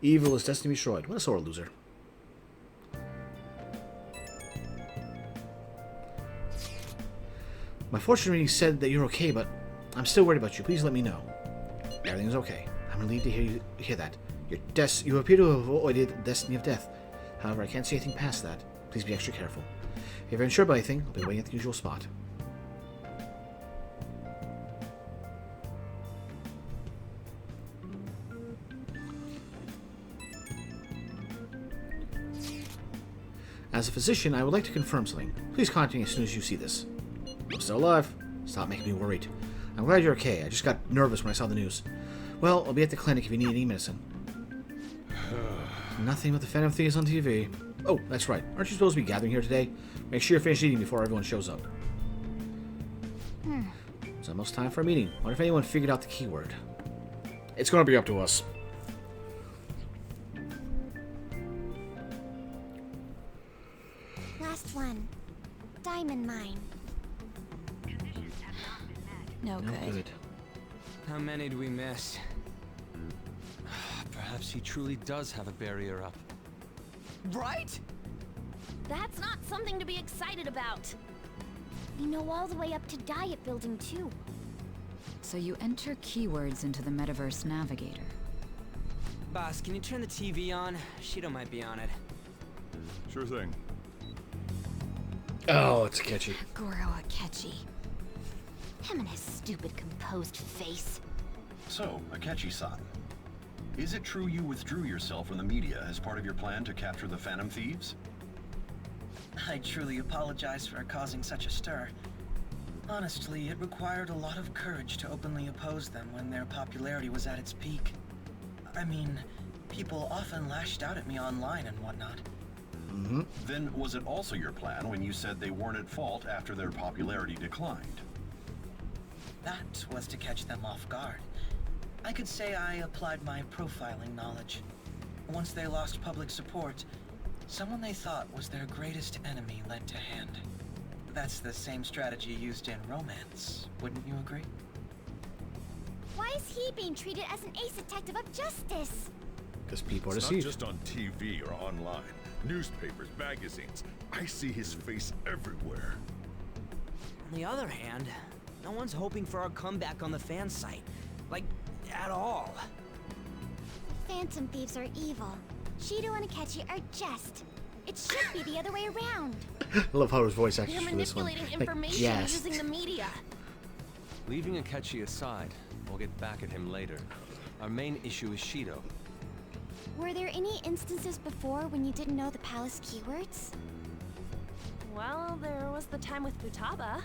Evil is destined to be destroyed. What a sore loser. My fortune reading said that you're okay, but I'm still worried about you. Please let me know. Everything's okay. I'm relieved to hear that. You appear to have avoided the destiny of death. However, I can't see anything past that. Please be extra careful. If you're unsure about anything, I'll be waiting at the usual spot. As a physician, I would like to confirm something. Please contact me as soon as you see this. I'm still alive. Stop making me worried. I'm glad you're okay. I just got nervous when I saw the news. Well, I'll be at the clinic if you need any medicine. Nothing but the Phantom Thieves on TV. Oh, that's right. Aren't you supposed to be gathering here today? Make sure you're finished eating before everyone shows up. It's almost time for a meeting. Wonder if anyone figured out the keyword. It's going to be up to us. Last one. Diamond mine. No good. How many do we miss? Perhaps he truly does have a barrier up. Right? That's not something to be excited about. We know all the way up to Diet Building too. So you enter keywords into the Metaverse Navigator. Boss, can you turn the TV on? Shido might be on it. Sure thing. Oh, it's Akechi. Goro Akechi. Him and his stupid composed face. So, Akechi-san, is it true you withdrew yourself from the media as part of your plan to capture the Phantom Thieves? I truly apologize for causing such a stir. Honestly, it required a lot of courage to openly oppose them when their popularity was at its peak. I mean, people often lashed out at me online and whatnot. Mm-hmm. Then was it also your plan when you said they weren't at fault after their popularity declined? That was to catch them off guard. I could say I applied my profiling knowledge. Once they lost public support, someone they thought was their greatest enemy lent a hand. That's the same strategy used in romance, wouldn't you agree? Why is he being treated as an ace detective of justice? Because people are It's not deceived. just on TV or online. Newspapers, magazines. I see his face everywhere. On the other hand, no one's hoping for our comeback on the fan site. Like, at all. The Phantom Thieves are evil. Shido and Akechi are just. It should be the other way around. I love Haru's voice acting You're for this one. manipulating Like, information yes. using the media. Leaving Akechi aside, we'll get back at him later. Our main issue is Shido. Were there any instances before when you didn't know the palace keywords? Well, there was the time with Futaba.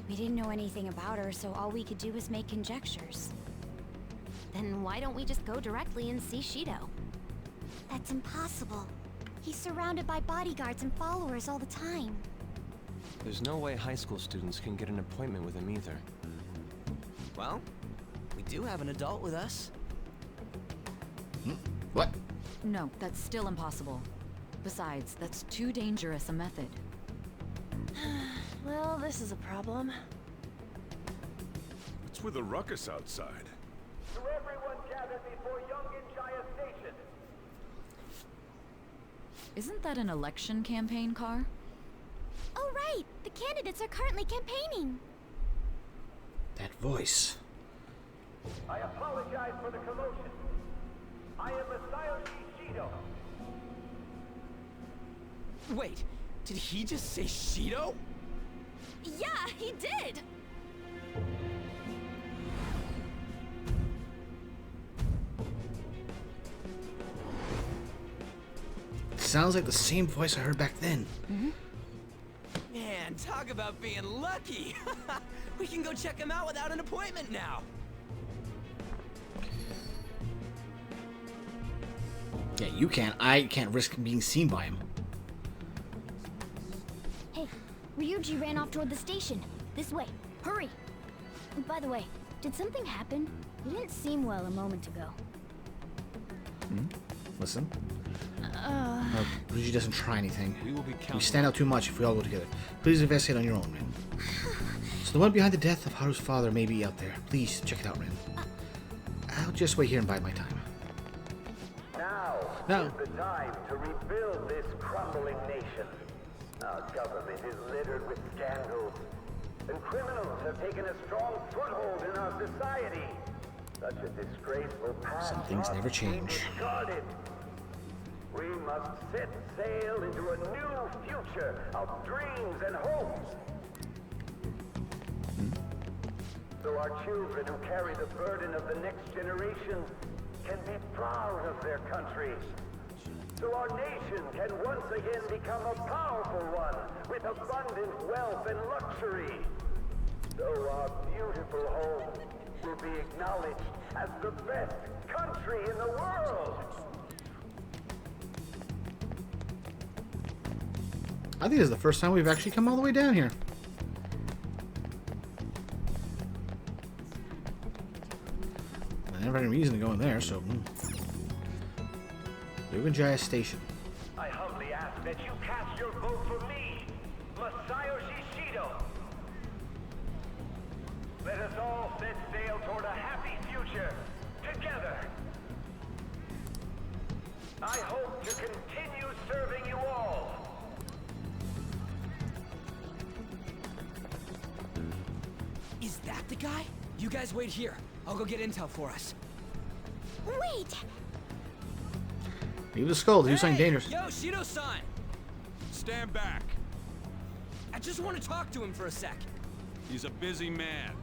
We didn't know anything about her, so all we could do was make conjectures. Then why don't we just go directly and see Shido? That's impossible. He's surrounded by bodyguards and followers all the time. There's no way high school students can get an appointment with him either. Well, we do have an adult with us. What? No, that's still impossible. Besides, that's too dangerous a method. Well, this is a problem. What's with the ruckus outside? To everyone gathered before Youngin Jaya Station. Isn't that an election campaign car? Oh right! The candidates are currently campaigning! That voice. I apologize for the commotion. I am Masayoshi Shido. Wait, did he just say Shido? Yeah, he did! Sounds like the same voice I heard back then. Man, talk about being lucky. We can go check him out without an appointment now. Yeah, you can't. I can't risk being seen by him. Hey, Ryuji ran off toward the station. This way. Hurry! By the way, did something happen? You didn't seem well a moment ago. Listen. Ryuji doesn't try anything. We stand out too much if we all go together. Please investigate on your own, Rin. So the one behind the death of Haru's father may be out there. Please check it out, Rin. I'll just wait here and bide my time. Now is the time to rebuild this crumbling nation. Our government is littered with scandals, and criminals have taken a strong foothold in our society. Such a disgraceful past Some things never change. discarded. We must set sail into a new future of dreams and hopes. So our children who carry the burden of the next generation can be proud of their country. So our nation can once again become a powerful one with abundant wealth and luxury. So our beautiful home will be acknowledged as the best country in the world. I think this is the first time we've actually come all the way down here. I never had any reason to go in there, so... Yogan Jaya Station. I humbly ask that you cast your vote for me, Masayoshi Shido. Let us all set sail toward a happy future, together. I hope to continue serving you all. Is that the guy? You guys wait here. I'll go get intel for us. Wait! Leave the skull. Do something dangerous. Yo, Shido-san! Stand back. I just want to talk to him for a sec. He's a busy man.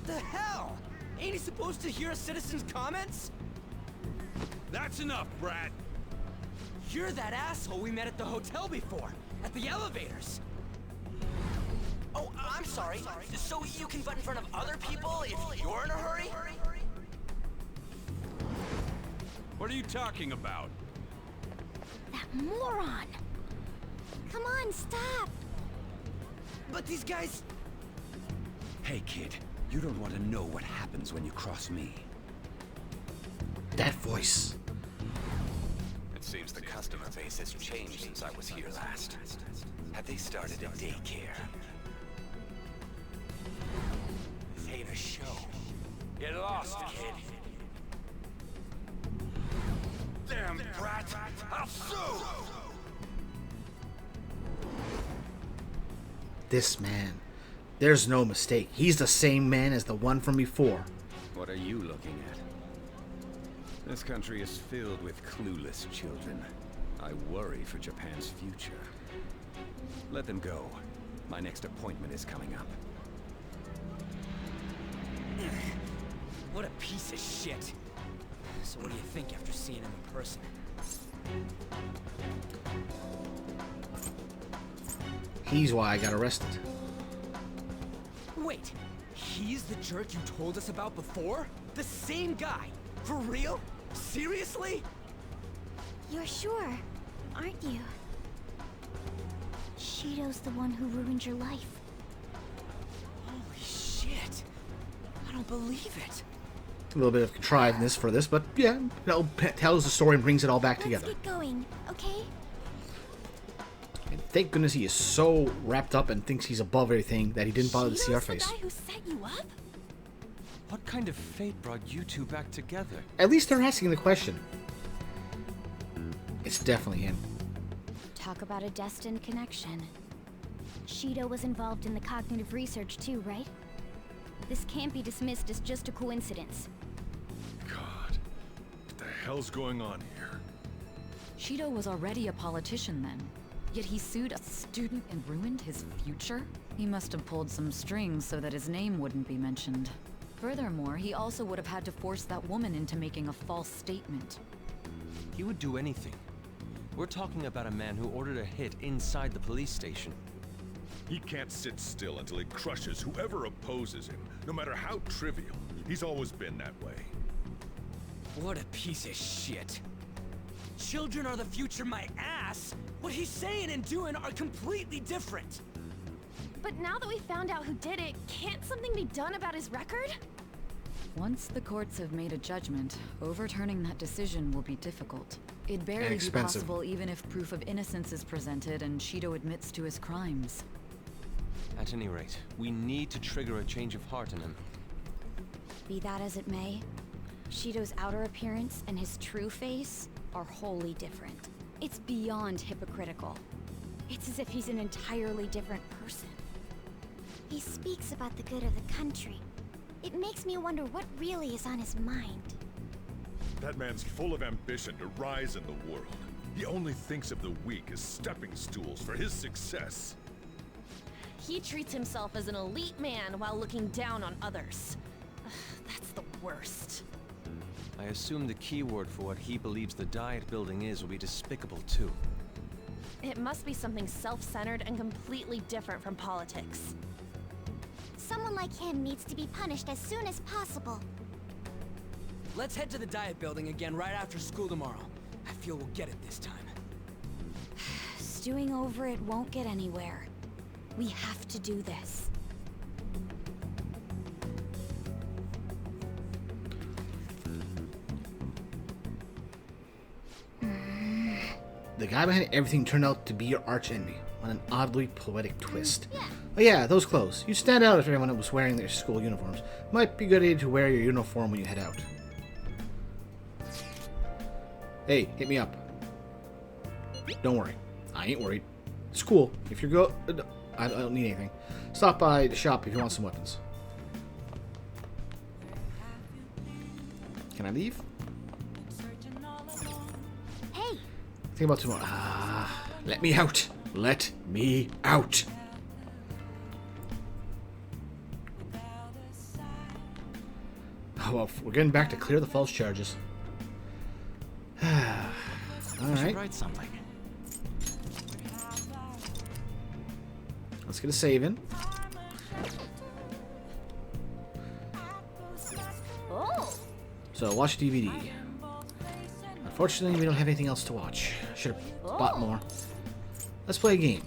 The hell? Ain't he supposed to hear a citizen's comments? That's enough, Brad. You're that asshole we met at the hotel before, at the elevators. Oh, I'm sorry. So you can butt in front of other people if you're in a hurry? What are you talking about? That moron! Come on, stop! But these guys... Hey, kid. You don't want to know what happens when you cross me. That voice. It seems the customer base has changed since I was here last. Have they started a daycare? This ain't a show. Get lost, kid. Damn brat! I'll sue! This man. There's no mistake. He's the same man as the one from before. What are you looking at? This country is filled with clueless children. I worry for Japan's future. Let them go. My next appointment is coming up. What a piece of shit. So what do you think after seeing him in person? He's why I got arrested. Wait, he's the jerk you told us about before? The same guy? For real? Seriously? You're sure, aren't you? Shido's the one who ruined your life. Holy shit. I don't believe it. A little bit of contrivedness for this, but yeah, tells the story and brings it all back together. Let's get going, okay? And thank goodness he is so wrapped up and thinks he's above everything that he didn't bother to see our face. The guy who set you up? What kind of fate brought you two back together? At least they're asking the question. It's definitely him. Talk about a destined connection. Shido was involved in the cognitive research too, right? This can't be dismissed as just a coincidence. God, what the hell's going on here? Shido was already a politician then. Yet he sued a student and ruined his future? He must have pulled some strings so that his name wouldn't be mentioned. Furthermore, he also would have had to force that woman into making a false statement. He would do anything. We're talking about a man who ordered a hit inside the police station. He can't sit still until he crushes whoever opposes him, no matter how trivial. He's always been that way. What a piece of shit. Children are the future, my ass! What he's saying and doing are completely different! But now that we found out who did it, can't something be done about his record? Once the courts have made a judgment, overturning that decision will be difficult. It'd barely be possible even if proof of innocence is presented and Shido admits to his crimes. At any rate, we need to trigger a change of heart in him. Be that as it may, Shido's outer appearance and his true face are wholly different. It's beyond hypocritical. It's as if he's an entirely different person. He speaks about the good of the country. It makes me wonder what really is on his mind. That man's full of ambition to rise in the world. He only thinks of the weak as stepping stools for his success. He treats himself as an elite man while looking down on others. Ugh, that's the worst. I assume the key word for what he believes the Diet building is will be despicable too. It must be something self-centered and completely different from politics. Someone like him needs to be punished as soon as possible. Let's head to the Diet building again right after school tomorrow. I feel we'll get it this time. Stewing over it won't get anywhere. We have to do this. The guy behind everything turned out to be your arch enemy, on an oddly poetic twist. Oh yeah, those clothes. You stand out if everyone was wearing their school uniforms. Might be a good idea to wear your uniform when you head out. Hey, hit me up. Don't worry. I ain't worried. It's cool. If you're I don't need anything. Stop by the shop if you want some weapons. Can I leave? Think about tomorrow. Let me out. Let me out. Oh, well, we're getting back to clear the false charges. All right. Write something. Let's get a save in. Oh. So watch DVD. Unfortunately, we don't have anything else to watch. Should have bought more. Let's play a game.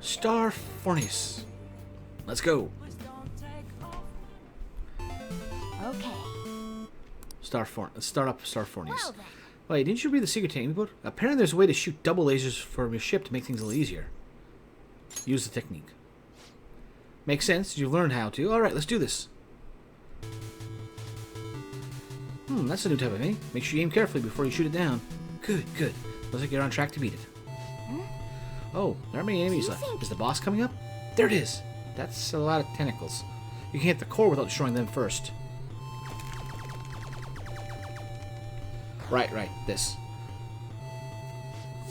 Star Fornius. Let's go. Okay. Let's start up Star Fornius. Well, then. Wait, didn't you read the secret technique book? Apparently there's a way to shoot double lasers from your ship to make things a little easier. Use the technique. Makes sense. You learned how to. Alright, let's do this. That's a new type of aim. Make sure you aim carefully before you shoot it down. Good, good. Looks like you're on track to beat it. Oh, there aren't many enemies left. Is the boss coming up? There it is. That's a lot of tentacles. You can hit the core without destroying them first. Right, this.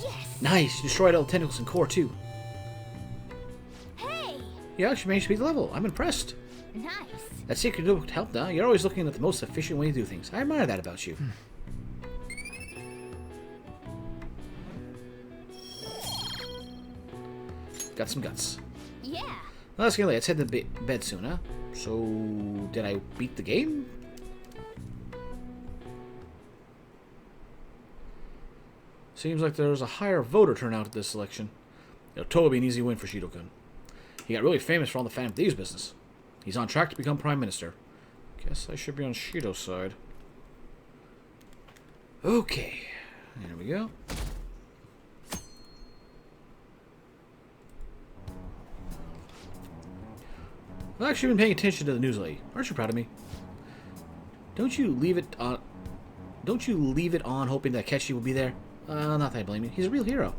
Yes. Nice, you destroyed all the tentacles and core too. Hey. You actually managed to beat the level. I'm impressed. Nice. That secret notebook helped, huh? You're always looking at the most efficient way to do things. I admire that about you. Got some guts. Yeah. Well, that's getting late. Let's head to bed soon, huh? So, did I beat the game? Seems like there's a higher voter turnout at this election. It'll totally be an easy win for Shido-kun. He got really famous for all the Phantom Thieves business. He's on track to become Prime Minister. Guess I should be on Shido's side. Okay. There we go. I've actually been paying attention to the news lately. Aren't you proud of me? Don't you leave it on hoping that Akechi will be there? Not that I blame you. He's a real hero.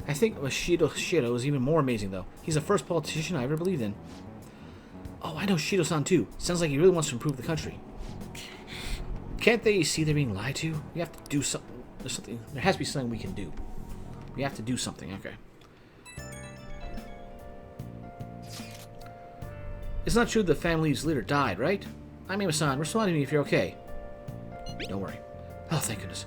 I think Shido is even more amazing, though. He's the first politician I ever believed in. Oh, I know Shido-san, too. Sounds like he really wants to improve the country. Can't they see they're being lied to? We have to do something. There has to be something we can do. We have to do something. Okay. It's not true the family's leader died, right? I'm Ima-san. Respond to me if you're okay. Don't worry. Oh, thank goodness.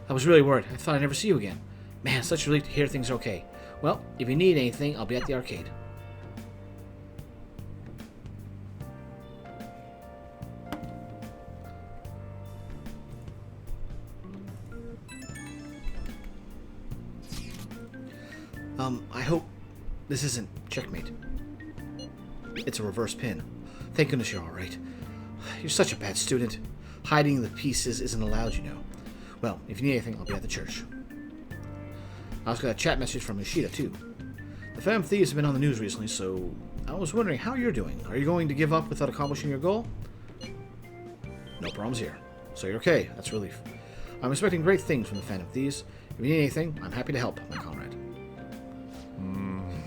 I was really worried. I thought I'd never see you again. Man, such a relief to hear things are okay. Well, if you need anything, I'll be at the arcade. I hope this isn't checkmate. It's a reverse pin. Thank goodness you're alright. You're such a bad student. Hiding the pieces isn't allowed, you know. Well, if you need anything, I'll be at the church. I also got a chat message from Ishida, too. The Phantom Thieves have been on the news recently, so I was wondering how you're doing. Are you going to give up without accomplishing your goal? No problems here. So you're okay. That's a relief. I'm expecting great things from the Phantom Thieves. If you need anything, I'm happy to help, my comrade.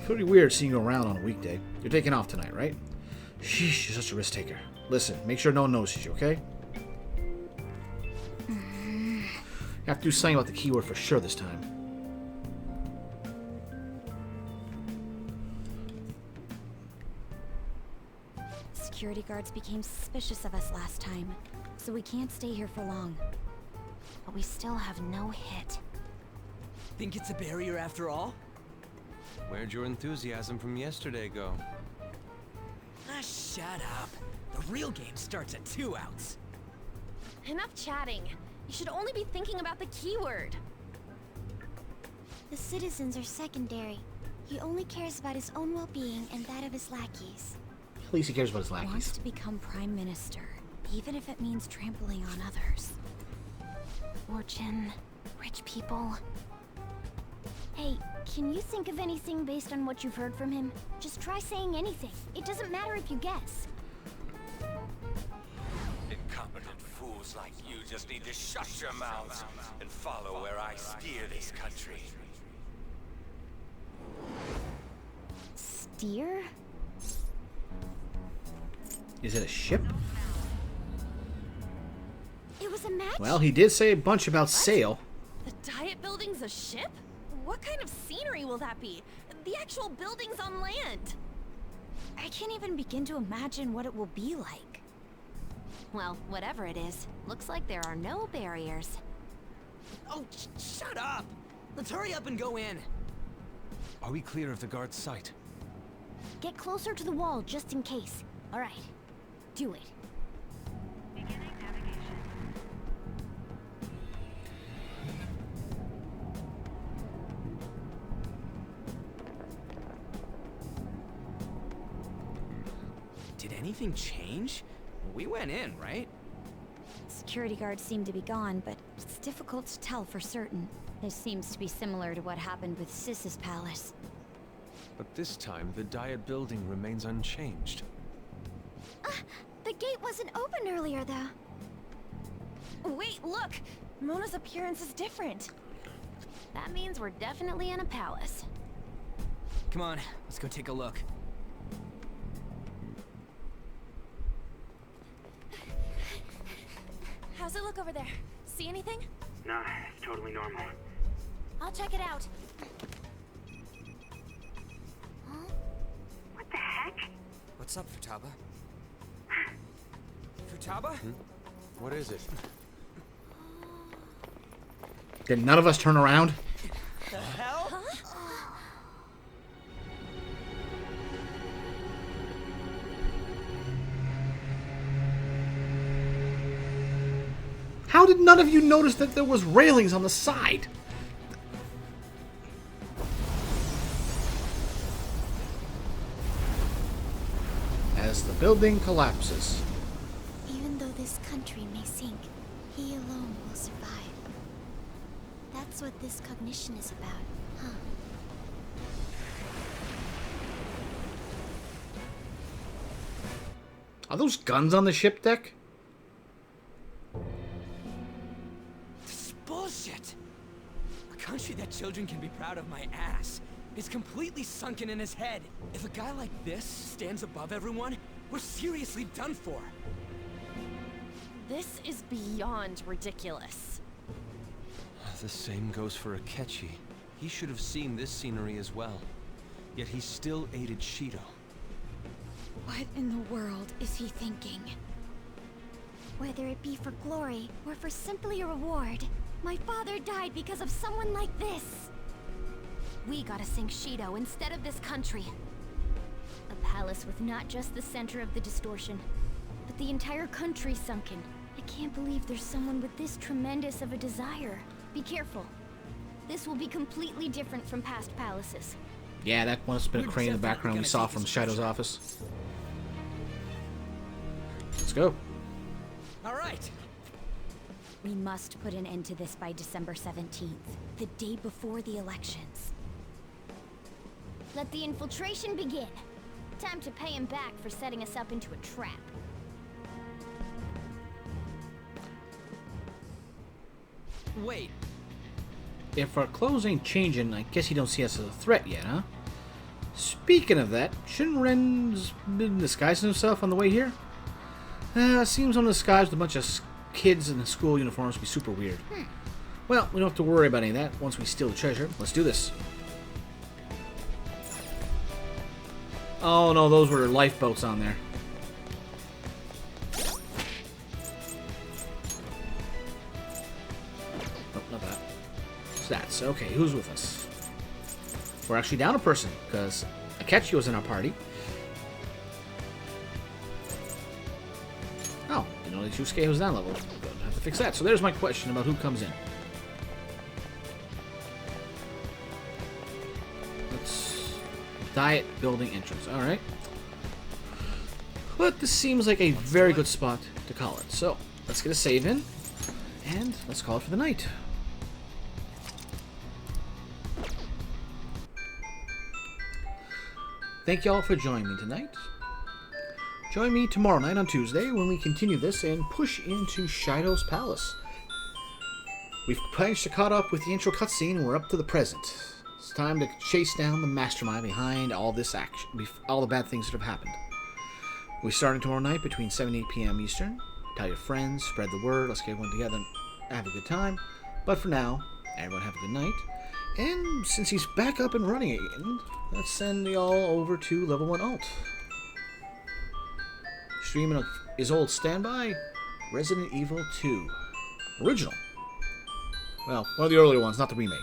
Pretty weird seeing you around on a weekday. You're taking off tonight, right? Sheesh, you're such a risk taker. Listen, make sure no one notices you, okay? You have to do something about the keyword for sure this time. Security guards became suspicious of us last time, so we can't stay here for long. But we still have no hit. Think it's a barrier after all? Where'd your enthusiasm from yesterday go? Ah, shut up. The real game starts at 2 outs. Enough chatting. You should only be thinking about the keyword. The citizens are secondary. He only cares about his own well-being and that of his lackeys. At least he cares about his lackeys. Wants to become Prime Minister, even if it means trampling on others. Fortune, rich people. Hey, can you think of anything based on what you've heard from him? Just try saying anything. It doesn't matter if you guess. Incompetent fools like you just need to shut your mouths and follow where I steer this country. Steer? Is it a ship? It was a match? Well, he did say a bunch about sail. The Diet Building's a ship? What kind of scenery will that be? The actual building's on land. I can't even begin to imagine what it will be like. Well, whatever it is, looks like there are no barriers. Oh, shut up! Let's hurry up and go in. Are we clear of the guard's sight? Get closer to the wall just in case. All right, do it. Did anything change? We went in, right? Security guards seem to be gone, but it's difficult to tell for certain. This seems to be similar to what happened with Sis's palace. But this time, the Diet Building remains unchanged. The gate wasn't open earlier, though. Wait, look! Mona's appearance is different. That means we're definitely in a palace. Come on, let's go take a look. How's it look over there? See anything? Nah, it's totally normal. I'll check it out. What the heck? What's up, Futaba? Futaba? What is it? Did none of us turn around? The hell? How did none of you notice that there was railings on the side? As the building collapses. Even though this country may sink, he alone will survive. That's what this cognition is about, huh? Are those guns on the ship deck? Bullshit! A country that children can be proud of my ass is completely sunken in his head. If a guy like this stands above everyone, we're seriously done for. This is beyond ridiculous. The same goes for Akechi. He should have seen this scenery as well. Yet he still aided Shido. What in the world is he thinking? Whether it be for glory or for simply a reward, my father died because of someone like this. We gotta sink Shido instead of this country. A palace with not just the center of the distortion, but the entire country sunken. I can't believe there's someone with this tremendous of a desire. Be careful. This will be completely different from past palaces. Yeah, that must have been a crane in the background we saw from Shadow's office. Let's go. All right. We must put an end to this by December 17th, the day before the elections. Let the infiltration begin. Time to pay him back for setting us up into a trap. Wait. If our clothes ain't changing, I guess you don't see us as a threat yet, huh? Speaking of that, shouldn't Ren's been disguising himself on the way here? Seems on the skies with a bunch of kids in the school uniforms would be super weird. Well, we don't have to worry about any of that once we steal the treasure. Let's do this. Oh no, those were lifeboats on there. Oh, not that. Stats. Okay, who's with us? We're actually down a person, because Akechi was in our party. Oh, you know, Shusuke was down level. Don't have to fix that. So there's my question about who comes in. Let's... Diet building entrance. Alright. But this seems like a very good spot to call it. So, let's get a save in. And let's call it for the night. Thank y'all for joining me tonight. Join me tomorrow night on Tuesday when we continue this and push into Shido's palace. We've managed to caught up with the intro cutscene and we're up to the present. It's time to chase down the mastermind behind all this action, all the bad things that have happened. We start tomorrow night between 7 and 8 p.m. Eastern. Tell your friends, spread the word, let's get everyone together and have a good time. But for now, everyone have a good night. And since he's back up and running again, let's send y'all over to Level 1 Alt. Streaming of his old standby, Resident Evil 2. Original. Well, one of the earlier ones, not the remake.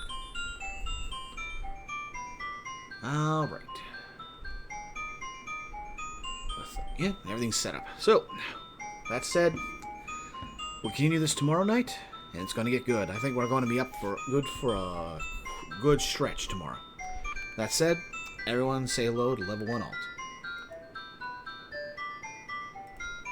Alright. Yeah, everything's set up. So, that said, we'll continue this tomorrow night, and it's going to get good. I think we're going to be up for a good stretch tomorrow. That said, everyone say hello to Level 1 Alt.